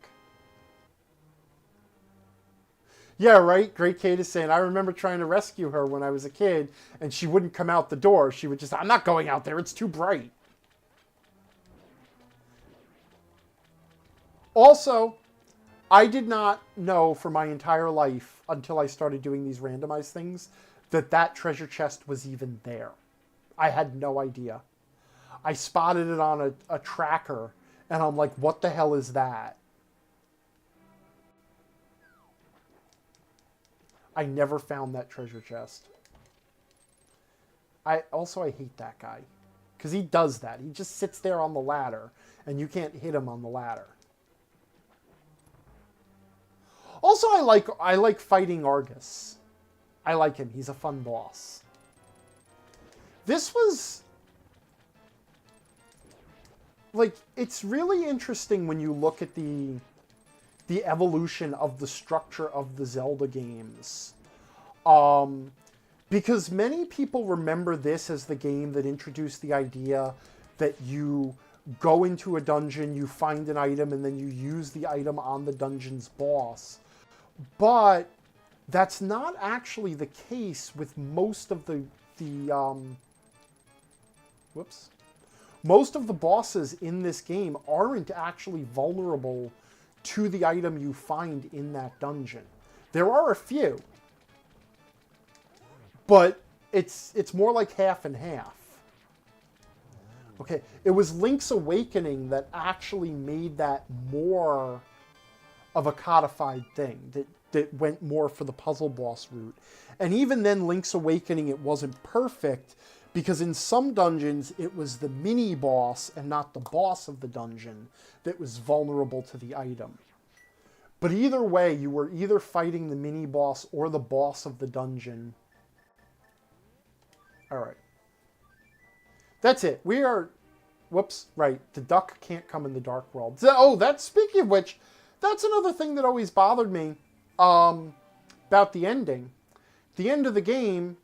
Yeah, right? Great Kate is saying, I remember trying to rescue her when I was a kid, and she wouldn't come out the door. She would just, I'm not going out there, it's too bright. Also, I did not know for my entire life, until I started doing these randomized things, that treasure chest was even there. I had no idea. I spotted it on a tracker, and I'm like, what the hell is that? I never found that treasure chest. I hate that guy. Because he does that. He just sits there on the ladder, and you can't hit him on the ladder. Also, I like fighting Argus. I like him. He's a fun boss. This was... Like, it's really interesting when you look at the evolution of the structure of the Zelda games. Because many people remember this as the game that introduced the idea that you go into a dungeon, you find an item, and then you use the item on the dungeon's boss. But that's not actually the case with most of most of the bosses in this game aren't actually vulnerable to the item you find in that dungeon. There are a few, but it's more like half and half. Okay, it was Link's Awakening that actually made that more of a codified thing, that went more for the puzzle boss route. And even then, Link's Awakening, it wasn't perfect, because in some dungeons, it was the mini-boss and not the boss of the dungeon that was vulnerable to the item. But either way, you were either fighting the mini-boss or the boss of the dungeon. Alright. That's it. We are... Whoops, right. The duck can't come in the dark world. Oh, that's... Speaking of which... That's another thing that always bothered me about the ending. The end of the game,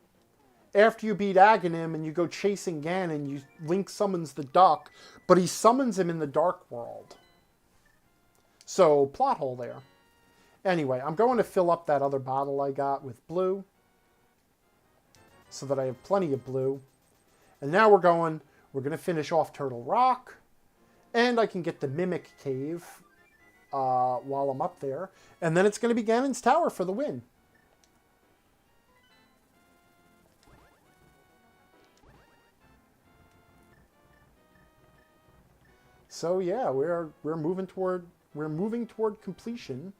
after you beat Aghanim and you go chasing Ganon, Link summons the duck, but he summons him in the Dark World. So, plot hole there. Anyway, I'm going to fill up that other bottle I got with blue, so that I have plenty of blue. And now we're going to finish off Turtle Rock, and I can get the Mimic Cave while I'm up there. And then it's going to be Ganon's Tower for the win. So yeah, we're moving toward completion.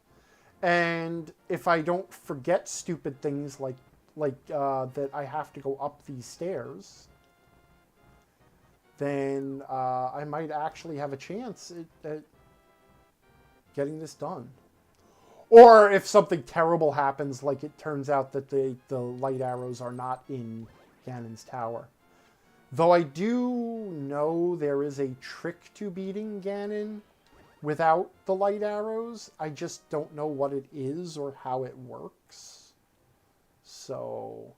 And if I don't forget stupid things like that I have to go up these stairs, then I might actually have a chance at getting this done. Or if something terrible happens, like it turns out that the light arrows are not in Ganon's Tower. Though I do know there is a trick to beating Ganon without the light arrows. I just don't know what it is or how it works. So,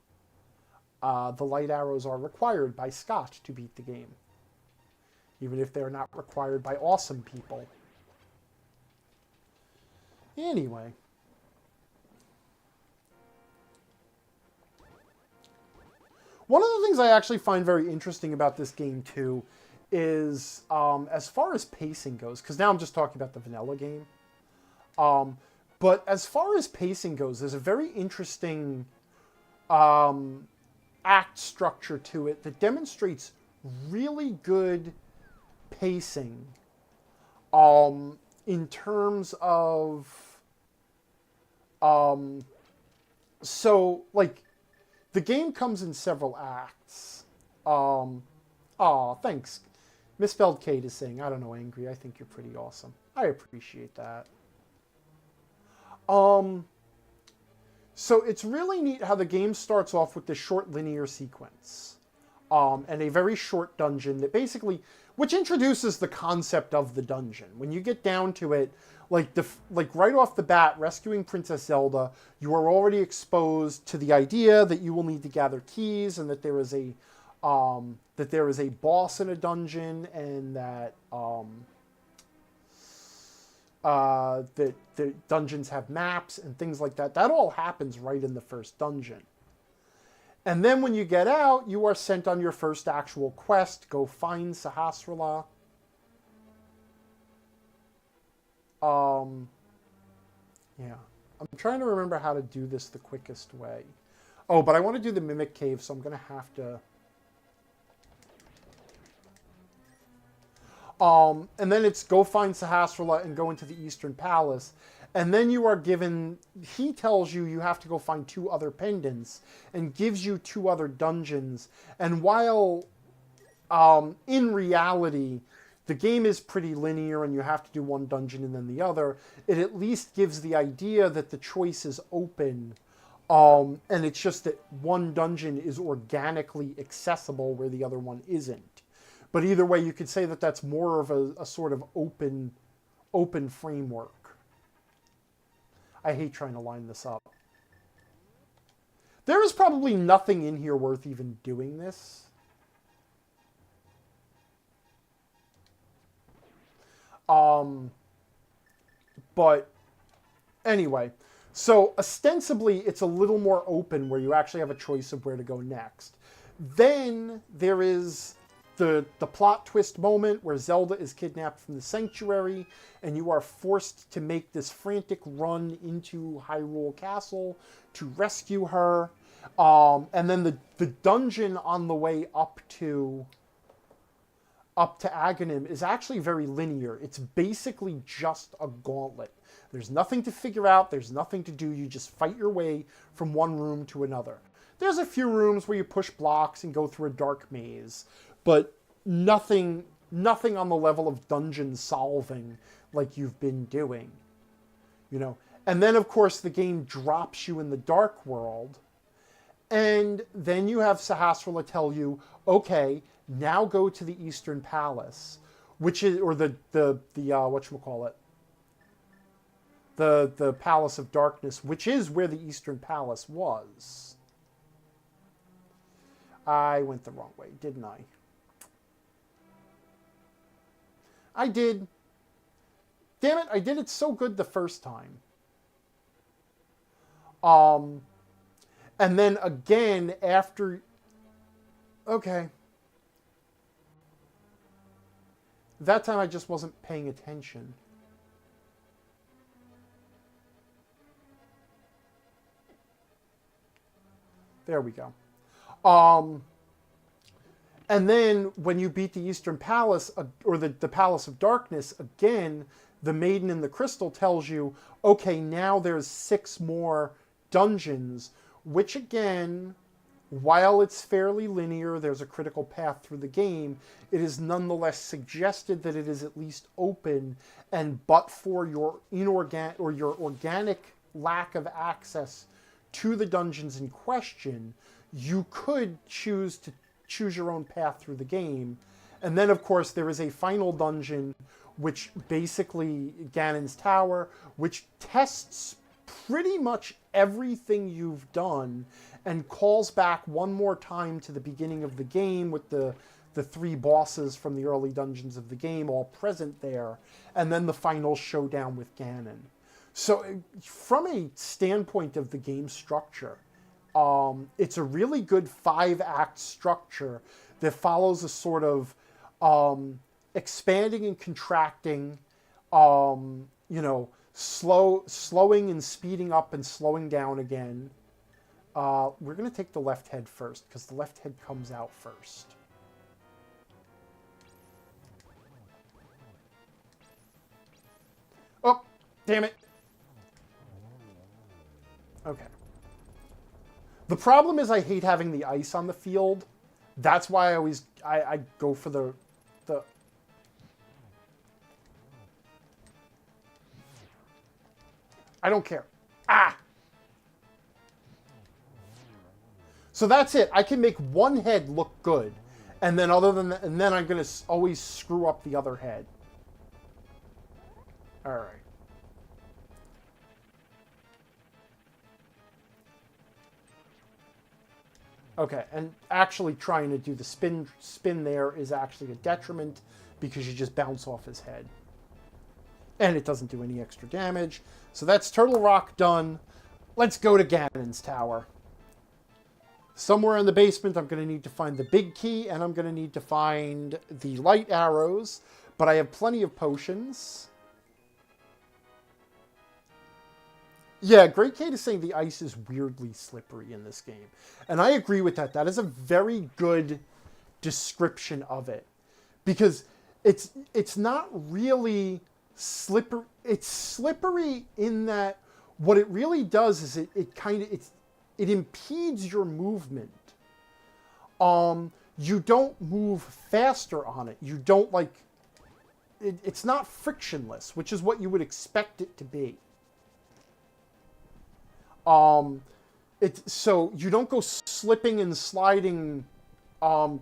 the light arrows are required by Scott to beat the game. Even if they're not required by awesome people. Anyway. One of the things I actually find very interesting about this game, too, is as far as pacing goes, because now I'm just talking about the vanilla game. But as far as pacing goes, there's a very interesting act structure to it that demonstrates really good pacing in terms of so like the game comes in several acts. Thanks. Misspelled Kate is saying, I don't know, Angry, I think you're pretty awesome. I appreciate that. So it's really neat how the game starts off with this short linear sequence. And a very short dungeon that basically, which introduces the concept of the dungeon. When you get down to it, like right off the bat, rescuing Princess Zelda, you are already exposed to the idea that you will need to gather keys, and that there is a boss in a dungeon, and that that the dungeons have maps and things like that. That all happens right in the first dungeon. And then when you get out, you are sent on your first actual quest. Go find Sahasrahla. Yeah. I'm trying to remember how to do this the quickest way. Oh, but I want to do the Mimic Cave, so I'm going to have to... and then it's go find Sahasrahla and go into the Eastern Palace. And then you are given... He tells you you have to go find 2 other pendants and gives you 2 other dungeons. And while in reality... the game is pretty linear and you have to do one dungeon and then the other, it at least gives the idea that the choice is open, and it's just that one dungeon is organically accessible where the other one isn't. But either way, you could say that that's more of a sort of open framework. I hate trying to line this up. There is probably nothing in here worth even doing this. But anyway, so ostensibly it's a little more open where you actually have a choice of where to go next. Then there is the plot twist moment where Zelda is kidnapped from the sanctuary and you are forced to make this frantic run into Hyrule Castle to rescue her. And then the dungeon on the way up to Aghanim is actually very linear. It's basically just a gauntlet. There's nothing to figure out. There's nothing to do. You just fight your way from one room to another. There's a few rooms where you push blocks and go through a dark maze, but nothing on the level of dungeon solving like you've been doing, you know. And then, of course, the game drops you in the Dark World, and then you have Sahasrahla tell you, okay, now go to the Eastern Palace, which is, or the whatchamacallit, the Palace of Darkness, which is where the Eastern Palace was. I went the wrong way, didn't I? I did. Damn it, I did it so good the first time. And then again after... Okay. That time I just wasn't paying attention. There we go. And then when you beat the Eastern Palace, or the Palace of Darkness, again, the Maiden in the Crystal tells you, okay, now there's 6 more dungeons, which again, while it's fairly linear, there's a critical path through the game, it is nonetheless suggested that it is at least open, and but for your organic lack of access to the dungeons in question, you could choose your own path through the game. And then, of course, there is a final dungeon, which basically, Ganon's Tower, which tests pretty much everything you've done and calls back one more time to the beginning of the game with the 3 bosses from the early dungeons of the game all present there, and then the final showdown with Ganon. So from a standpoint of the game structure, it's a really good 5-act structure that follows a sort of expanding and contracting, slowing and speeding up and slowing down again. We're going to take the left head first, because the left head comes out first. Oh, damn it. Okay. The problem is I hate having the ice on the field. That's why I go for the... I don't care. Ah! So that's it. I can make one head look good, and then and then I'm going to always screw up the other head. All right. Okay, and actually trying to do the spin there is actually a detriment, because you just bounce off his head. And it doesn't do any extra damage. So that's Turtle Rock done. Let's go to Ganon's Tower. Somewhere in the basement, I'm going to need to find the big key, and I'm going to need to find the light arrows. But I have plenty of potions. Yeah, Great Kate is saying the ice is weirdly slippery in this game. And I agree with that. That is a very good description of it. Because it's not really slippery. It's slippery in that what it really does is it impedes your movement. You don't move faster on it. You don't it's not frictionless, which is what you would expect it to be. So you don't go slipping and sliding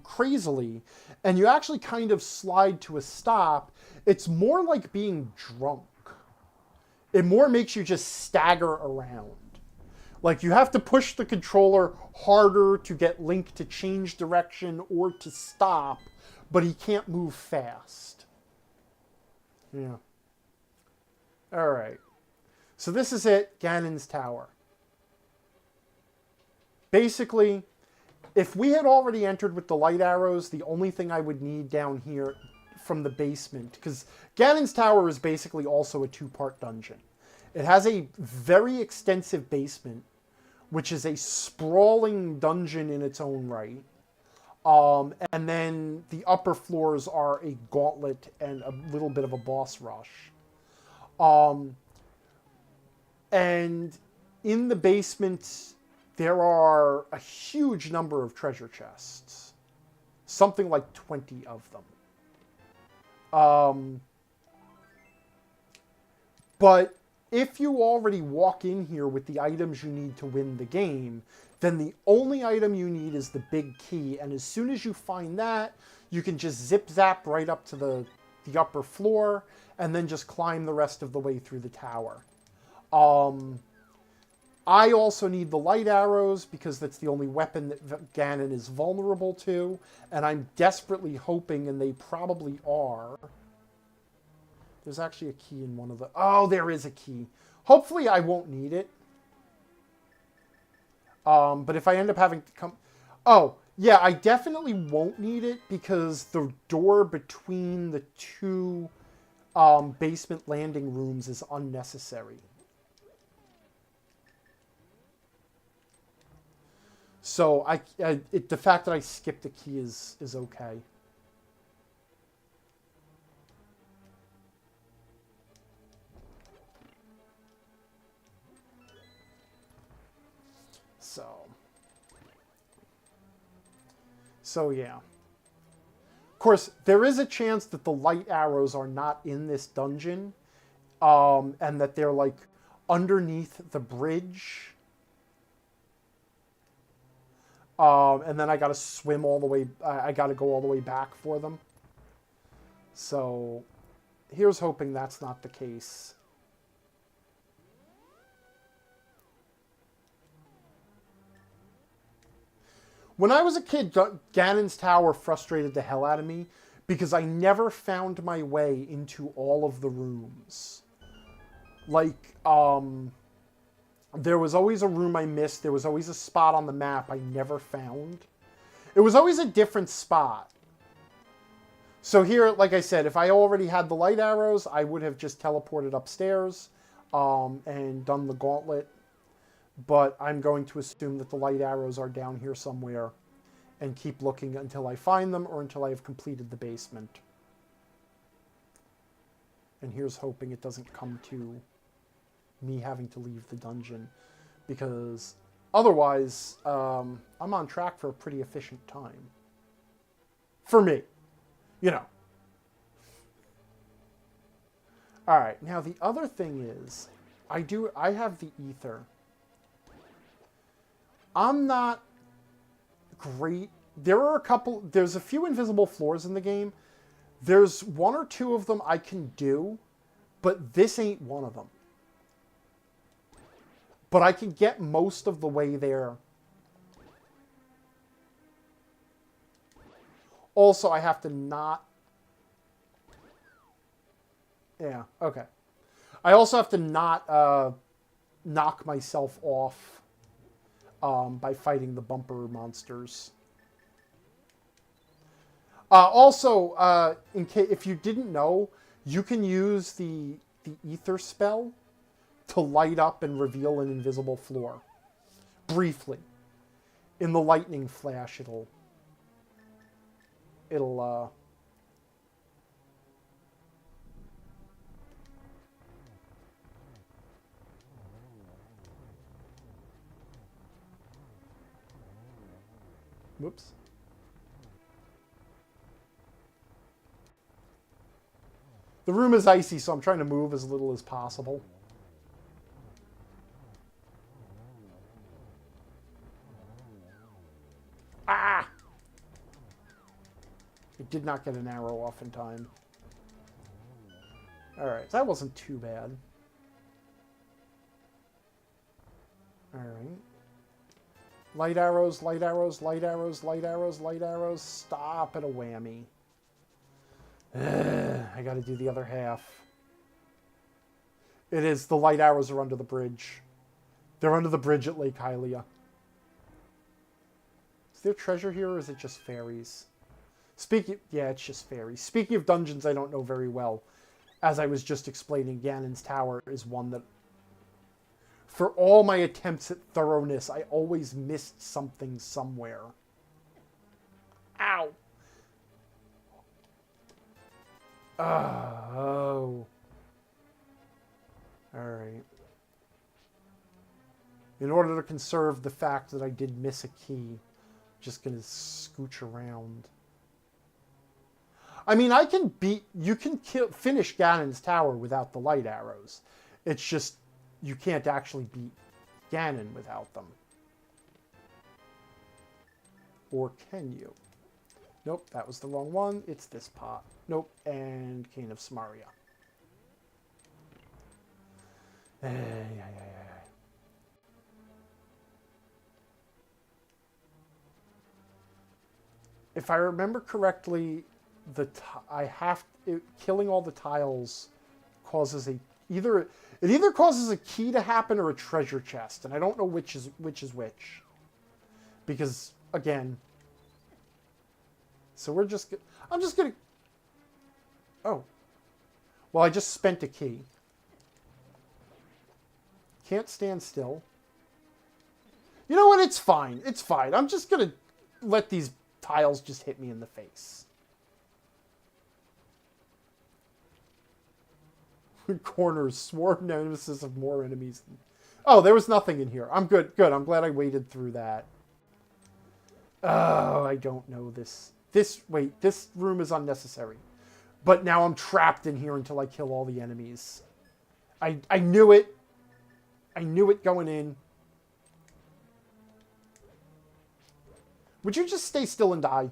crazily, and you actually kind of slide to a stop. It's more like being drunk. It more makes you just stagger around. Like, you have to push the controller harder to get Link to change direction or to stop, but he can't move fast. Yeah. Alright. So this is it, Ganon's Tower. Basically, if we had already entered with the light arrows, the only thing I would need down here from the basement, because Ganon's Tower is basically also a 2-part dungeon. It has a very extensive basement, which is a sprawling dungeon in its own right. And then the upper floors are a gauntlet and a little bit of a boss rush. And in the basement, there are a huge number of treasure chests. Something like 20 of them. But if you already walk in here with the items you need to win the game, then the only item you need is the big key. And as soon as you find that, you can just zip-zap right up to the upper floor and then just climb the rest of the way through the tower. I also need the light arrows because that's the only weapon that Ganon is vulnerable to. And I'm desperately hoping, and they probably are. There's actually a key in one of the... Oh, there is a key. Hopefully I won't need it. But if I end up having to come... Oh, yeah, I definitely won't need it because the door between the two basement landing rooms is unnecessary. So the fact that I skipped a key is okay. So yeah. Of course, there is a chance that the light arrows are not in this dungeon, and that they're like underneath the bridge. And then I gotta swim all the way, I gotta go all the way back for them. So, here's hoping that's not the case. When I was a kid, Ganon's Tower frustrated the hell out of me because I never found my way into all of the rooms. Like, there was always a room I missed. There was always a spot on the map I never found. It was always a different spot. So here, like I said, if I already had the light arrows, I would have just teleported upstairs and done the gauntlet. But I'm going to assume that the light arrows are down here somewhere and keep looking until I find them or until I have completed the basement. And here's hoping it doesn't come to me having to leave the dungeon, because otherwise I'm on track for a pretty efficient time. For me. You know. Alright, now the other thing is, I have the ether. I'm not great. There's a few invisible floors in the game. There's one or two of them I can do, but this ain't one of them. But I can get most of the way there. Also, I have to not... Yeah, okay. I also have to not knock myself off by fighting the bumper monsters. Also, if you didn't know, you can use the ether spell to light up and reveal an invisible floor. Briefly. In the lightning flash, it'll Whoops. The room is icy, so I'm trying to move as little as possible. Ah! I did not get an arrow off in time. Alright, that wasn't too bad. Alright. Light arrows, light arrows, light arrows, light arrows, light arrows. Stop at a whammy. I gotta do the other half. It is, the light arrows are under the bridge. They're under the bridge at Lake Hylia. Is there treasure here, or is it just fairies? Yeah, it's just fairies. Speaking of dungeons I don't know very well, as I was just explaining, Ganon's Tower is one that, for all my attempts at thoroughness, I always missed something somewhere. Ow! Oh. Alright. In order to conserve the fact that I did miss a key, I'm just gonna scooch around. I mean, you can finish Ganon's Tower without the light arrows. It's just, you can't actually beat Ganon without them. Or can you? Nope, that was the wrong one. It's this pot. Nope, and Cane of Samaria. if I remember correctly, killing all the tiles causes either it either causes a key to happen or a treasure chest, and I don't know which is which. Because again, so I'm just gonna. Oh, well, I just spent a key. Can't stand still. You know what? It's fine. It's fine. I'm just gonna let these tiles just hit me in the face. Corners, sworn nemesis of more enemies. Oh, there was nothing in here. I'm good. Good. I'm glad I waded through that. Oh, I don't know this. Wait, this room is unnecessary. But now I'm trapped in here until I kill all the enemies. I knew it. I knew it going in. Would you just stay still and die?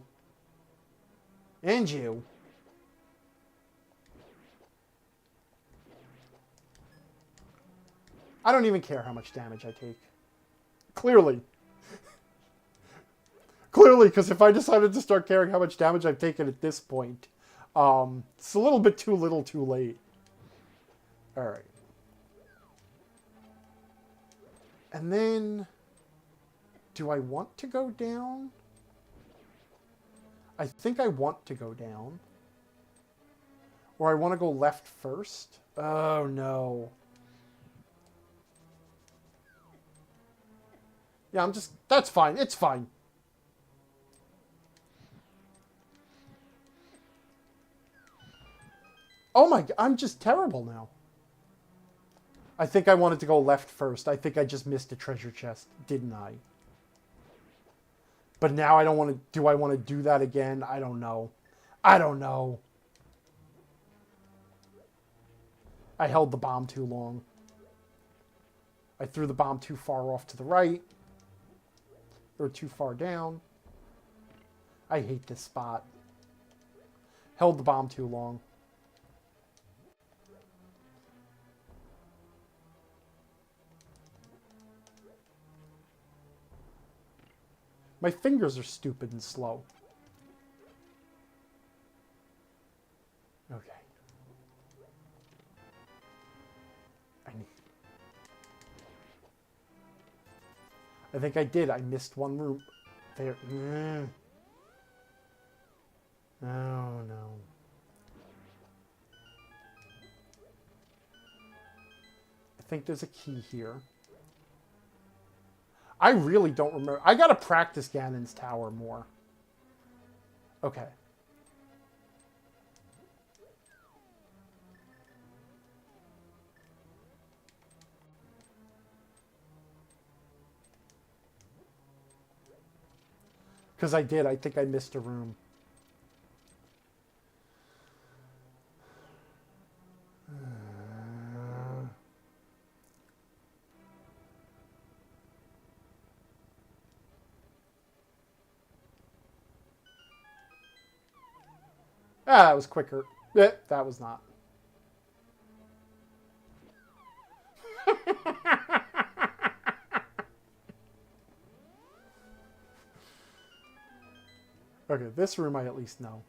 And you. I don't even care how much damage I take. Clearly. Clearly, because if I decided to start caring how much damage I've taken at this point, it's a little bit too little too late. Alright. And then... do I want to go down? I think I want to go down. Or I want to go left first. Oh, no. Yeah, that's fine. It's fine. Oh my, I'm just terrible now. I think I wanted to go left first. I think I just missed a treasure chest, didn't I? But now I don't want to... do I want to do that again? I don't know. I don't know. I held the bomb too long. I threw the bomb too far off to the right. Or too far down. I hate this spot. Held the bomb too long. My fingers are stupid and slow. Okay. I think I did. I missed one room. There. Oh, no. I think there's a key here. I really don't remember. I gotta practice Ganon's Tower more. Okay. Because I did. I think I missed a room. That was quicker. That was not. Okay, this room I at least know.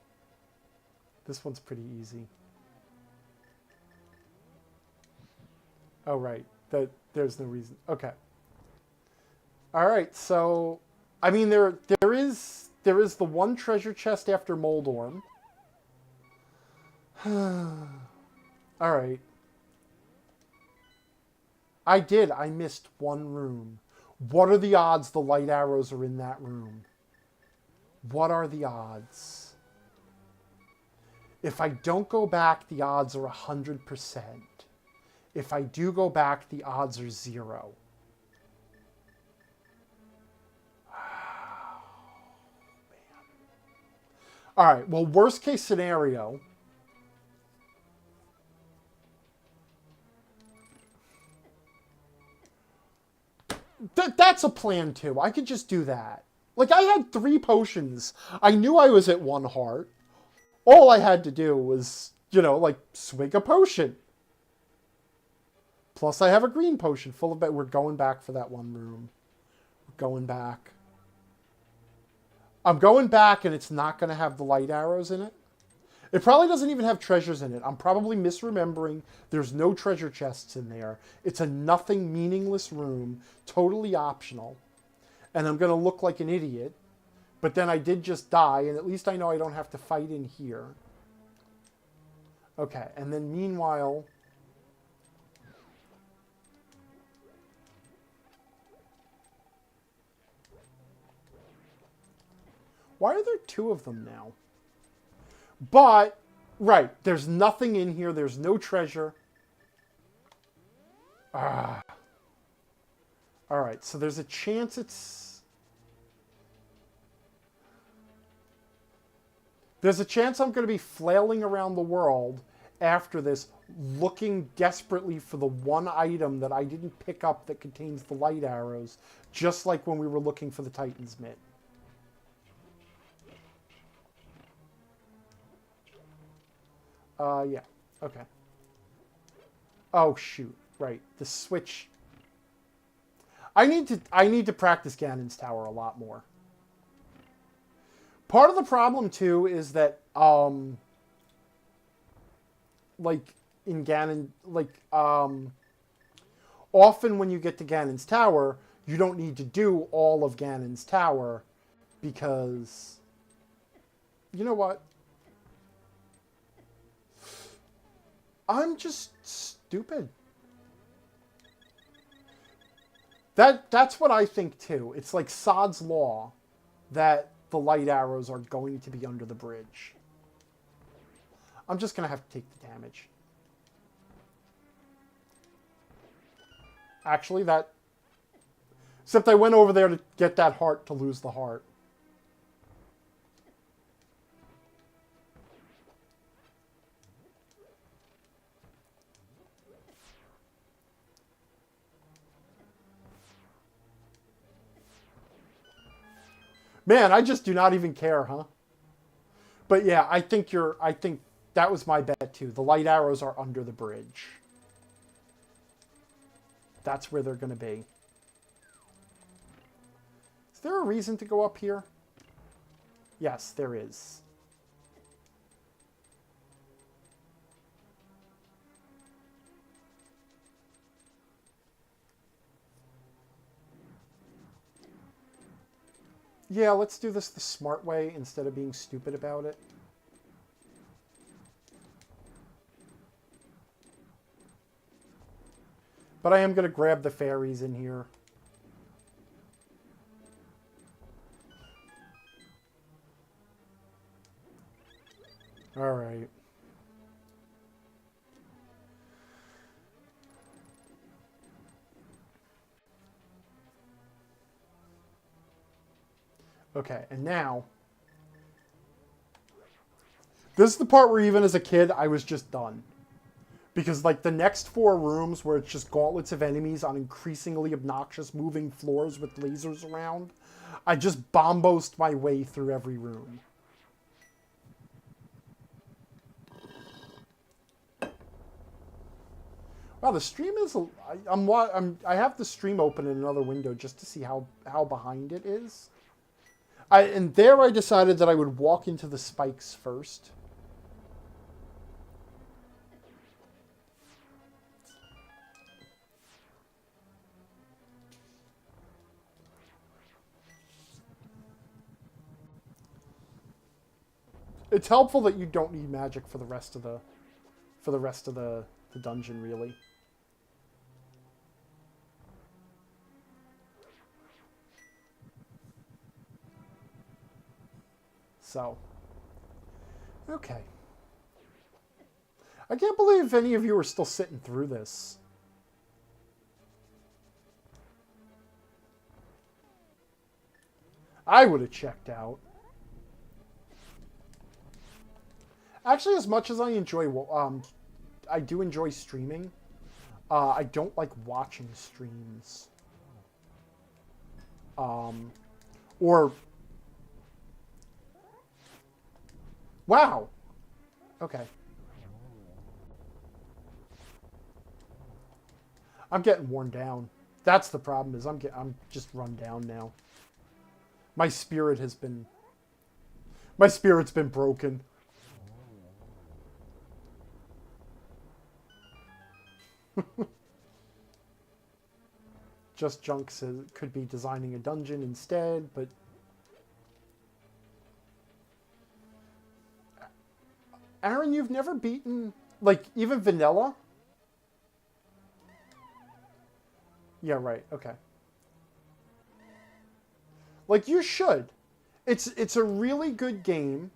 This one's pretty easy. Oh, right. There's no reason. Okay. All right, so... I mean, there is the one treasure chest after Moldorm. All right. I missed one room. What are the odds the light arrows are in that room? What are the odds? If I don't go back, the odds are 100%. If I do go back, the odds are 0. Oh, man. All right, well, worst case scenario... That's a plan, too. I could just do that. Like, I had 3 potions. I knew I was at 1 heart. All I had to do was, like, swig a potion. Plus, I have a green potion full of... We're going back for that one room. We're going back. I'm going back and it's not going to have the light arrows in it. It probably doesn't even have treasures in it. I'm probably misremembering. There's no treasure chests in there. It's a nothing, meaningless room, totally optional. And I'm going to look like an idiot. But then I did just die, and at least I know I don't have to fight in here. Okay, and then meanwhile... Why are there two of them now? But, right, there's nothing in here. There's no treasure. Ah. Alright, so there's a chance it's... There's a chance I'm going to be flailing around the world after this, looking desperately for the one item that I didn't pick up that contains the light arrows, just like when we were looking for the Titan's Mitt. Yeah, okay. Oh, shoot. Right, the switch. I need to practice Ganon's Tower a lot more. Part of the problem, too, is that, like, in Ganon, like, often when you get to Ganon's Tower, you don't need to do all of Ganon's Tower, because, you know what? I'm just stupid. That's what I think, too. It's like Sod's Law that the light arrows are going to be under the bridge. I'm just going to have to take the damage. Actually, that... Except I went over there to get that heart to lose the heart. Man, I just do not even care, huh? But yeah, I think that was my bet too. The light arrows are under the bridge. That's where they're going to be. Is there a reason to go up here? Yes, there is. Yeah, let's do this the smart way instead of being stupid about it. But I am going to grab the fairies in here. Alright. Okay, and now... This is the part where even as a kid, I was just done. Because, like, the next 4 rooms where it's just gauntlets of enemies on increasingly obnoxious moving floors with lasers around, I just bombosed my way through every room. Wow, the stream is... I have the stream open in another window just to see how behind it is. And there I decided that I would walk into the spikes first. It's helpful that you don't need magic for the rest of the dungeon, really. So, okay. I can't believe any of you are still sitting through this. I would have checked out. Actually, as much as I enjoy, I do enjoy streaming. I don't like watching streams. Or... Wow! Okay. I'm getting worn down. That's the problem, is I'm just run down now. My spirit has been My spirit's been broken. Just Junk says it could be designing a dungeon instead, but... Aaron, you've never beaten, like, even vanilla? Yeah, right, okay. Like, you should. It's a really good game,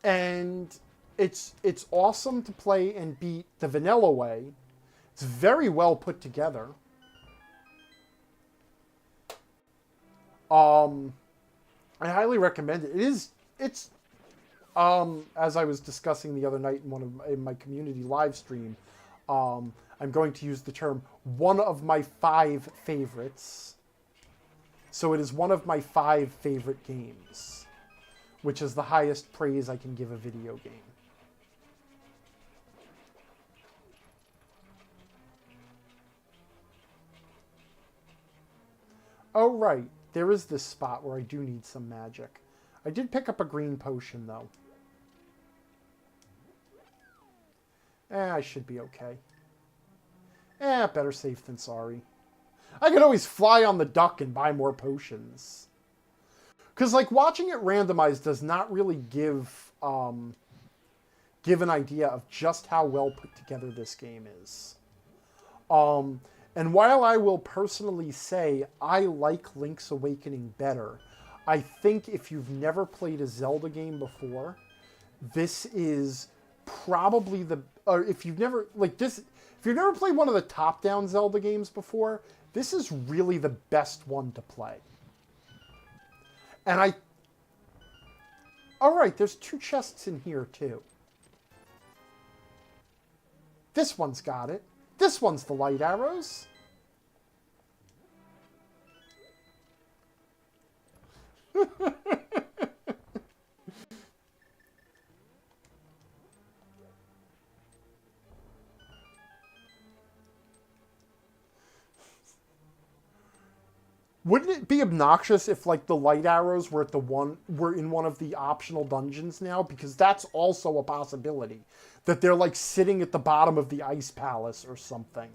and it's awesome to play and beat the vanilla way. It's very well put together. I highly recommend it. It's as I was discussing the other night in my community live stream, I'm going to use the term one of my 5 favorites. So it is one of my 5 favorite games, which is the highest praise I can give a video game. Oh, right. There is this spot where I do need some magic. I did pick up a green potion, though. I should be okay. Better safe than sorry. I could always fly on the duck and buy more potions. Because, like, watching it randomized does not really give an idea of just how well put together this game is. And while I will personally say I like Link's Awakening better, I think if you've never played a Zelda game before, this is probably if you've never played one of the top-down Zelda games before, this is really the best one to play. And alright, there's 2 chests in here too. This one's got it. This one's the light arrows. Wouldn't it be obnoxious if, like, the light arrows were in one of the optional dungeons now? Because that's also a possibility. That they're, like, sitting at the bottom of the ice palace or something.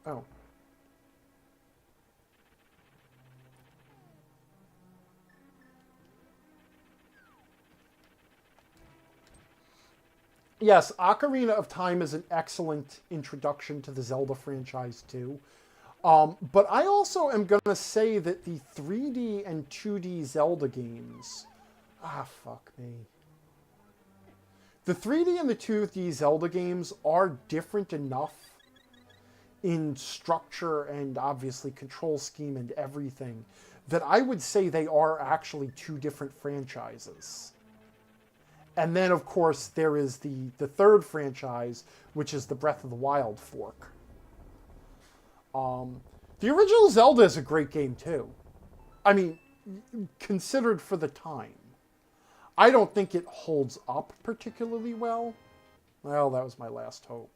Oh. Yes, Ocarina of Time is an excellent introduction to the Zelda franchise, too. But I also am going to say that the 3D and 2D Zelda games... fuck me. The 3D and the 2D Zelda games are different enough in structure and obviously control scheme and everything that I would say they are actually 2 different franchises. And then, of course, there is the third franchise, which is the Breath of the Wild fork. The original Zelda is a great game, too. I mean, considered for the time. I don't think it holds up particularly well. Well, that was my last hope.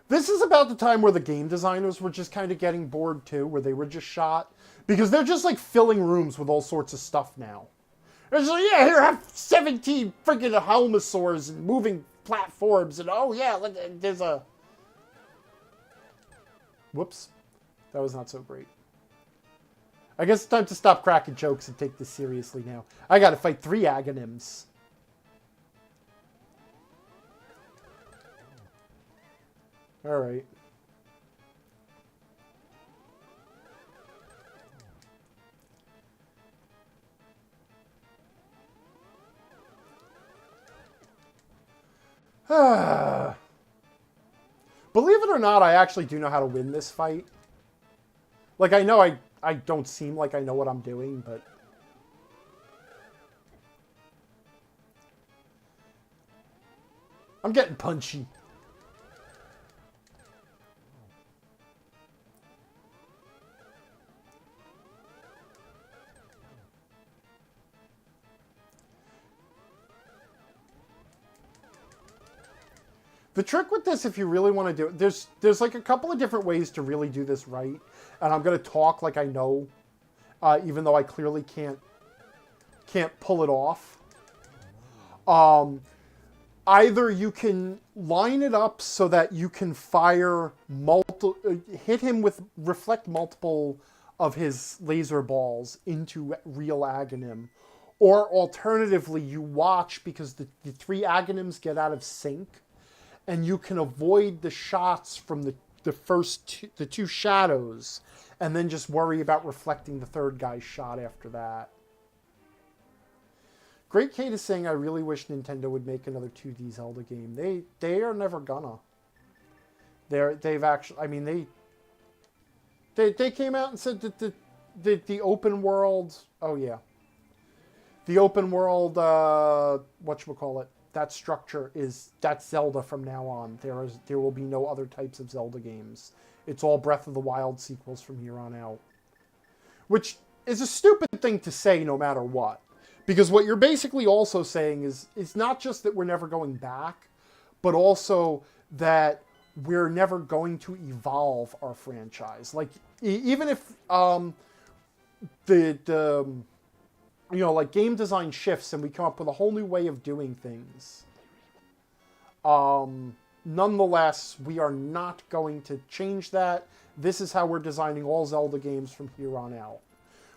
This is about the time where the game designers were just kind of getting bored too, where they were just shot. Because they're just like filling rooms with all sorts of stuff now. They're just like, yeah, here, have 17 freaking Helmosaurs and moving platforms, and oh yeah, look, there's a... Whoops. That was not so great. I guess it's time to stop cracking jokes and take this seriously now. I gotta fight 3 Aghanims. Alright. Believe it or not, I actually do know how to win this fight. Like, I know I don't seem like I know what I'm doing, but... I'm getting punchy. The trick with this, if you really want to do it, there's like a couple of different ways to really do this right. And I'm going to talk like I know, even though I clearly can't pull it off. Either you can line it up so that you can fire hit him with, reflect multiple of his laser balls into real Aghanim. Or alternatively, you watch because the three Aghanims get out of sync, and you can avoid the shots from the two shadows, and then just worry about reflecting the third guy's shot after that. Great Kate is saying, I really wish Nintendo would make another 2D Zelda game. They are never gonna. They've actually, I mean, they came out and said that the open world, oh yeah. The open world, whatchamacallit, that structure that's Zelda from now on. There will be no other types of Zelda games. It's all Breath of the Wild sequels from here on out. Which is a stupid thing to say no matter what. Because what you're basically also saying is not just that we're never going back, but also that we're never going to evolve our franchise. Like, even if you know, like game design shifts and we come up with a whole new way of doing things, nonetheless, we are not going to change that. This is how we're designing all Zelda games from here on out.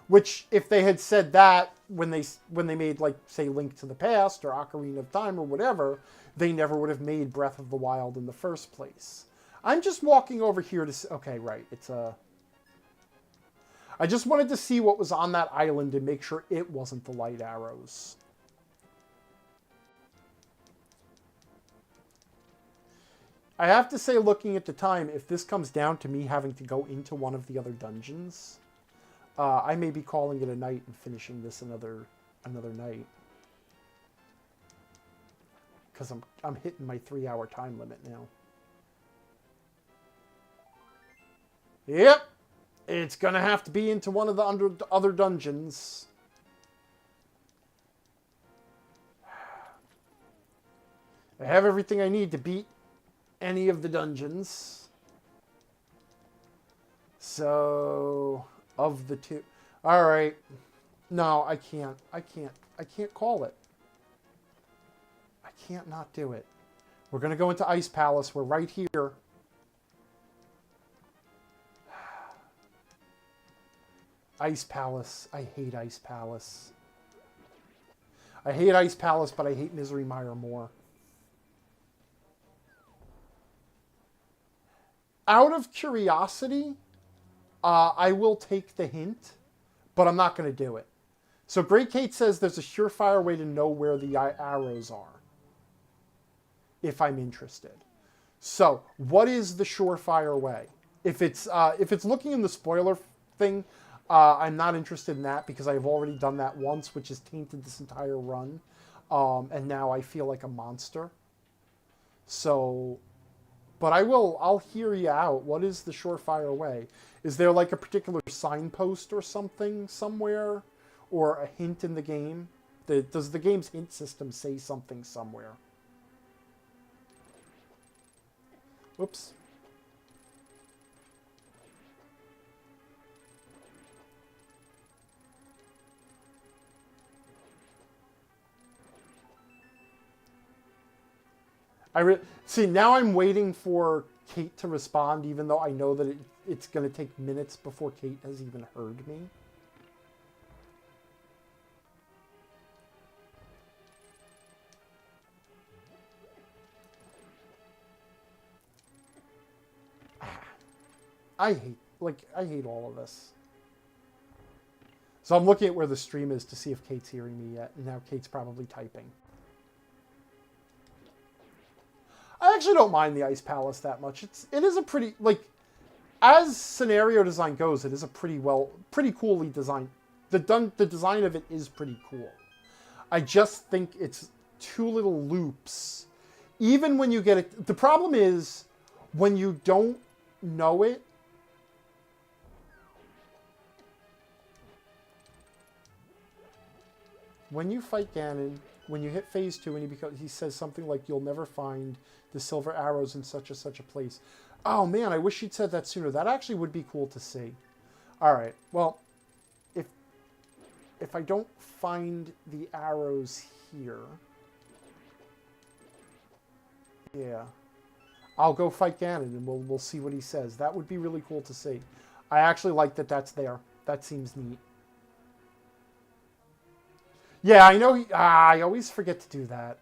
Which, if they had said that when they made, like, say, Link to the Past or Ocarina of Time or whatever, they never would have made Breath of the Wild in the first place. I'm just walking over here to... Okay, right. It's a... I just wanted to see what was on that island and make sure it wasn't the light arrows. I have to say, looking at the time, if this comes down to me having to go into one of the other dungeons... I may be calling it a night and finishing this another night. Because I'm hitting my 3-hour time limit now. Yep! It's gonna have to be into one of the other dungeons. I have everything I need to beat any of the dungeons. So... Of the two. All right. No, I can't call it. I can't not do it. We're going to go into Ice Palace. We're right here. Ice Palace. I hate Ice Palace. I hate Ice Palace, but I hate Misery Mire more. Out of curiosity... I will take the hint, but I'm not going to do it. So Great Kate says there's a surefire way to know where the arrows are, if I'm interested. So, what is the surefire way? If it's looking in the spoiler thing, I'm not interested in that because I've already done that once, which has tainted this entire run, and now I feel like a monster. So, but I'll hear you out. What is the surefire way? Is there like a particular signpost or something somewhere? Or a hint in the game? Does the game's hint system say something somewhere? Whoops. See, now I'm waiting for Kate to respond, even though I know that it's going to take minutes before Kate has even heard me. I hate all of this. So I'm looking at where the stream is to see if Kate's hearing me yet, and now Kate's probably typing. I actually don't mind the Ice Palace that much. It is a pretty, like, as scenario design goes, it is a pretty coolly designed. The design of it is pretty cool. I just think it's too little loops. Even when you get it, the problem is when you don't know it. When you fight Ganon, when you hit phase 2 and he says something like, you'll never find the silver arrows in such a place. Oh man, I wish he'd said that sooner. That actually would be cool to see. All right, well, if I don't find the arrows here, yeah, I'll go fight Ganon and we'll see what he says. That would be really cool to see. I actually like that that's there. That seems neat. Yeah, I know I always forget to do that.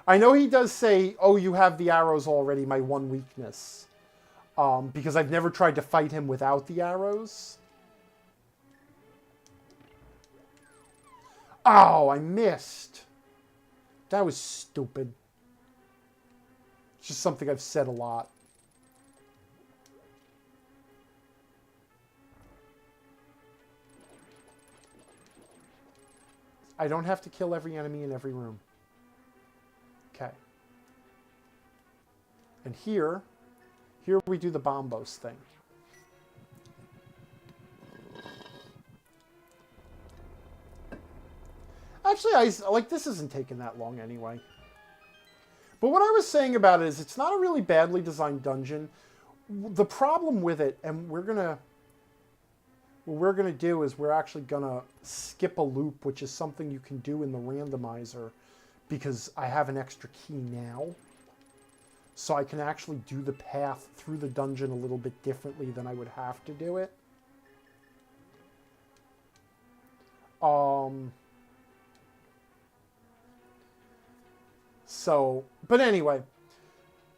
I know he does say, oh, you have the arrows already, my one weakness. Because I've never tried to fight him without the arrows. Oh, I missed. That was stupid. It's just something I've said a lot. I don't have to kill every enemy in every room. Okay. And here we do the bombos thing. Actually, this isn't taking that long anyway. But what I was saying about it is it's not a really badly designed dungeon. The problem with it, and what we're gonna do is we're actually gonna skip a loop, which is something you can do in the randomizer, because I have an extra key now. So I can actually do the path through the dungeon a little bit differently than I would have to do it. But anyway,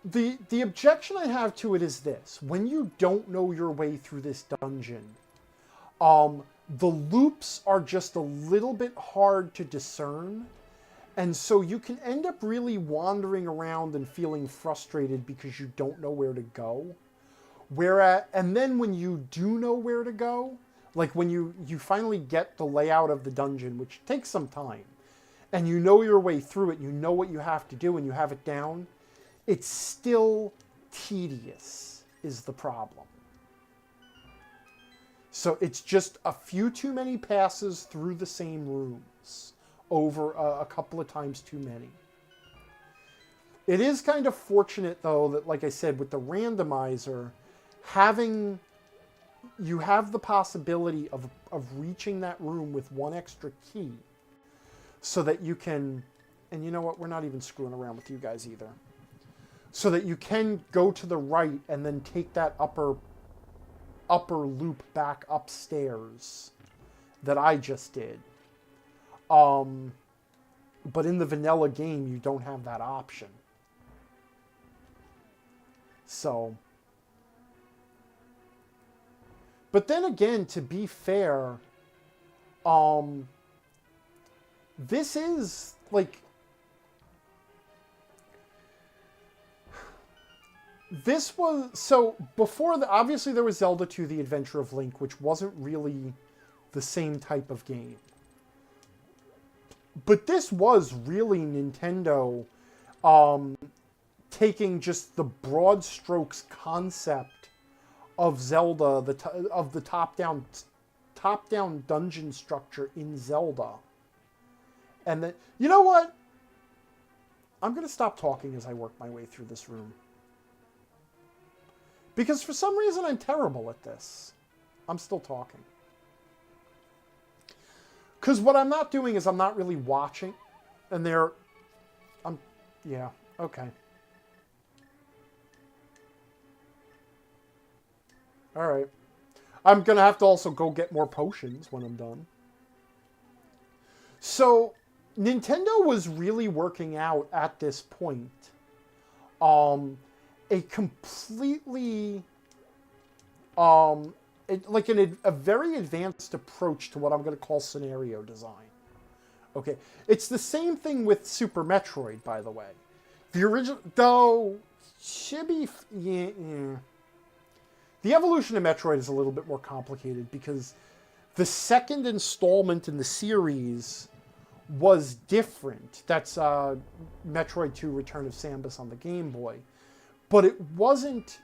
the objection I have to it is this. When you don't know your way through this dungeon, the loops are just a little bit hard to discern. And so you can end up really wandering around and feeling frustrated because you don't know where to go. And then when you do know where to go, like when you finally get the layout of the dungeon, which takes some time, and you know your way through it, you know what you have to do, and you have it down, it's still tedious, is the problem. So it's just a few too many passes through the same rooms over a couple of times too many. It is kind of fortunate, though, that, like I said, with the randomizer, you have the possibility of reaching that room with one extra key, so that you can, and you know what, we're not even screwing around with you guys either, so that you can go to the right and then take that upper loop back upstairs that I just did. But in the vanilla game, you don't have that option. So, but then again, to be fair, this is like, this was, so before obviously there was Zelda 2, The Adventure of Link, which wasn't really the same type of game. But this was really Nintendo taking just the broad strokes concept of Zelda, of the top-down dungeon structure in Zelda. And then, you know what? I'm going to stop talking as I work my way through this room. Because for some reason I'm terrible at this. I'm still talking. Because what I'm not doing is I'm not really watching. And yeah, okay. Alright. I'm going to have to also go get more potions when I'm done. So, Nintendo was really working out at this point a completely a very advanced approach to what I'm going to call scenario design. Okay, it's the same thing with Super Metroid, by the way. The original, though, should be, yeah. The evolution of Metroid is a little bit more complicated because the second installment in the series was different. That's Metroid 2 Return of Samus on the Game Boy. But it wasn't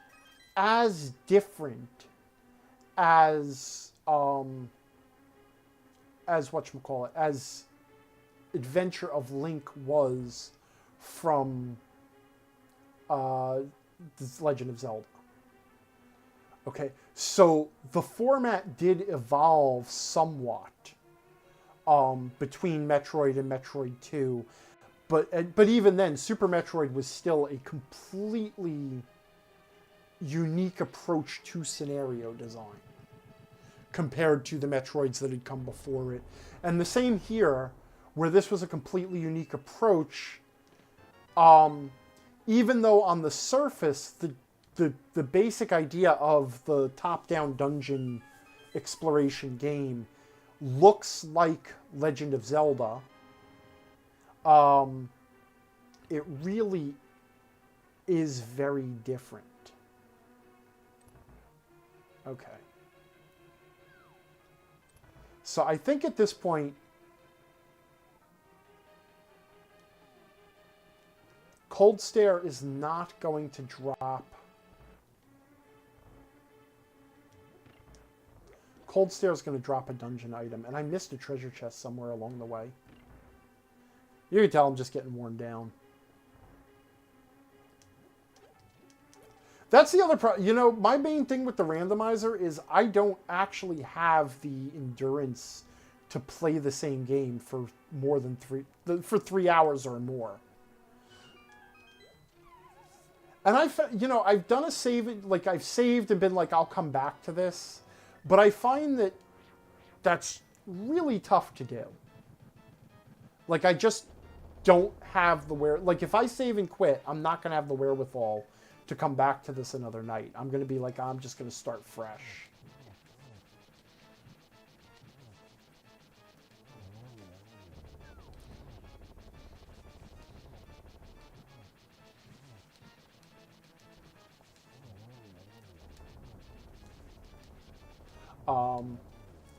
as different as whatchamacallit, as adventure of Link was from this Legend of Zelda. Okay, so the format did evolve somewhat between Metroid and Metroid 2, but even then, Super Metroid was still a completely unique approach to scenario design compared to the Metroids that had come before it. And the same here, where this was a completely unique approach, even though on the surface, the basic idea of the top-down dungeon exploration game looks like Legend of Zelda, it really is very different. Okay. So I think at this point, Cold Stare is not going to drop. Cold Stare is going to drop a dungeon item, and I missed a treasure chest somewhere along the way. You can tell I'm just getting worn down. That's the other problem. You know, my main thing with the randomizer is I don't actually have the endurance to play the same game for more than 3 hours or more. And I've done a save, like I've saved and been like, I'll come back to this. But I find that that's really tough to do. Like, I just don't have the like, if I save and quit, I'm not going to have the wherewithal to come back to this another night. I'm going to be like, I'm just going to start fresh.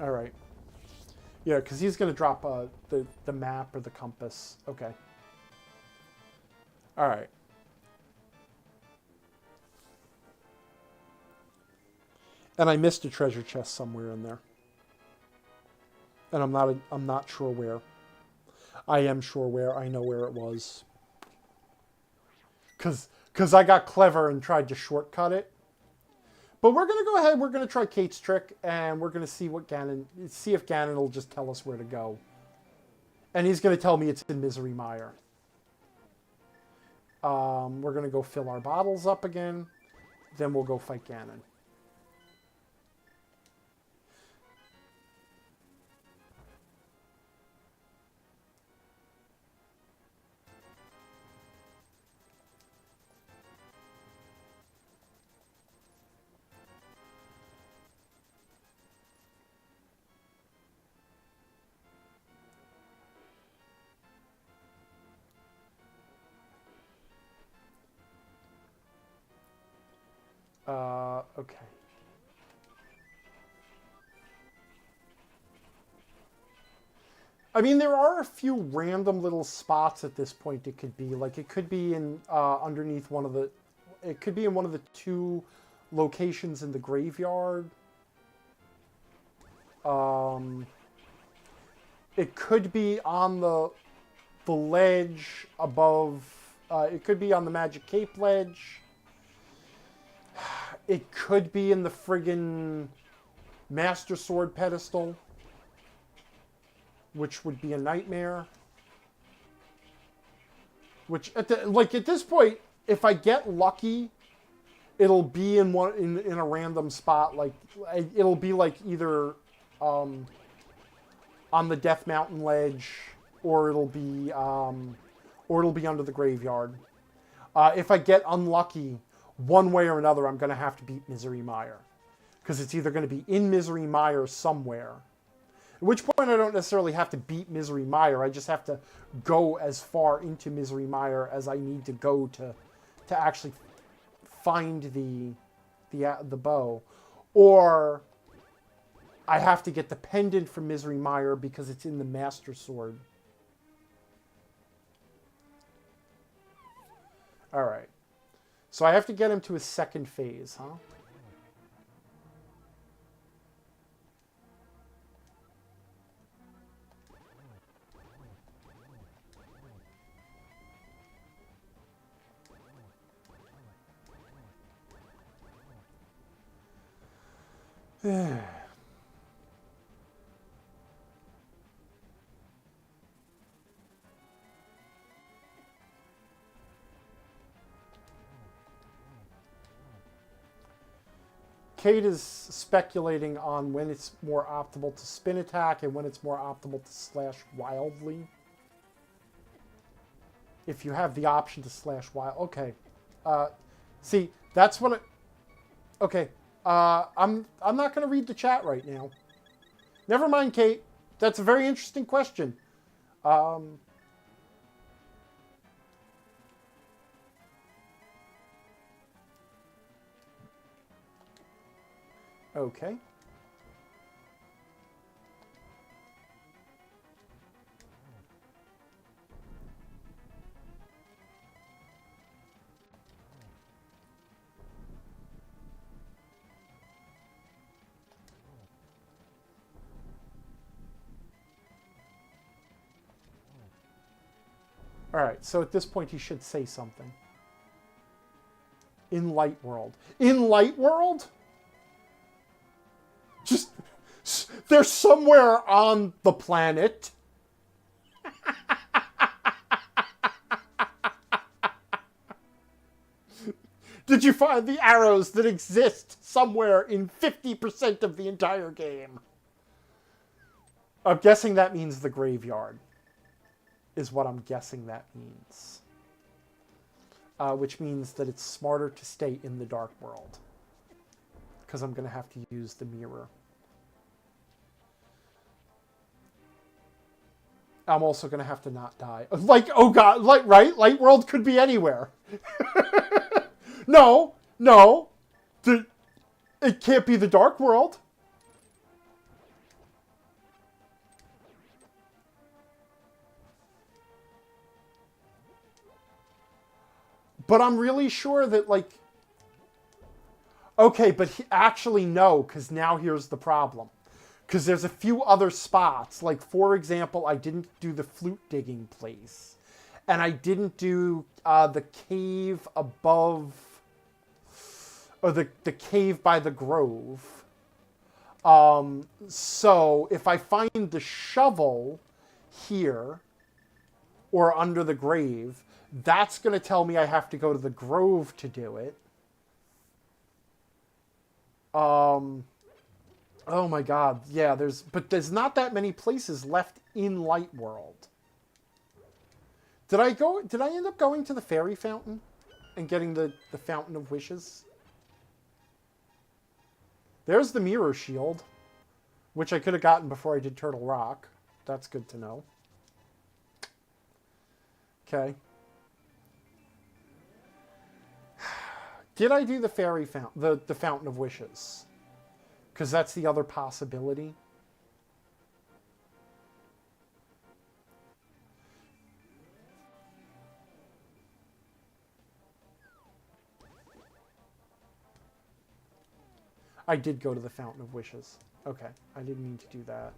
All right. Yeah, because he's going to drop the map or the compass. Okay. All right. And I missed a treasure chest somewhere in there. And I'm not sure where. I am sure where. I know where it was. Because I got clever and tried to shortcut it. But we're going to go ahead, we're going to try Kate's trick, and we're going to see if Ganon will just tell us where to go. And he's going to tell me it's in Misery Mire. We're going to go fill our bottles up again. Then we'll go fight Ganon. Okay. I mean, there are a few random little spots at this point it could be. Like, it could be in underneath one of the... It could be in one of the 2 locations in the graveyard. It could be on the ledge above... it could be on the Magic Cape ledge. It could be in the friggin' Master Sword pedestal, which would be a nightmare. Which at this point, if I get lucky, it'll be in a random spot. Like it'll be like either on the Death Mountain ledge, or it'll be under the graveyard. If I get unlucky, one way or another, I'm going to have to beat Misery Mire. Because it's either going to be in Misery Mire somewhere. At which point I don't necessarily have to beat Misery Mire. I just have to go as far into Misery Mire as I need to go to actually find the bow. Or I have to get the pendant from Misery Mire because it's in the Master Sword. Alright. So I have to get him to his second phase, huh? Kate is speculating on when it's more optimal to spin attack and when it's more optimal to slash wildly. If you have the option to slash wild. Okay. See, that's what it... Okay. I'm not going to read the chat right now. Never mind, Kate. That's a very interesting question. Okay. All right, so at this point he should say something. In Light World. In Light World? Just, they're somewhere on the planet. Did you find the arrows that exist somewhere in 50% of the entire game? I'm guessing that means the graveyard. Is what I'm guessing that means. Which means that it's smarter to stay in the Dark World. Because I'm going to have to use the mirror. I'm also going to have to not die. Like, oh god, right? Light World could be anywhere. No. It can't be the Dark World. But I'm really sure that, like... Okay, but actually no, because now here's the problem. Because there's a few other spots. Like, for example, I didn't do the flute digging place. And I didn't do the cave above... Or the cave by the grove. So, if I find the shovel here, or under the grave, that's going to tell me I have to go to the grove to do it. Oh my god, yeah, there's not that many places left in Light World. Did I end up going to the fairy fountain and getting the Fountain of Wishes? There's the mirror shield, which I could have gotten before I did Turtle Rock. That's good to know. Okay. Did I do the fairy fountain, the Fountain of Wishes? Because that's the other possibility. I did go to the Fountain of Wishes. Okay, I didn't mean to do that.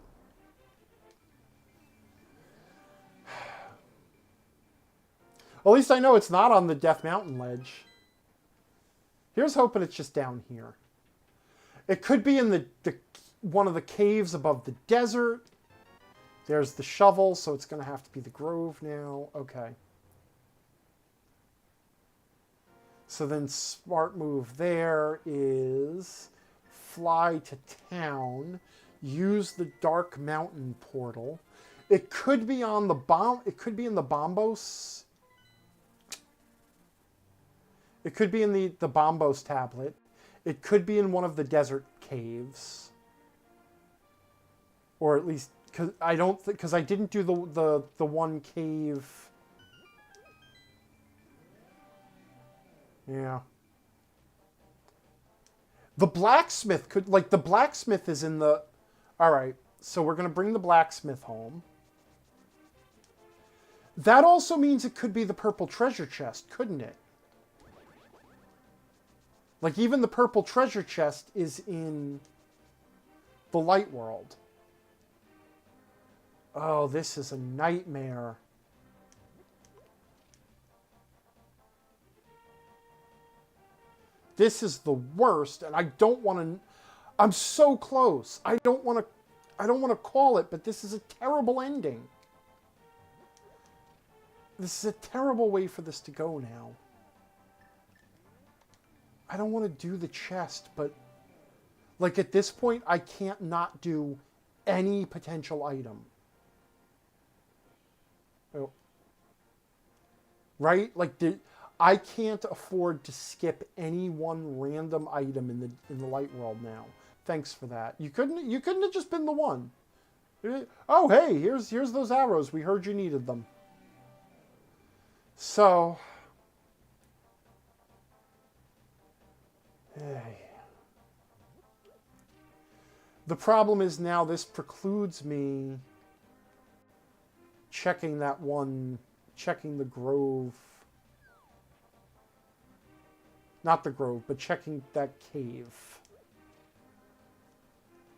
At least I know it's not on the Death Mountain ledge. Here's hoping it's just down here. It could be in the one of the caves above the desert. There's the shovel, so it's going to have to be the grove now. Okay. So then smart move there is fly to town, use the Dark Mountain portal. It could be on the it could be in the Bombos. It could be in the Bombos tablet. It could be in one of the desert caves. Or at least, because I didn't do the one cave. Yeah. The blacksmith could, like, the blacksmith is in the... Alright, so we're going to bring the blacksmith home. That also means it could be the purple treasure chest, couldn't it? Like, even the purple treasure chest is in the Light World. Oh, this is a nightmare. This is the worst, and I don't want to... I'm so close. I don't want to call it, but this is a terrible ending. This is a terrible way for this to go now. I don't want to do the chest, but like at this point, I can't not do any potential item. Oh. Right? Like I can't afford to skip any one random item in the light world now. Thanks for that. You couldn't have just been the one. Oh hey, here's those arrows. We heard you needed them. So hey. The problem is now this precludes me checking the grove. Not the grove, but checking that cave.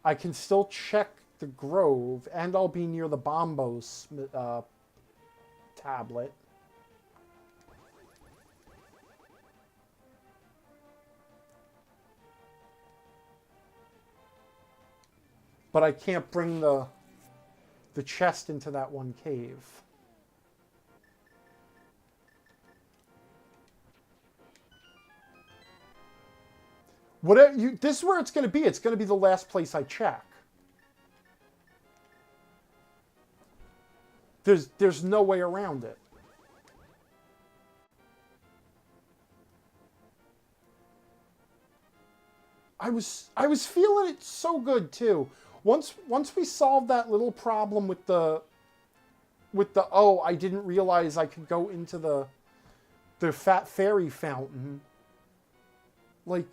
I can still check the grove, and I'll be near the Bombos tablet. But I can't bring the chest into that one cave. This is where it's going to be. It's going to be the last place I check. There's no way around it. I was feeling it so good too. Once we solved that little problem with the oh, I didn't realize I could go into the fat fairy fountain. Like,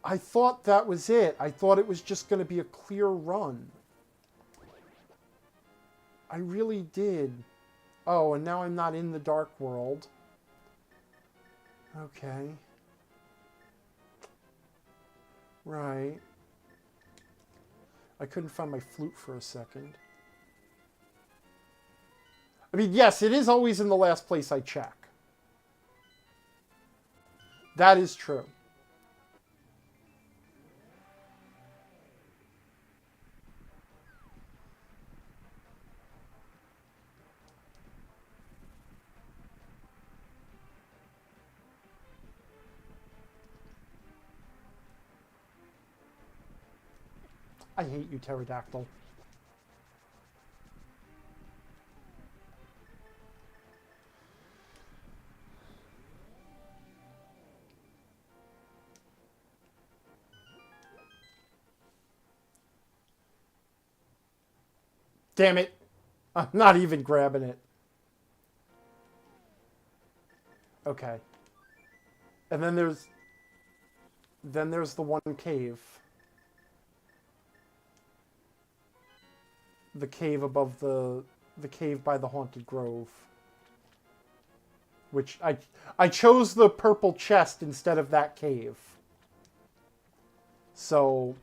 I thought that was it. I thought it was just going to be a clear run. I really did. Oh, and now I'm not in the dark world. Okay. Right. I couldn't find my flute for a second. I mean, yes, it is always in the last place I check. That is true. I hate you, pterodactyl. Damn it. I'm not even grabbing it. Okay. And then there's the one cave. The cave above the cave by the Haunted Grove. Which I chose the purple chest instead of that cave. So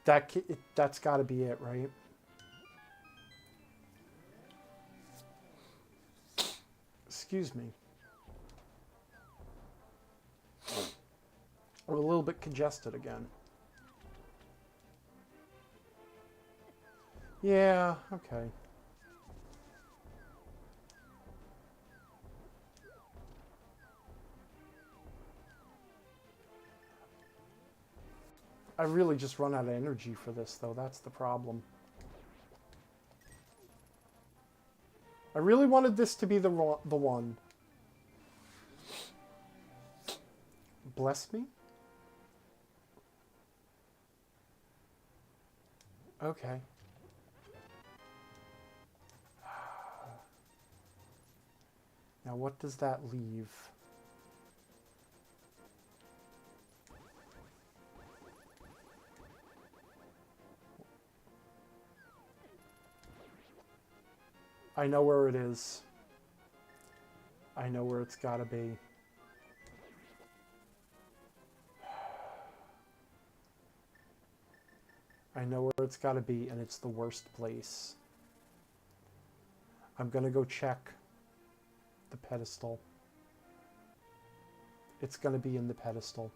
that's got to be it, right? Excuse me. I'm a little bit congested again. Yeah, okay. I really just run out of energy for this, though. That's the problem. I really wanted this to be the one. Bless me? Okay. Now what does that leave? I know where it is. I know where it's gotta be. I know where it's gotta be, and it's the worst place. I'm gonna go check the pedestal. It's gonna be in the pedestal.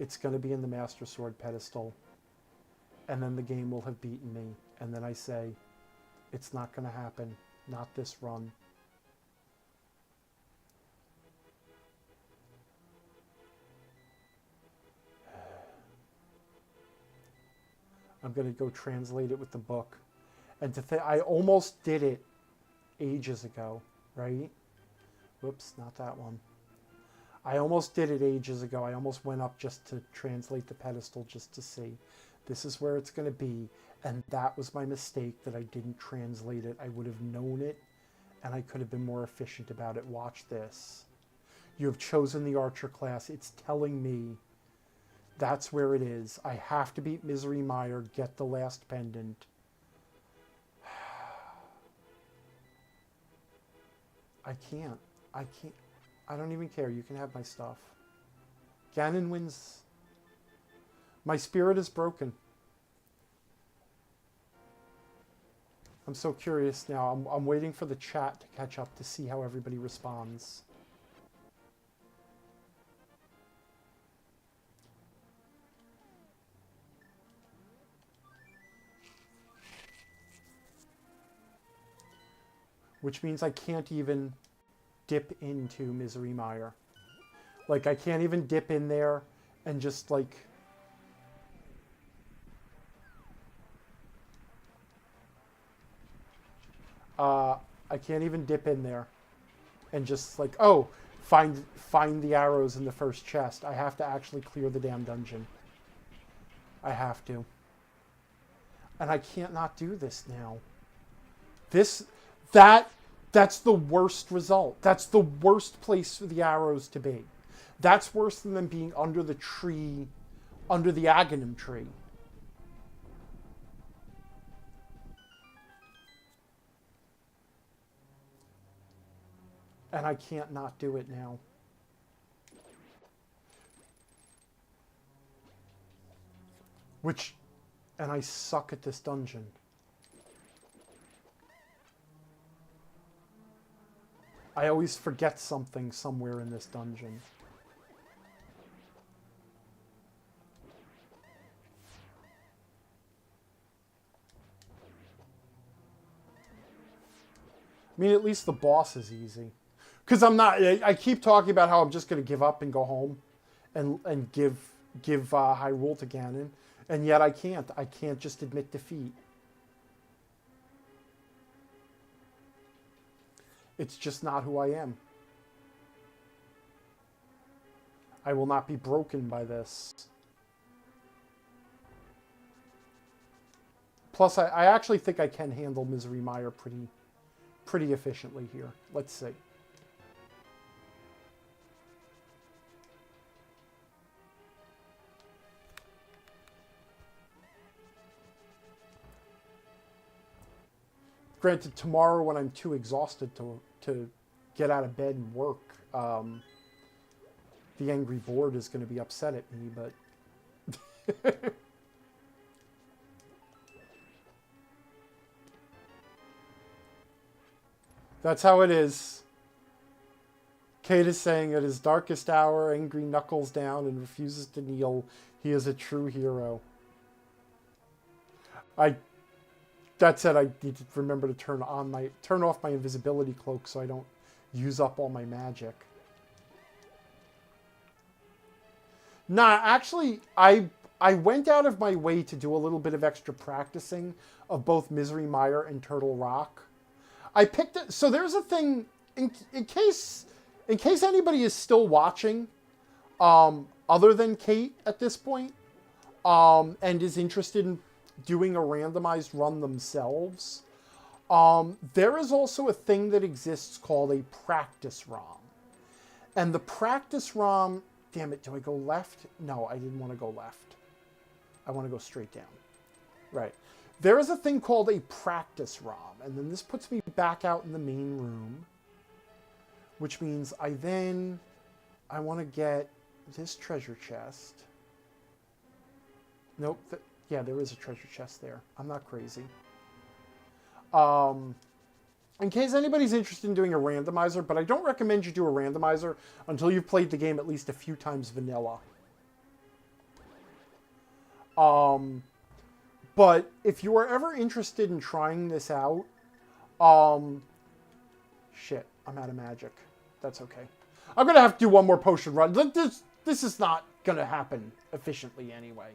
it's going to be in the Master Sword pedestal, and then the game will have beaten me, and then I say, it's not going to happen, not this run. I'm going to go translate it with the book. And to think, I almost did it ages ago, right? Whoops, not that one. I almost did it ages ago. I almost went up just to translate the pedestal just to see. This is where it's going to be. And that was my mistake that I didn't translate it. I would have known it, and I could have been more efficient about it. Watch this. You have chosen the Archer class. It's telling me that's where it is. I have to beat Misery Mire, get the last pendant. I can't. I don't even care. You can have my stuff. Ganon wins. My spirit is broken. I'm so curious now. I'm waiting for the chat to catch up to see how everybody responds. Which means I can't even dip into Misery Mire. Like, I can't even dip in there and just, like... I can't even dip in there and just, like, oh, find the arrows in the first chest. I have to actually clear the damn dungeon. I have to. And I can't not do this now. That's the worst result. That's the worst place for the arrows to be. That's worse than them being under the tree, under the Aghanim tree. And I can't not do it now. And I suck at this dungeon. I always forget something somewhere in this dungeon. I mean, at least the boss is easy. Because I keep talking about how I'm just going to give up and go home and give Hyrule to Ganon. And yet I can't. I can't just admit defeat. It's just not who I am. I will not be broken by this. Plus, I actually think I can handle Misery Mire pretty efficiently here. Let's see. Granted, tomorrow when I'm too exhausted to get out of bed and work, the angry board is going to be upset at me, but... That's how it is. Kate is saying at his darkest hour, Angry knuckles down and refuses to kneel. He is a true hero. That said, I need to remember to turn off my invisibility cloak so I don't use up all my magic. Nah, actually, I went out of my way to do a little bit of extra practicing of both Misery Mire and Turtle Rock. I picked it. So there's a thing in case anybody is still watching, other than Kate at this point, and is interested in doing a randomized run themselves. There is also a thing that exists called a practice ROM, and the practice ROM. Damn it! Do I go left? No, I didn't want to go left. I want to go straight down. Right. There is a thing called a practice ROM, and then this puts me back out in the main room, which means I want to get this treasure chest. Nope. Yeah, there is a treasure chest there. I'm not crazy. In case anybody's interested in doing a randomizer, but I don't recommend you do a randomizer until you've played the game at least a few times vanilla. But if you are ever interested in trying this out, um, shit, I'm out of magic. That's okay. I'm gonna have to do one more potion run. This is not gonna happen efficiently anyway.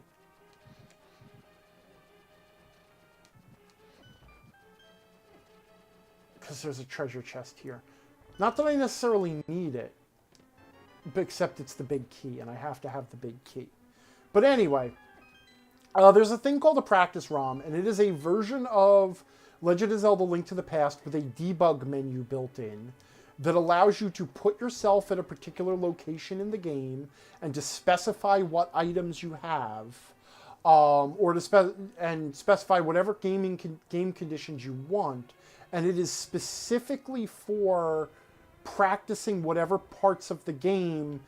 Because there's a treasure chest here. Not that I necessarily need it, except it's the big key, and I have to have the big key. But anyway, there's a thing called a practice ROM, and it is a version of Legend of Zelda Link to the Past with a debug menu built in that allows you to put yourself at a particular location in the game and to specify what items you have, or to specify whatever game conditions you want. And it is specifically for practicing whatever parts of the game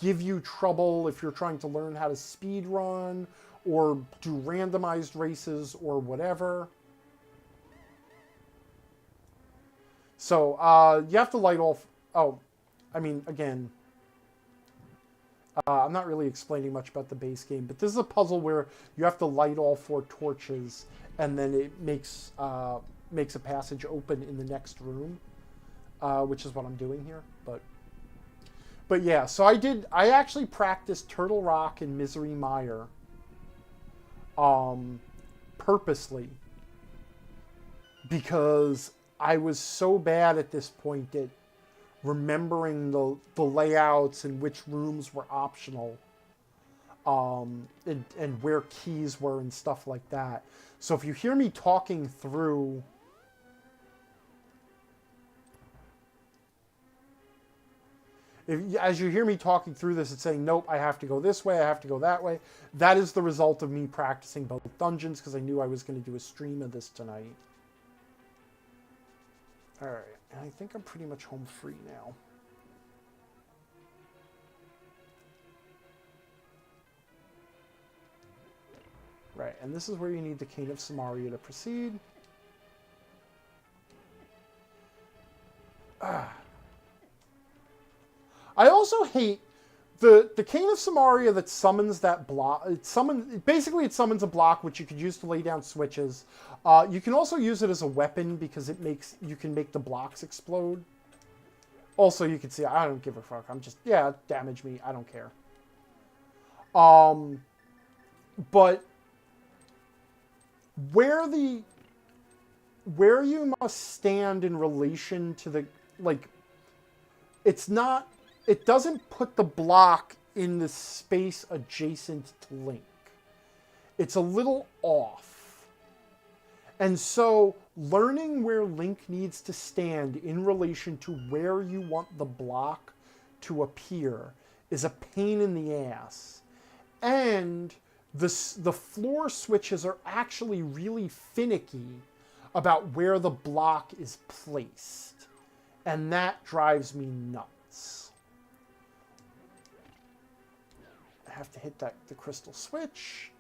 give you trouble if you're trying to learn how to speed run or do randomized races or whatever. So you have to light all... Oh, I mean, again, I'm not really explaining much about the base game, but this is a puzzle where you have to light all 4 torches, and then it makes a passage open in the next room, which is what I'm doing here. But yeah, so I actually practiced Turtle Rock and Misery Mire purposely, because I was so bad at this point at remembering the layouts and which rooms were optional, and where keys were and stuff like that. So if you hear me talking through... As you hear me talking through this, it's saying, nope, I have to go this way, I have to go that way. That is the result of me practicing both dungeons, because I knew I was going to do a stream of this tonight. Alright, and I think I'm pretty much home free now. Right, and this is where you need the Cane of Samaria to proceed. I also hate the Cane of Samaria that summons that block. Basically it summons a block which you could use to lay down switches. You can also use it as a weapon because you can make the blocks explode. Also, you can see I don't give a fuck. I'm just, yeah, damage me. I don't care. But where you must stand in relation to the, like, it doesn't put the block in the space adjacent to Link. It's a little off. And so learning where Link needs to stand in relation to where you want the block to appear is a pain in the ass. And the floor switches are actually really finicky about where the block is placed. And that drives me nuts. I have to hit the crystal switch.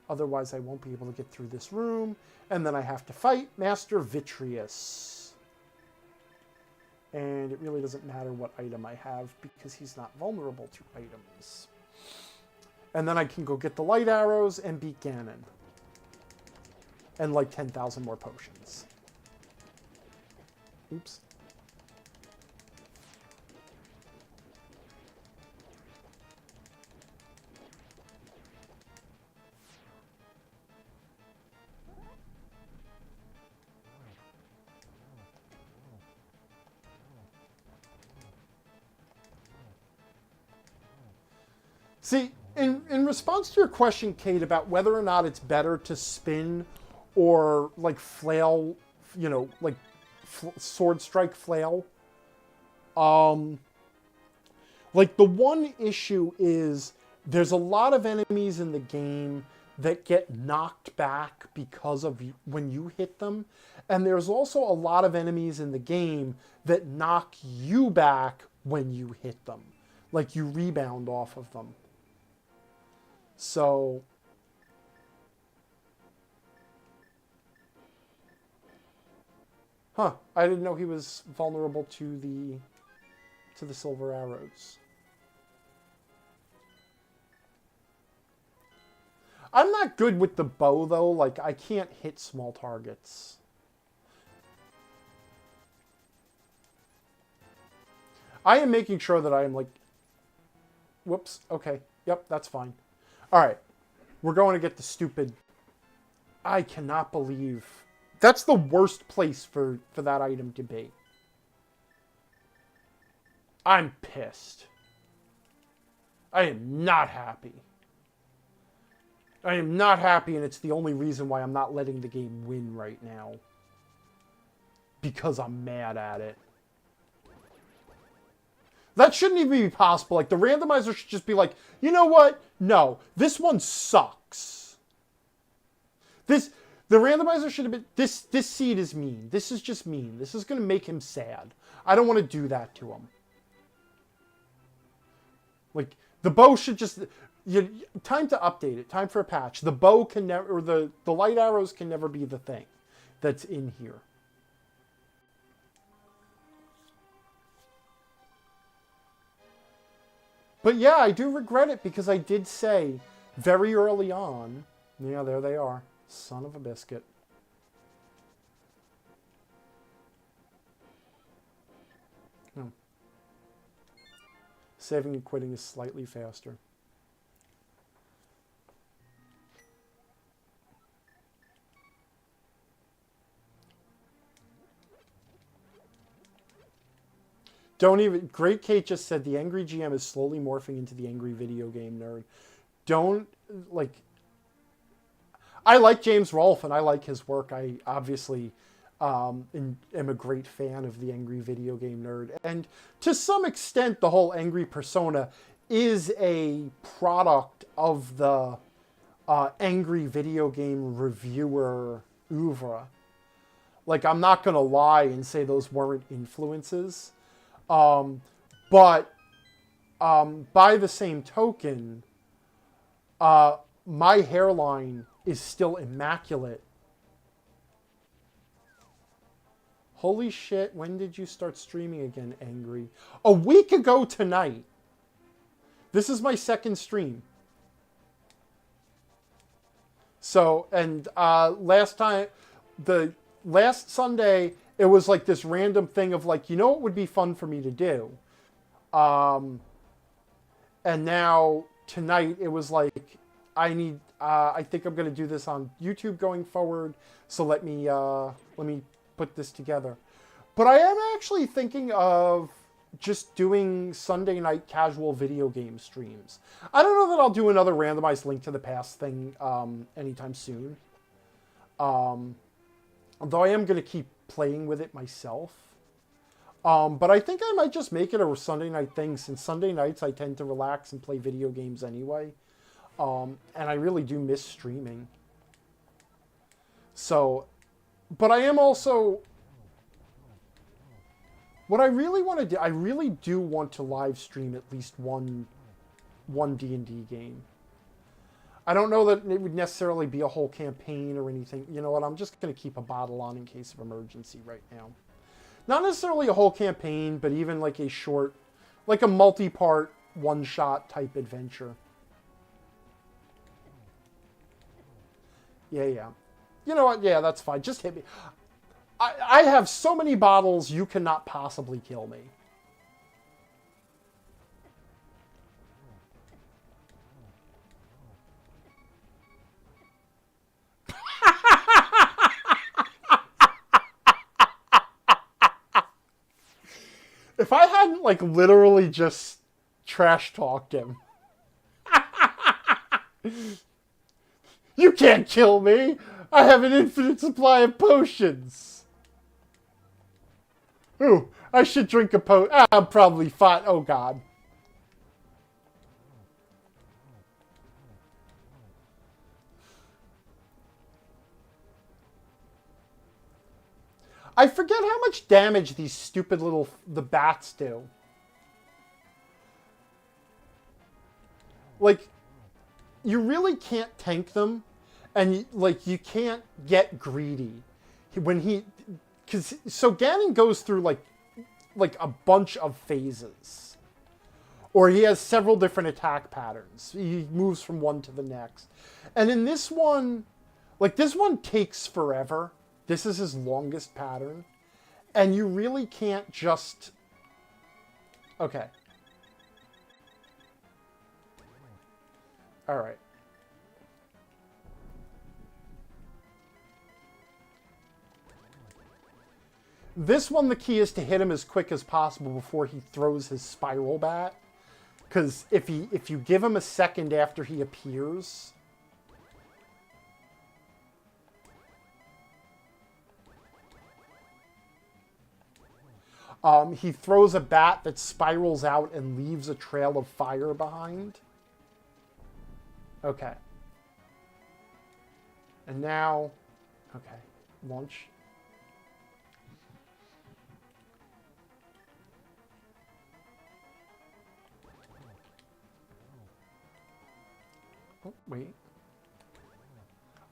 Otherwise I won't be able to get through this room. And then I have to fight Master Vitreous. And it really doesn't matter what item I have because he's not vulnerable to items. And then I can go get the light arrows and beat Ganon. And like 10,000 more potions. Oops. See, in response to your question, Kate, about whether or not it's better to spin or, like, flail, you know, like, sword strike flail, like, the one issue is there's a lot of enemies in the game that get knocked back because of when you hit them, and there's also a lot of enemies in the game that knock you back when you hit them. Like, you rebound off of them. So, I didn't know he was vulnerable to the silver arrows. I'm not good with the bow, though. Like, I can't hit small targets. I am making sure that I am, like... Whoops. Okay. Yep, that's fine. All right. We're going to get the stupid... I cannot believe... That's the worst place for that item to be. I'm pissed. I am not happy. I am not happy, and it's the only reason why I'm not letting the game win right now. Because I'm mad at it. That shouldn't even be possible. Like, the randomizer should just be like, you know what? No, this one sucks. The randomizer should have been, this seed is mean. This is just mean. This is going to make him sad. I don't want to do that to him. Like, the bow should just... time to update it. Time for a patch. The bow can never... Or the light arrows can never be the thing that's in here. But yeah, I do regret it because I did say very early on... Yeah, there they are. Son of a biscuit. No. Saving and quitting is slightly faster. Don't even... Great Kate just said the angry GM is slowly morphing into the angry video game nerd. Don't, like... I like James Rolfe, and I like his work. I obviously am a great fan of the angry video game nerd. And to some extent, the whole angry persona is a product of the angry video game reviewer oeuvre. Like, I'm not going to lie and say those weren't influences. But by the same token, my hairline is still immaculate. Holy shit, when did you start streaming again, Angry? A week ago tonight. This is my second stream. So, and last Sunday, it was like this random thing of like, you know what would be fun for me to do? And now, tonight, it was like, I think I'm going to do this on YouTube going forward, so let me put this together. But I am actually thinking of just doing Sunday night casual video game streams. I don't know that I'll do another randomized link to the past thing anytime soon. Although I am going to keep playing with it myself. But I think I might just make it a Sunday night thing, since Sunday nights I tend to relax and play video games anyway. And I really do miss streaming. So, but I am also... What I really want to do, I really do want to live stream at least one D&D game. I don't know that it would necessarily be a whole campaign or anything. You know what, I'm just going to keep a bottle on in case of emergency right now. Not necessarily a whole campaign, but even like a short, like a multi-part, one-shot type adventure. Yeah. You know what? Yeah, that's fine. Just hit me. I have so many bottles, you cannot possibly kill me. If I hadn't, like, literally just trash talked him. You can't kill me! I have an infinite supply of potions! Ooh, I should drink a potion. I'm probably fine. Oh, God. I forget how much damage these stupid the bats do. Like, you really can't tank them, and you can't get greedy when so Ganon goes through like a bunch of phases, Or he has several different attack patterns. He moves from one to the next. And in this one, like, this one takes forever. This is his longest pattern. And you really can't just... Okay. Alright. This one, the key is to hit him as quick as possible before he throws his spiral bat. Because if you give him a second after he appears... he throws a bat that spirals out and leaves a trail of fire behind. Okay. And now... Okay. Launch. Oh, wait.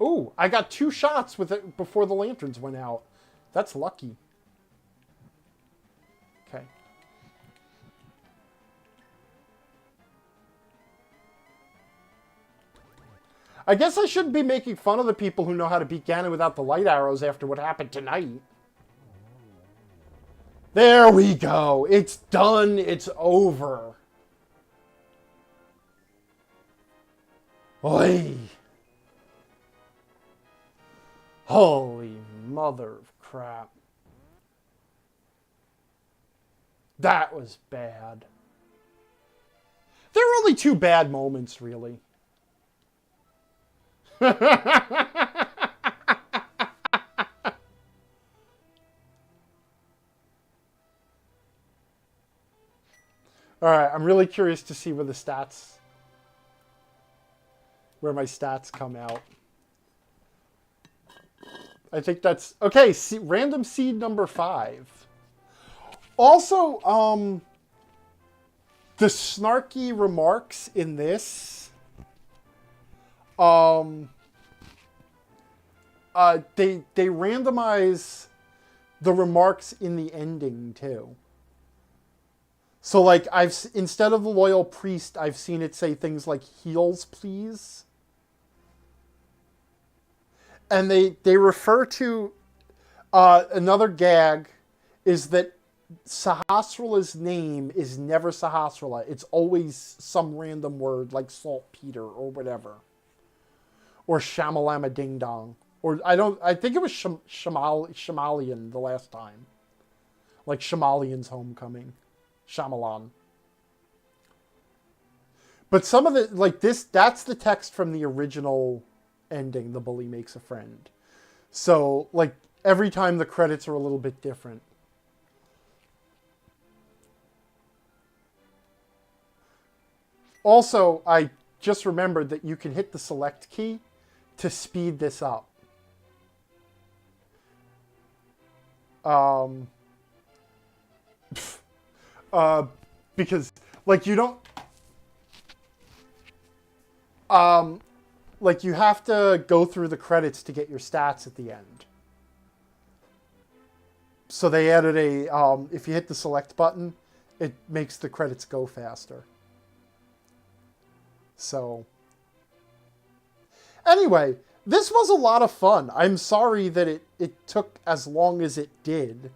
Oh, I got 2 shots with it before the lanterns went out. That's lucky. Okay. I guess I shouldn't be making fun of the people who know how to beat Ganon without the light arrows after what happened tonight. There we go. It's done. It's over. Oi. Holy mother of crap. That was bad. There were only 2 bad moments, really. Alright, I'm really curious to see where the stats... Where my stats come out. I think that's... Okay, random seed number 5. Also, the snarky remarks in this... they randomize the remarks in the ending, too. So, like, instead of the loyal priest, I've seen it say things like, heals, please. And they refer to another gag is that Sahasrala's name is never Sahasrala. It's always some random word like saltpeter or whatever. Or shamalama ding dong. Or I think it was Shamalian the last time. Like Shamalian's homecoming. Shyamalan. But some of the, like this, that's the text from the original ending, The Bully Makes a Friend. So, like, every time the credits are a little bit different. Also, I just remembered that you can hit the select key to speed this up. Because, like, you don't... like, you have to go through the credits to get your stats at the end. So they added a, if you hit the select button, it makes the credits go faster. So, anyway, this was a lot of fun. I'm sorry that it took as long as it did.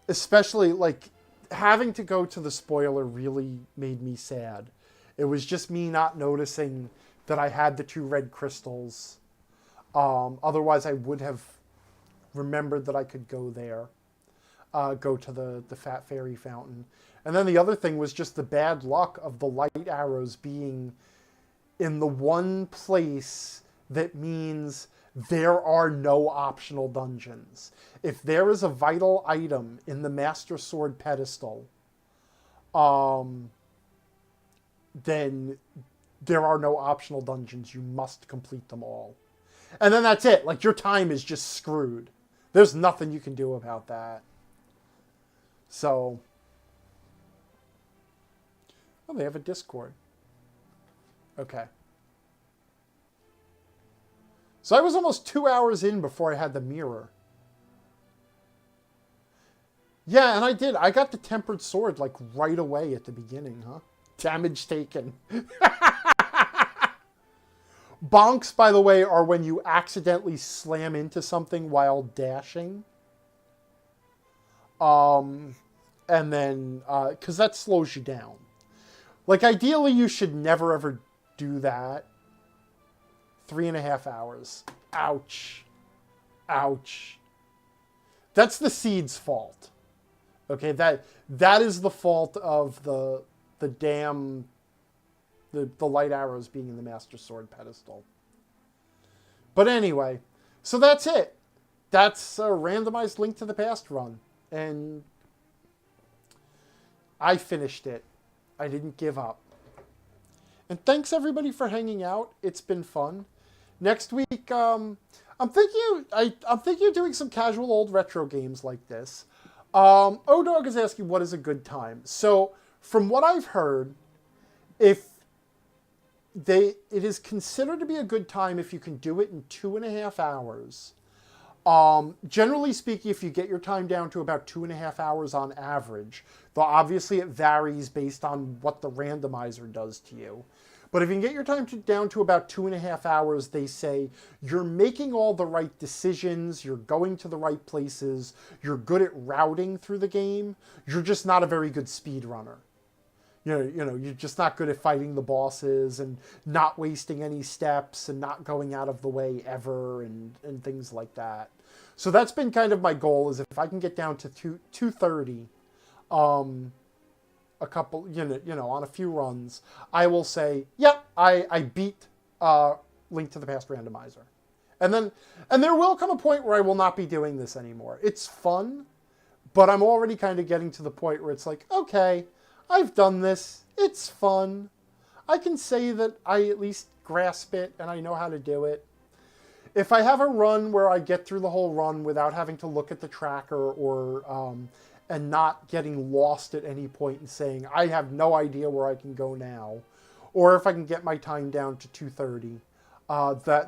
Especially, like, having to go to the spoiler really made me sad. It was just me not noticing that I had the 2 red crystals. Otherwise, I would have remembered that I could go there. Go to the Fat Fairy Fountain. And then the other thing was just the bad luck of the light arrows being in the one place that means there are no optional dungeons. If there is a vital item in the Master Sword pedestal, then there are no optional dungeons. You must complete them all. And then that's it. Like, your time is just screwed. There's nothing you can do about that. So... Oh, they have a Discord. Okay. So I was almost 2 hours in before I had the mirror. Yeah, and I did. I got the tempered sword like right away at the beginning, huh? Damage taken. Bonks, by the way, are when you accidentally slam into something while dashing. Um, and then, because that slows you down. Like, ideally, you should never ever do that. 3.5 hours. Ouch. Ouch. That's the seed's fault. Okay, that is the fault of the damn the light arrows being in the Master Sword pedestal. But anyway, so that's it. That's a randomized Link to the Past run. And I finished it. I didn't give up. And thanks everybody for hanging out. It's been fun. Next week, I'm thinking of doing some casual old retro games like this. Odog is asking what is a good time. So from what I've heard, if it is considered to be a good time if you can do it in 2.5 hours. Generally speaking, if you get your time down to about 2.5 hours on average, though obviously it varies based on what the randomizer does to you. But if you can get your time down to about 2.5 hours, they say you're making all the right decisions, you're going to the right places, you're good at routing through the game, you're just not a very good speedrunner. You're just not good at fighting the bosses and not wasting any steps and not going out of the way ever and things like that. So that's been kind of my goal, is if I can get down to 230, a couple, on a few runs, I will say, yep, I beat Link to the Past randomizer. And there will come a point where I will not be doing this anymore. It's fun, but I'm already kind of getting to the point where it's like, okay, I've done this. It's fun. I can say that I at least grasp it and I know how to do it. If I have a run where I get through the whole run without having to look at the tracker or and not getting lost at any point and saying, I have no idea where I can go now, or if I can get my time down to 230,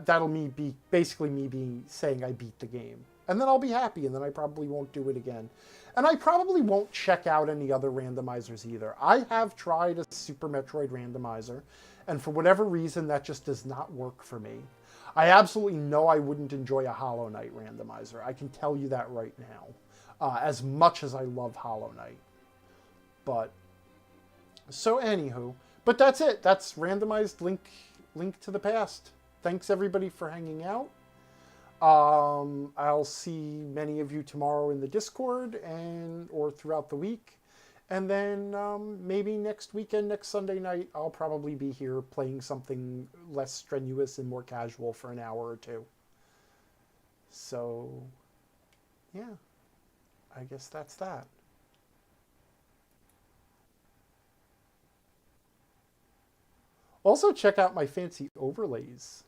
that'll be basically me saying I beat the game. And then I'll be happy, and then I probably won't do it again. And I probably won't check out any other randomizers either. I have tried a Super Metroid randomizer, and for whatever reason, that just does not work for me. I absolutely know I wouldn't enjoy a Hollow Knight randomizer. I can tell you that right now, as much as I love Hollow Knight. But, so anywho, but that's it. That's Randomized Link to the Past. Thanks everybody for hanging out. I'll see many of you tomorrow in the Discord or throughout the week. And then maybe next weekend, next Sunday night, I'll probably be here playing something less strenuous and more casual for an hour or two. So, yeah, I guess that's that. Also, check out my fancy overlays.